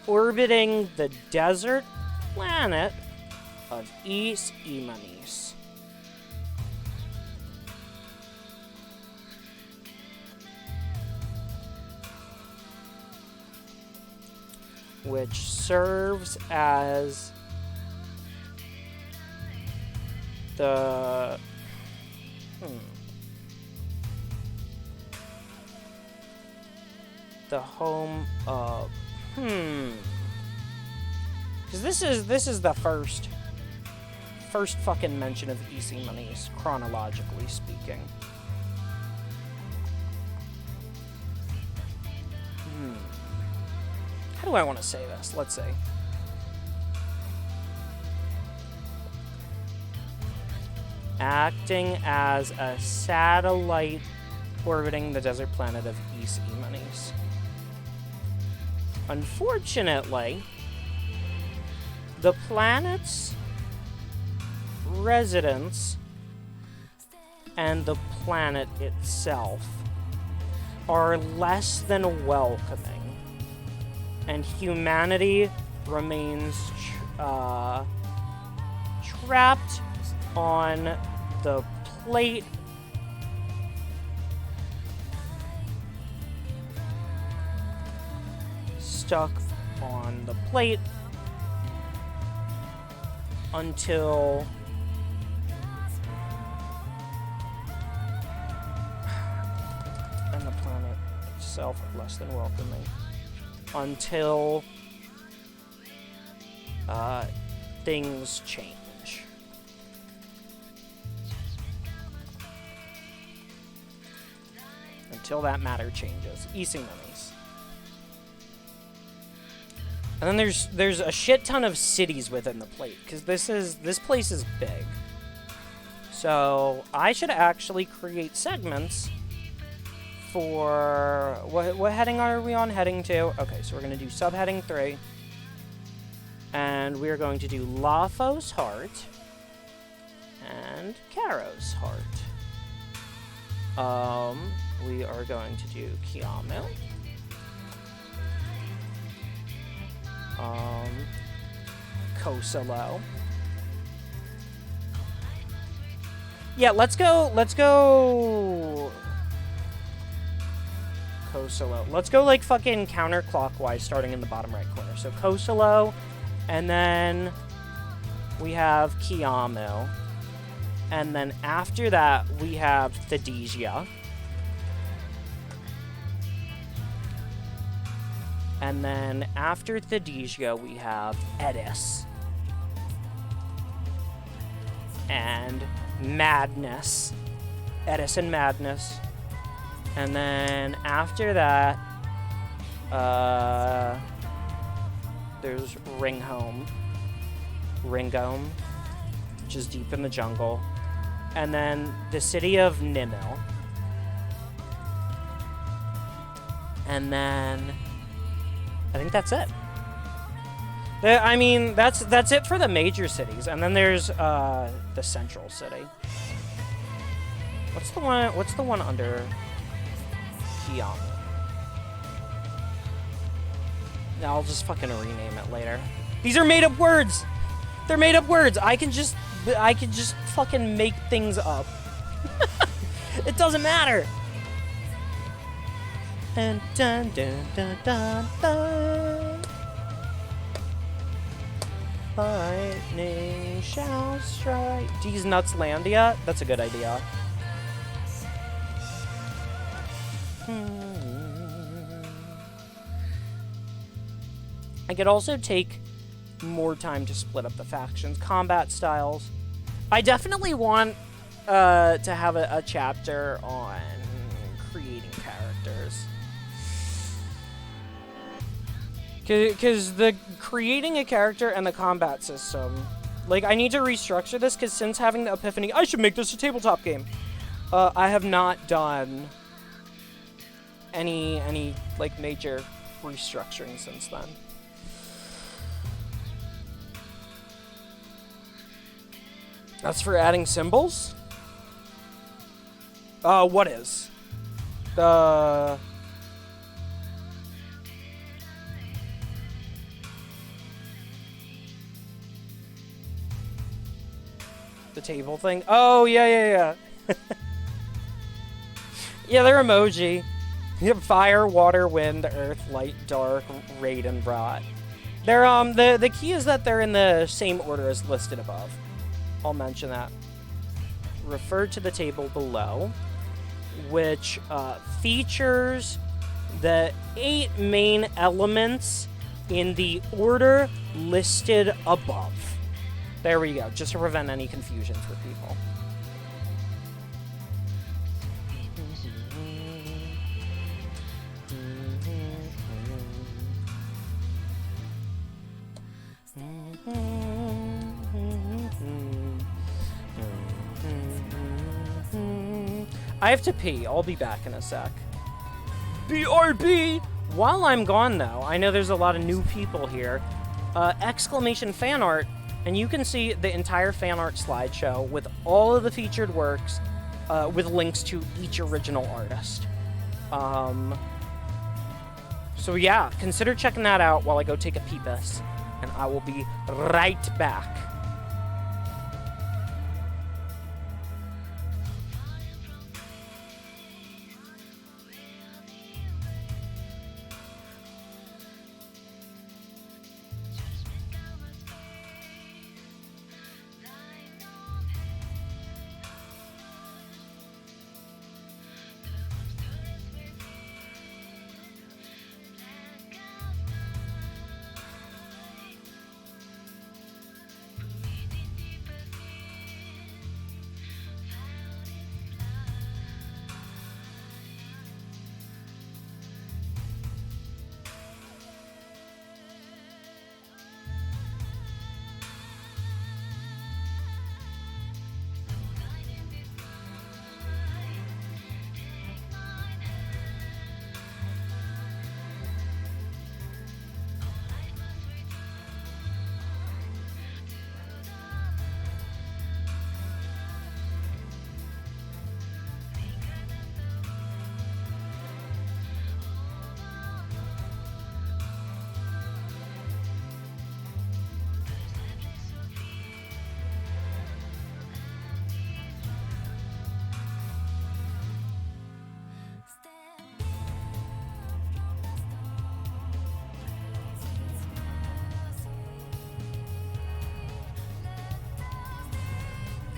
orbiting the desert planet of East Imanis. Which serves as the home of because this is the first fucking mention of East Imanis, chronologically speaking. How do I want to say this? Let's see. Acting as a satellite orbiting the desert planet of East Imanis. Unfortunately, the planet's residents and the planet itself are less than welcoming. And humanity remains trapped on the plate stuck on the plate until and the planet itself less than welcoming until things change. Until that matter changes. Easing minis. And then there's a shit ton of cities within the plate, because this place is big. So I should actually create segments for what heading are we on? Heading 2. Okay, so we're gonna do subheading 3. And we're going to do Lafo's Heart and Caro's Heart. We are going to do Kiamu. Kosalo. Yeah, let's go Kosalo. Let's go like fucking counterclockwise starting in the bottom right corner. So Kosalo, and then we have Kiamu. And then after that we have Thaddesia. And then after Thaddesia, we have Edis. And Madness. Edis and Madness. And then after that, there's Ringhome, which is deep in the jungle. And then the city of Nimil. And then I think that's it. I mean, that's it for the major cities, and then there's the central city. What's the one under Kiamu? No, I'll just fucking rename it later. These are made up words. They're made up words. I can just fucking make things up. It doesn't matter. Dun, dun, dun, dun, dun, dun. Lightning shall strike. D's Nutslandia? That's a good idea. I could also take more time to split up the factions. Combat styles. I definitely want to have a chapter on creating characters. Because the creating a character and the combat system, like, I need to restructure this, because since having the epiphany, I should make this a tabletop game. I have not done any like major restructuring since then. That's for adding symbols? What is? The table thing? Oh, yeah. Yeah, they're emoji. You have fire, water, wind, earth, light, dark, raid, and rot. They're, the key is that they're in the same order as listed above. I'll mention that. Refer to the table below, which features the 8 main elements in the order listed above. There we go, just to prevent any confusion for people. I have to pee. I'll be back in a sec. BRB! While I'm gone, though, I know there's a lot of new people here. Exclamation fan art, and you can see the entire fan art slideshow with all of the featured works, with links to each original artist. So yeah, consider checking that out while I go take a pee-piss, and I will be right back.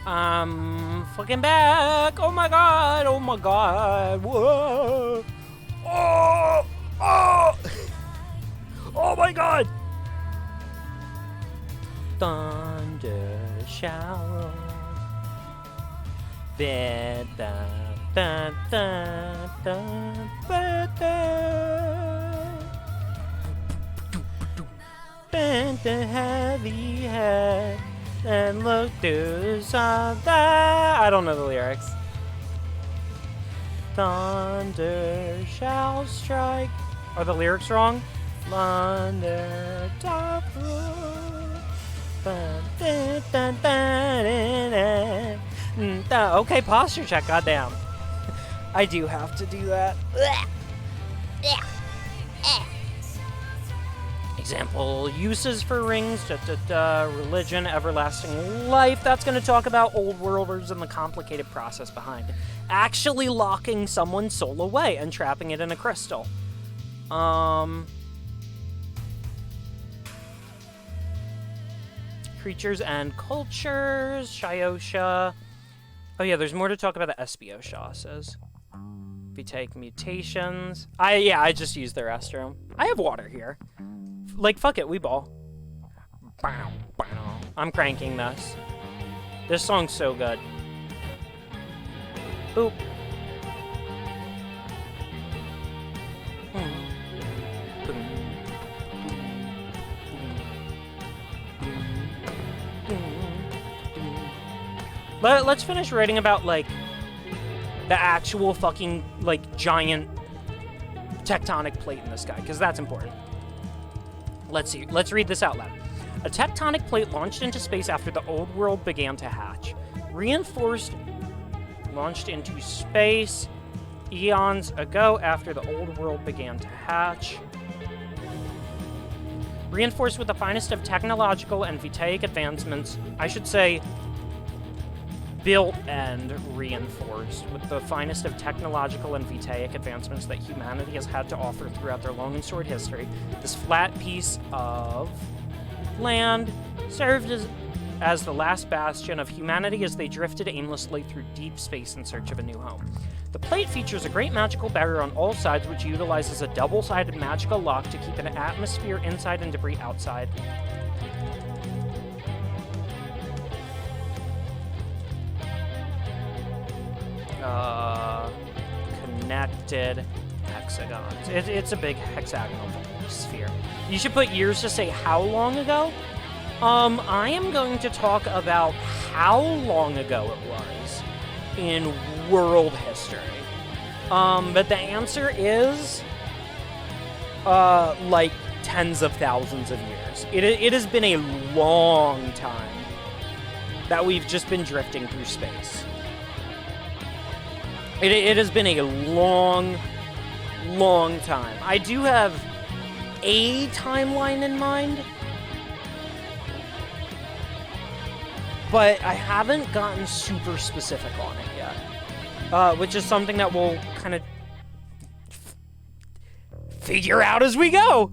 I'm fucking back. Oh my god. Oh my god. Whoa. Oh. Oh. Oh my god. Thunder shower. Bed, da, da, da, da, da, da. Bend the heavy head and look through some that. I don't know the lyrics. Thunder shall strike. Are the lyrics wrong? Thunder top floor. Okay, posture check. Goddamn. I do have to do that. Example uses for rings, religion, everlasting life. That's going to talk about old worlders and the complicated process behind actually locking someone's soul away and trapping it in a crystal. Creatures and cultures, Shiosha. Oh yeah, there's more to talk about the Espiosha, says. If you take mutations. I just used the restroom. I have water here. Like, fuck it, we ball. I'm cranking this. This song's so good. Boop. Let's finish writing about, like, the actual fucking, like, giant tectonic plate in the sky, because that's important. Let's see. Let's read this out loud. A tectonic plate launched into space after the old world began to hatch. Reinforced, launched into space eons ago after the old world began to hatch. Reinforced with the finest of technological and vitaic advancements. I should say built and reinforced with the finest of technological and vitaic advancements that humanity has had to offer throughout their long and storied history. This flat piece of land served as the last bastion of humanity as they drifted aimlessly through deep space in search of a new home. The plate features a great magical barrier on all sides, which utilizes a double-sided magical lock to keep an atmosphere inside and debris outside. Connected hexagons. It's a big hexagonal sphere. You should put years to say how long ago. I am going to talk about how long ago it was in world history. But the answer is, like tens of thousands of years. It has been a long time that we've just been drifting through space. It has been a long, long time. I do have a timeline in mind, but I haven't gotten super specific on it yet, which is something that we'll kind of figure out as we go.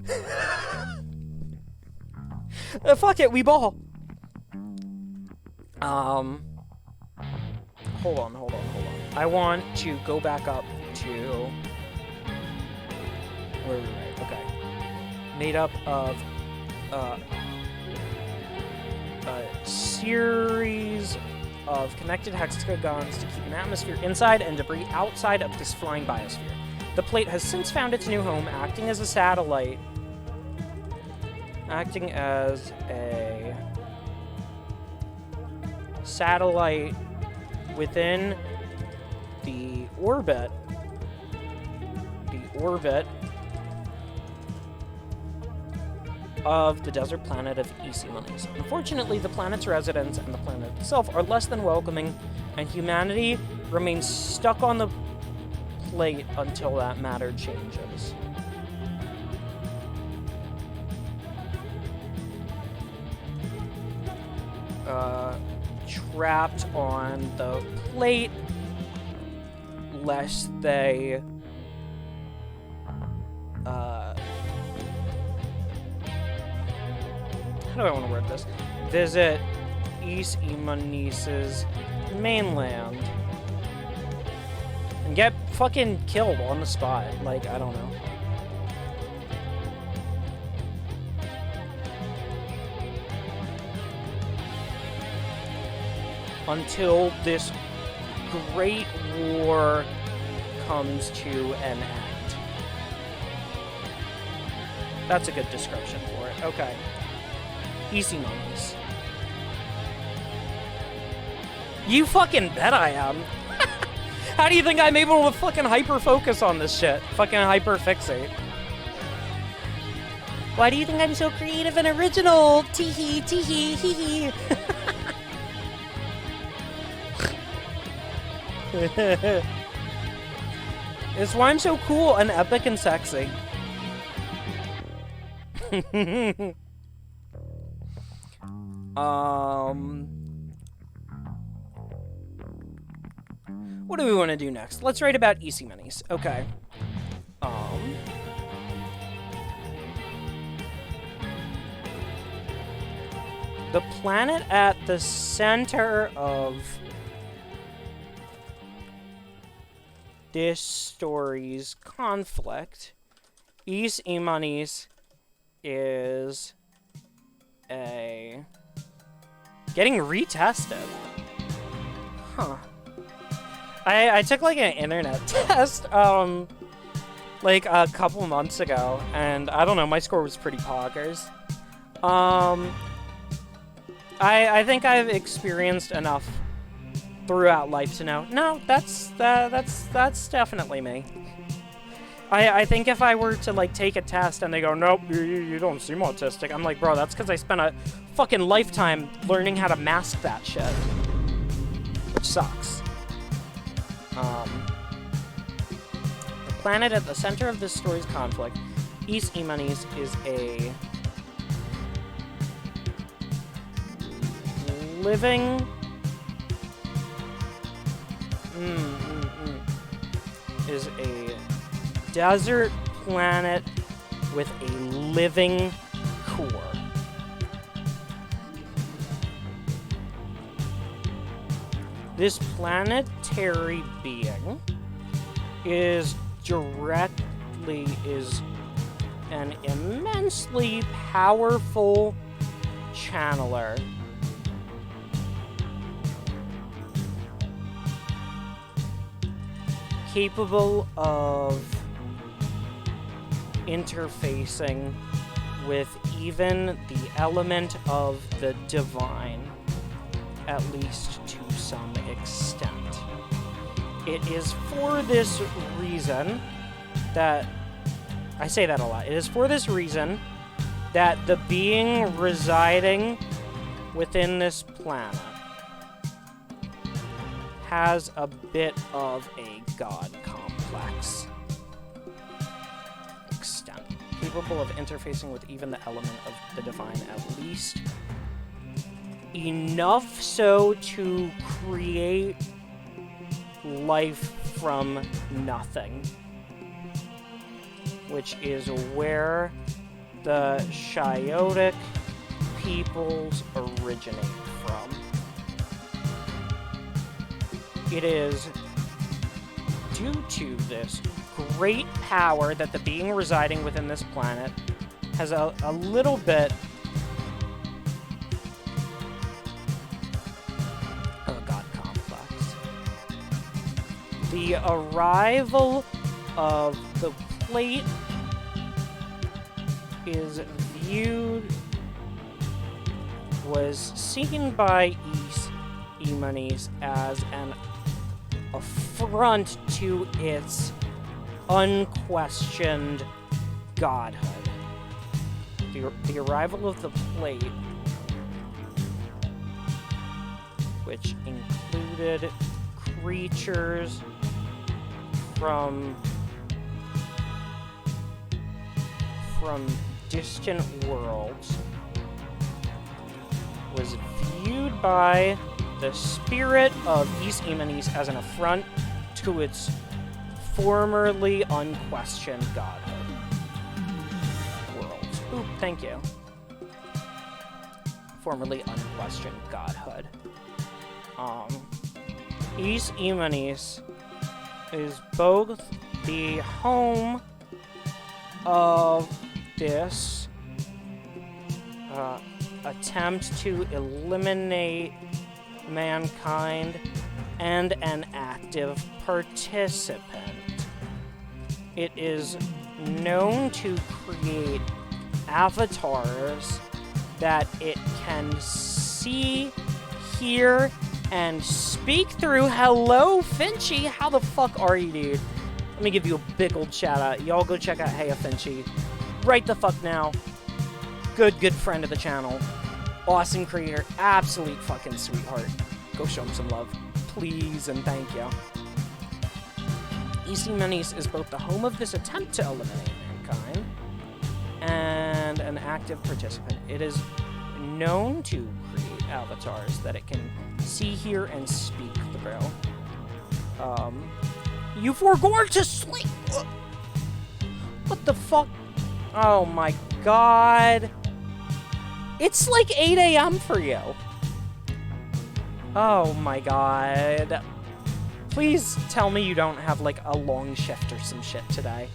Fuck it, we ball. Hold on. I want to go back up to where are we right? Okay. Made up of a series of connected hexagons to keep an atmosphere inside and debris outside of this flying biosphere. The plate has since found its new home, acting as a satellite. Acting as a satellite within the orbit of the desert planet of Isimanes. Unfortunately, the planet's residents and the planet itself are less than welcoming, and humanity remains stuck on the plate until that matter changes. Trapped on the plate lest they how do I want to word this? Visit East Imanis's mainland. And get fucking killed on the spot. Like, I don't know. Until this great war comes to an end. That's a good description for it. Okay. Easy moments. You fucking bet I am. How do you think I'm able to fucking hyper-focus on this shit? Fucking hyper-fixate. Why do you think I'm so creative and original? Tee-hee, tee-hee, hee-hee. It's why I'm so cool and epic and sexy. What do we want to do next? Let's write about Easy Minis. Okay. The planet at the center of this story's conflict, East Imanis, is a getting retested. Huh. I took like an internet test like a couple months ago, and I don't know, my score was pretty poggers. I think I've experienced enough throughout life to know, no, that's definitely me. I think if I were to like take a test and they go, nope, you don't seem autistic, I'm like, bro, that's because I spent a fucking lifetime learning how to mask that shit, which sucks. The planet at the center of this story's conflict, East Imanis, is a living is a desert planet with a living core. This planetary being is an immensely powerful channeler capable of interfacing with even the element of the divine, at least to some extent. It is for this reason that, I say that a lot, it is for this reason that the being residing within this planet has a bit of a god complex extent, capable of interfacing with even the element of the divine, at least enough so to create life from nothing, which is where the Shiotic peoples originate from. It is due to this great power that the being residing within this planet has a little bit of a god complex. The arrival of the plate was seen by East Imanis as an affront to its unquestioned godhood. The arrival of the plate, which included creatures from distant worlds, was viewed by the spirit of East Imanis as an affront to its formerly unquestioned godhood. Worlds. Oop, thank you. formerly unquestioned godhood. East Imanis is both the home of this attempt to eliminate mankind and an active participant. It is known to create avatars that it can see, hear, and speak through. Hello, Finchy. How the fuck are you, dude? Let me give you a big old shout out. Y'all go check out Hey Finchy right the fuck now. Good friend of the channel. Awesome creator. Absolute fucking sweetheart. Go show him some love. Please and thank you. East Imanis is both the home of this attempt to eliminate mankind and an active participant. It is known to create avatars that it can see, hear, and speak through. You forgot to sleep! What the fuck? Oh my god. It's like 8 a.m. for you. Oh my god. Please tell me you don't have like a long shift or some shit today.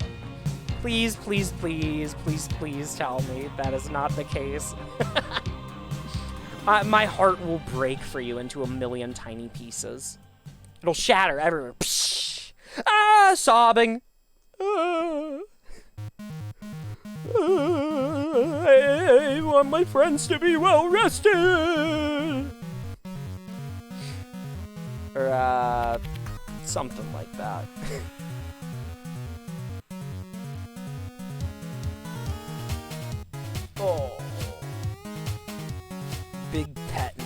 Please, please, please, please, please tell me that is not the case. My heart will break for you into a million tiny pieces. It'll shatter everywhere. Psh! Ah, sobbing. I want my friends to be well rested. Or, something like that. Oh. Big pettin'.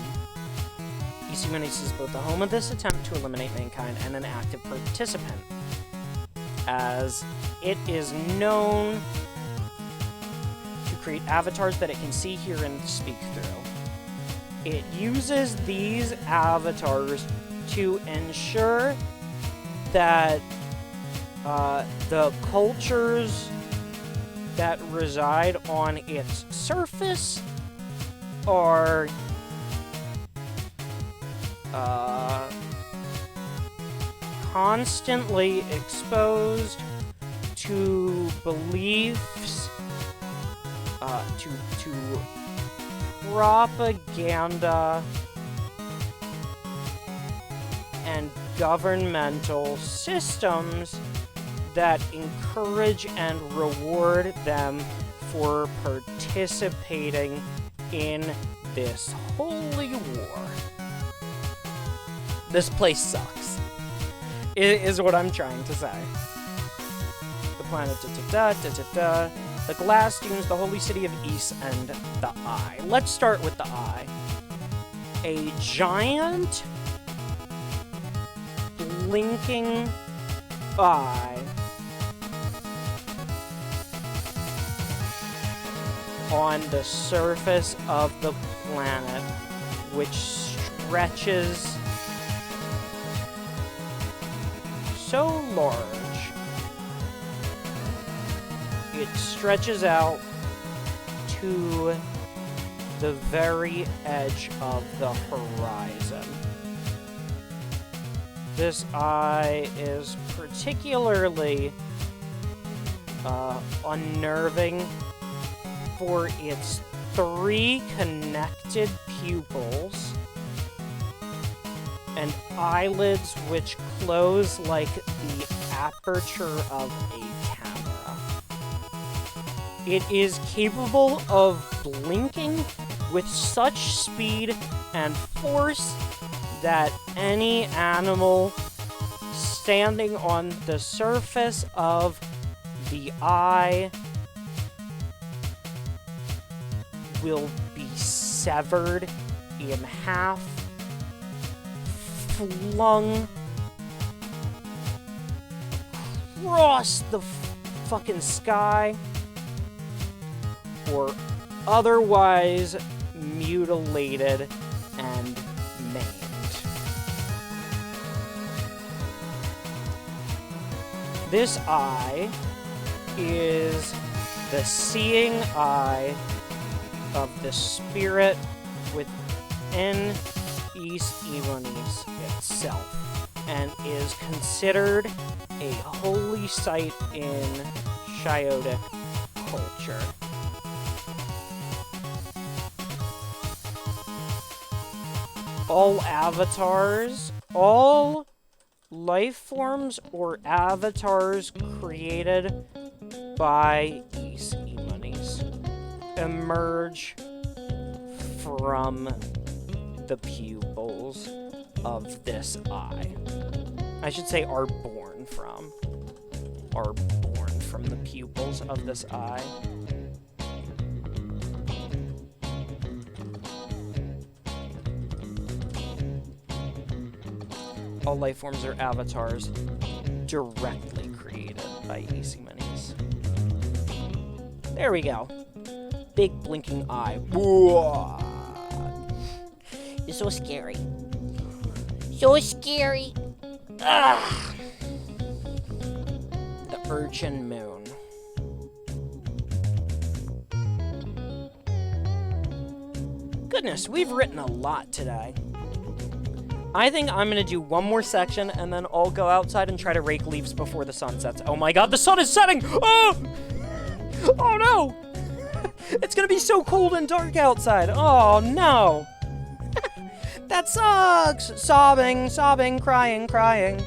East Imanis is both the home of this attempt to eliminate mankind and an active participant, as it is known to create avatars that it can see, hear, and speak through. It uses these avatars to ensure that the cultures that reside on its surface are constantly exposed to beliefs, to propaganda and governmental systems that encourage and reward them for participating in this holy war. This place sucks, is what I'm trying to say. The planet, the glass dunes, the holy city of East, and the Eye. Let's start with the Eye. A giant blinking eye on the surface of the planet, which stretches so large it stretches out to the very edge of the horizon. This eye is particularly unnerving for its 3 connected pupils and eyelids which close like the aperture of a camera. It is capable of blinking with such speed and force that any animal standing on the surface of the eye will be severed in half, flung across the fucking sky, or otherwise mutilated and maimed. This eye is the seeing eye of the spirit within East Ivani's itself, and is considered a holy site in Shiotic culture. All avatars, all life forms or avatars created by East Ivani's emerge from the pupils of this eye. I should say are born from the pupils of this eye. All life forms or avatars directly created by East Ivani's. There we go. Big blinking eye. Whoa. It's so scary. So scary. Ugh. The Urchin Moon. Goodness, we've written a lot today. I think I'm gonna do one more section and then I'll go outside and try to rake leaves before the sun sets. Oh my god, the sun is setting! Oh! Oh no! It's gonna be so cold and dark outside. Oh no! That sucks! Sobbing, sobbing, crying, crying.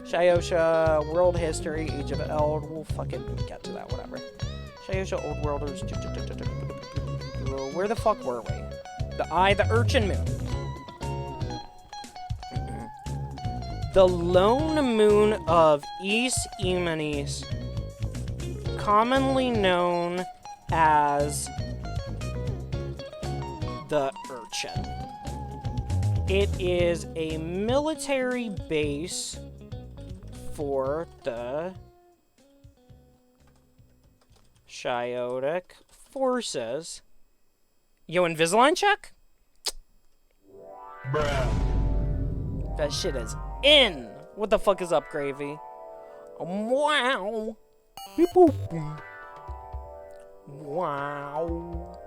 Shayosha, world history, Age of Eld. We'll fucking get to that, whatever. Shayosha, old worlders. Where the fuck were we? The eye, the Urchin Moon. The lone moon of East Ivani's, commonly known as the Urchin. It is a military base for the Shiotic forces. Yo, Invisalign check? Bruh. That shit is in. What the fuck is up, Gravy? Wow. Wow.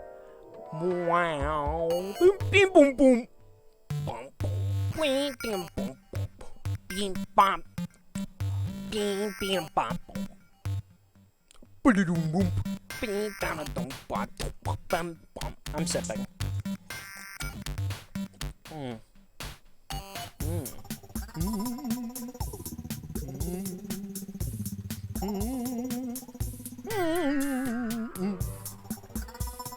Wow. Boom, boom, boom, boom. Boom, boom, boom, boom, boom, bom, bing, bing, bom, boom. I'm sipping.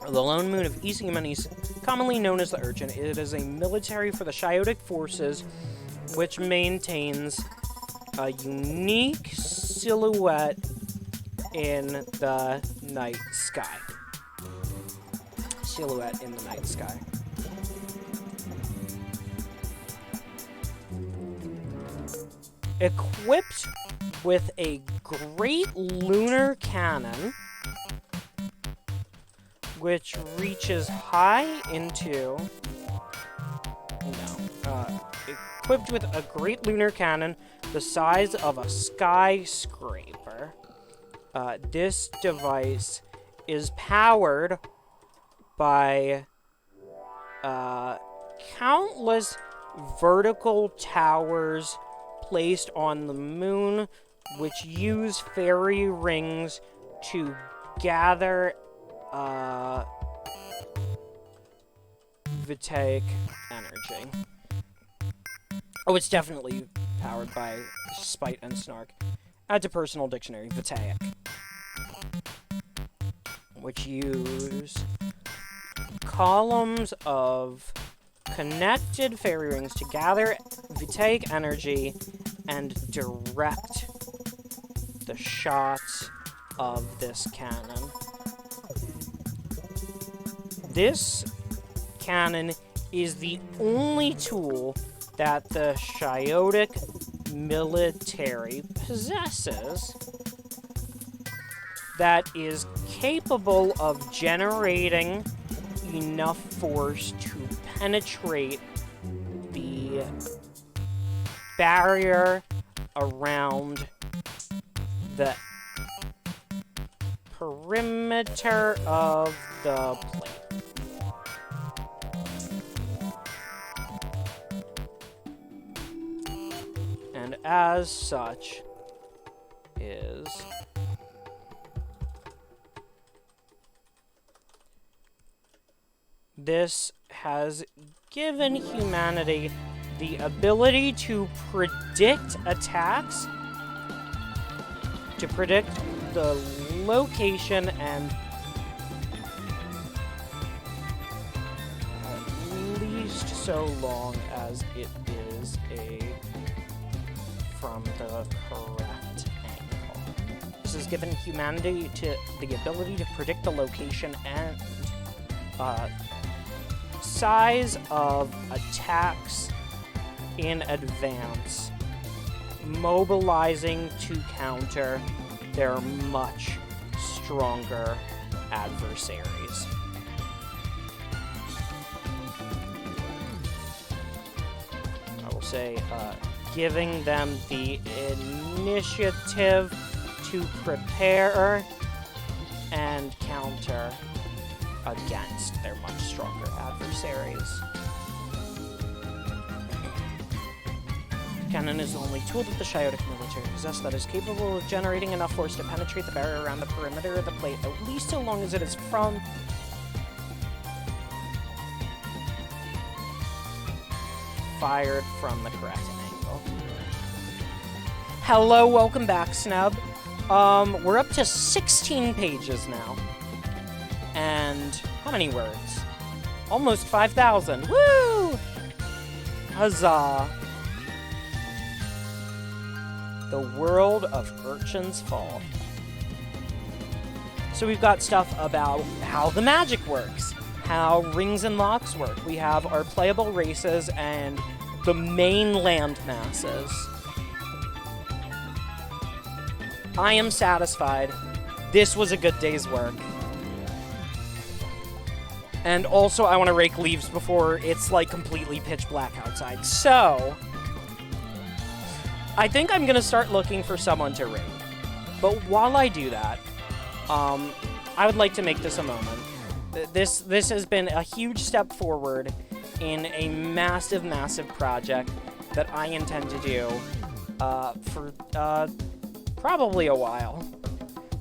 The lone moon of East Ivani's, commonly known as the Urchin, it is a military for the Shiotic forces, which maintains a unique silhouette in the night sky. Silhouette in the night sky. Equipped with a great lunar cannon, which reaches high into... equipped with a great lunar cannon the size of a skyscraper. This device is powered by countless vertical towers placed on the moon, which use fairy rings to gather Vitaic energy. Oh, it's definitely powered by Spite and Snark. Add to personal dictionary, Vitaic. Which use columns of connected fairy rings to gather Vitaic energy and direct the shots of this cannon. This cannon is the only tool that the Shiotic military possesses that is capable of generating enough force to penetrate the barrier around the perimeter of the plate. as such is this has given humanity the ability to predict attacks, to predict the location and at least so long as it is from the correct angle. This has given humanity the ability to predict the location and size of attacks in advance, mobilizing to counter their much stronger adversaries. I will say, giving them the initiative to prepare and counter against their much stronger adversaries. Cannon is the only tool that the Shiotic military possess that is capable of generating enough force to penetrate the barrier around the perimeter of the plate, at least so long as it is fired from the correct angle. Hello, welcome back, Snub. We're up to 16 pages now. And how many words? Almost 5,000. Woo! Huzzah! The world of Urchin's Fall. So we've got stuff about how the magic works, how rings and locks work. We have our playable races and the main land masses. I am satisfied. This was a good day's work. And also, I want to rake leaves before it's, like, completely pitch black outside. So, I think I'm going to start looking for someone to raid. But while I do that, I would like to make this a moment. This has been a huge step forward in a massive, massive project that I intend to do for probably a while.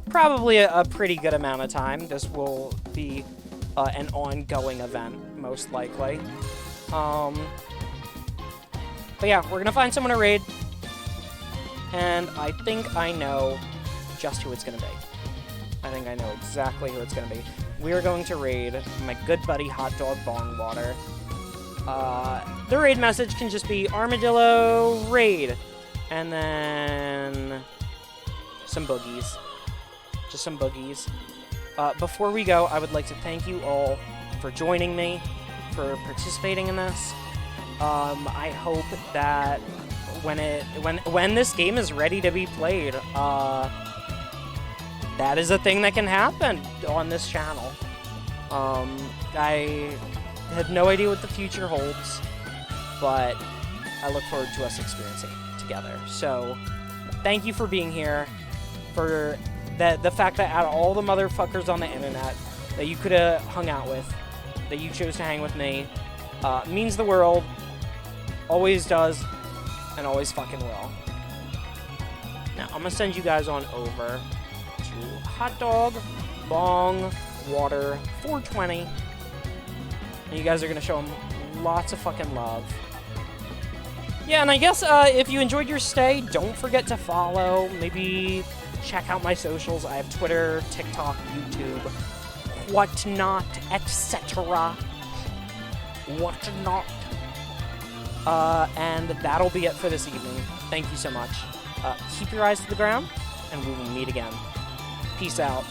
Probably a pretty good amount of time. This will be an ongoing event, most likely. But yeah, we're going to find someone to raid. And I think I know just who it's going to be. I think I know exactly who it's going to be. We are going to raid my good buddy Hot Dog Bong Water. The raid message can just be Armadillo Raid. And then some boogies. Just some boogies. Before we go, I would like to thank you all for joining me, for participating in this. I hope that when this game is ready to be played, that is a thing that can happen on this channel. I have no idea what the future holds, but I look forward to us experiencing it together. So, thank you for being here, for the fact that out of all the motherfuckers on the internet that you could have hung out with, that you chose to hang with me, means the world, always does, and always fucking will. Now, I'm gonna send you guys on over to Hot Dog Bong Water 420, and you guys are gonna show him lots of fucking love. Yeah, and I guess if you enjoyed your stay, don't forget to follow, maybe check out my socials. I have Twitter, TikTok, YouTube, whatnot, etc. Whatnot. And that'll be it for this evening. Thank you so much. Keep your eyes to the ground, and we will meet again. Peace out.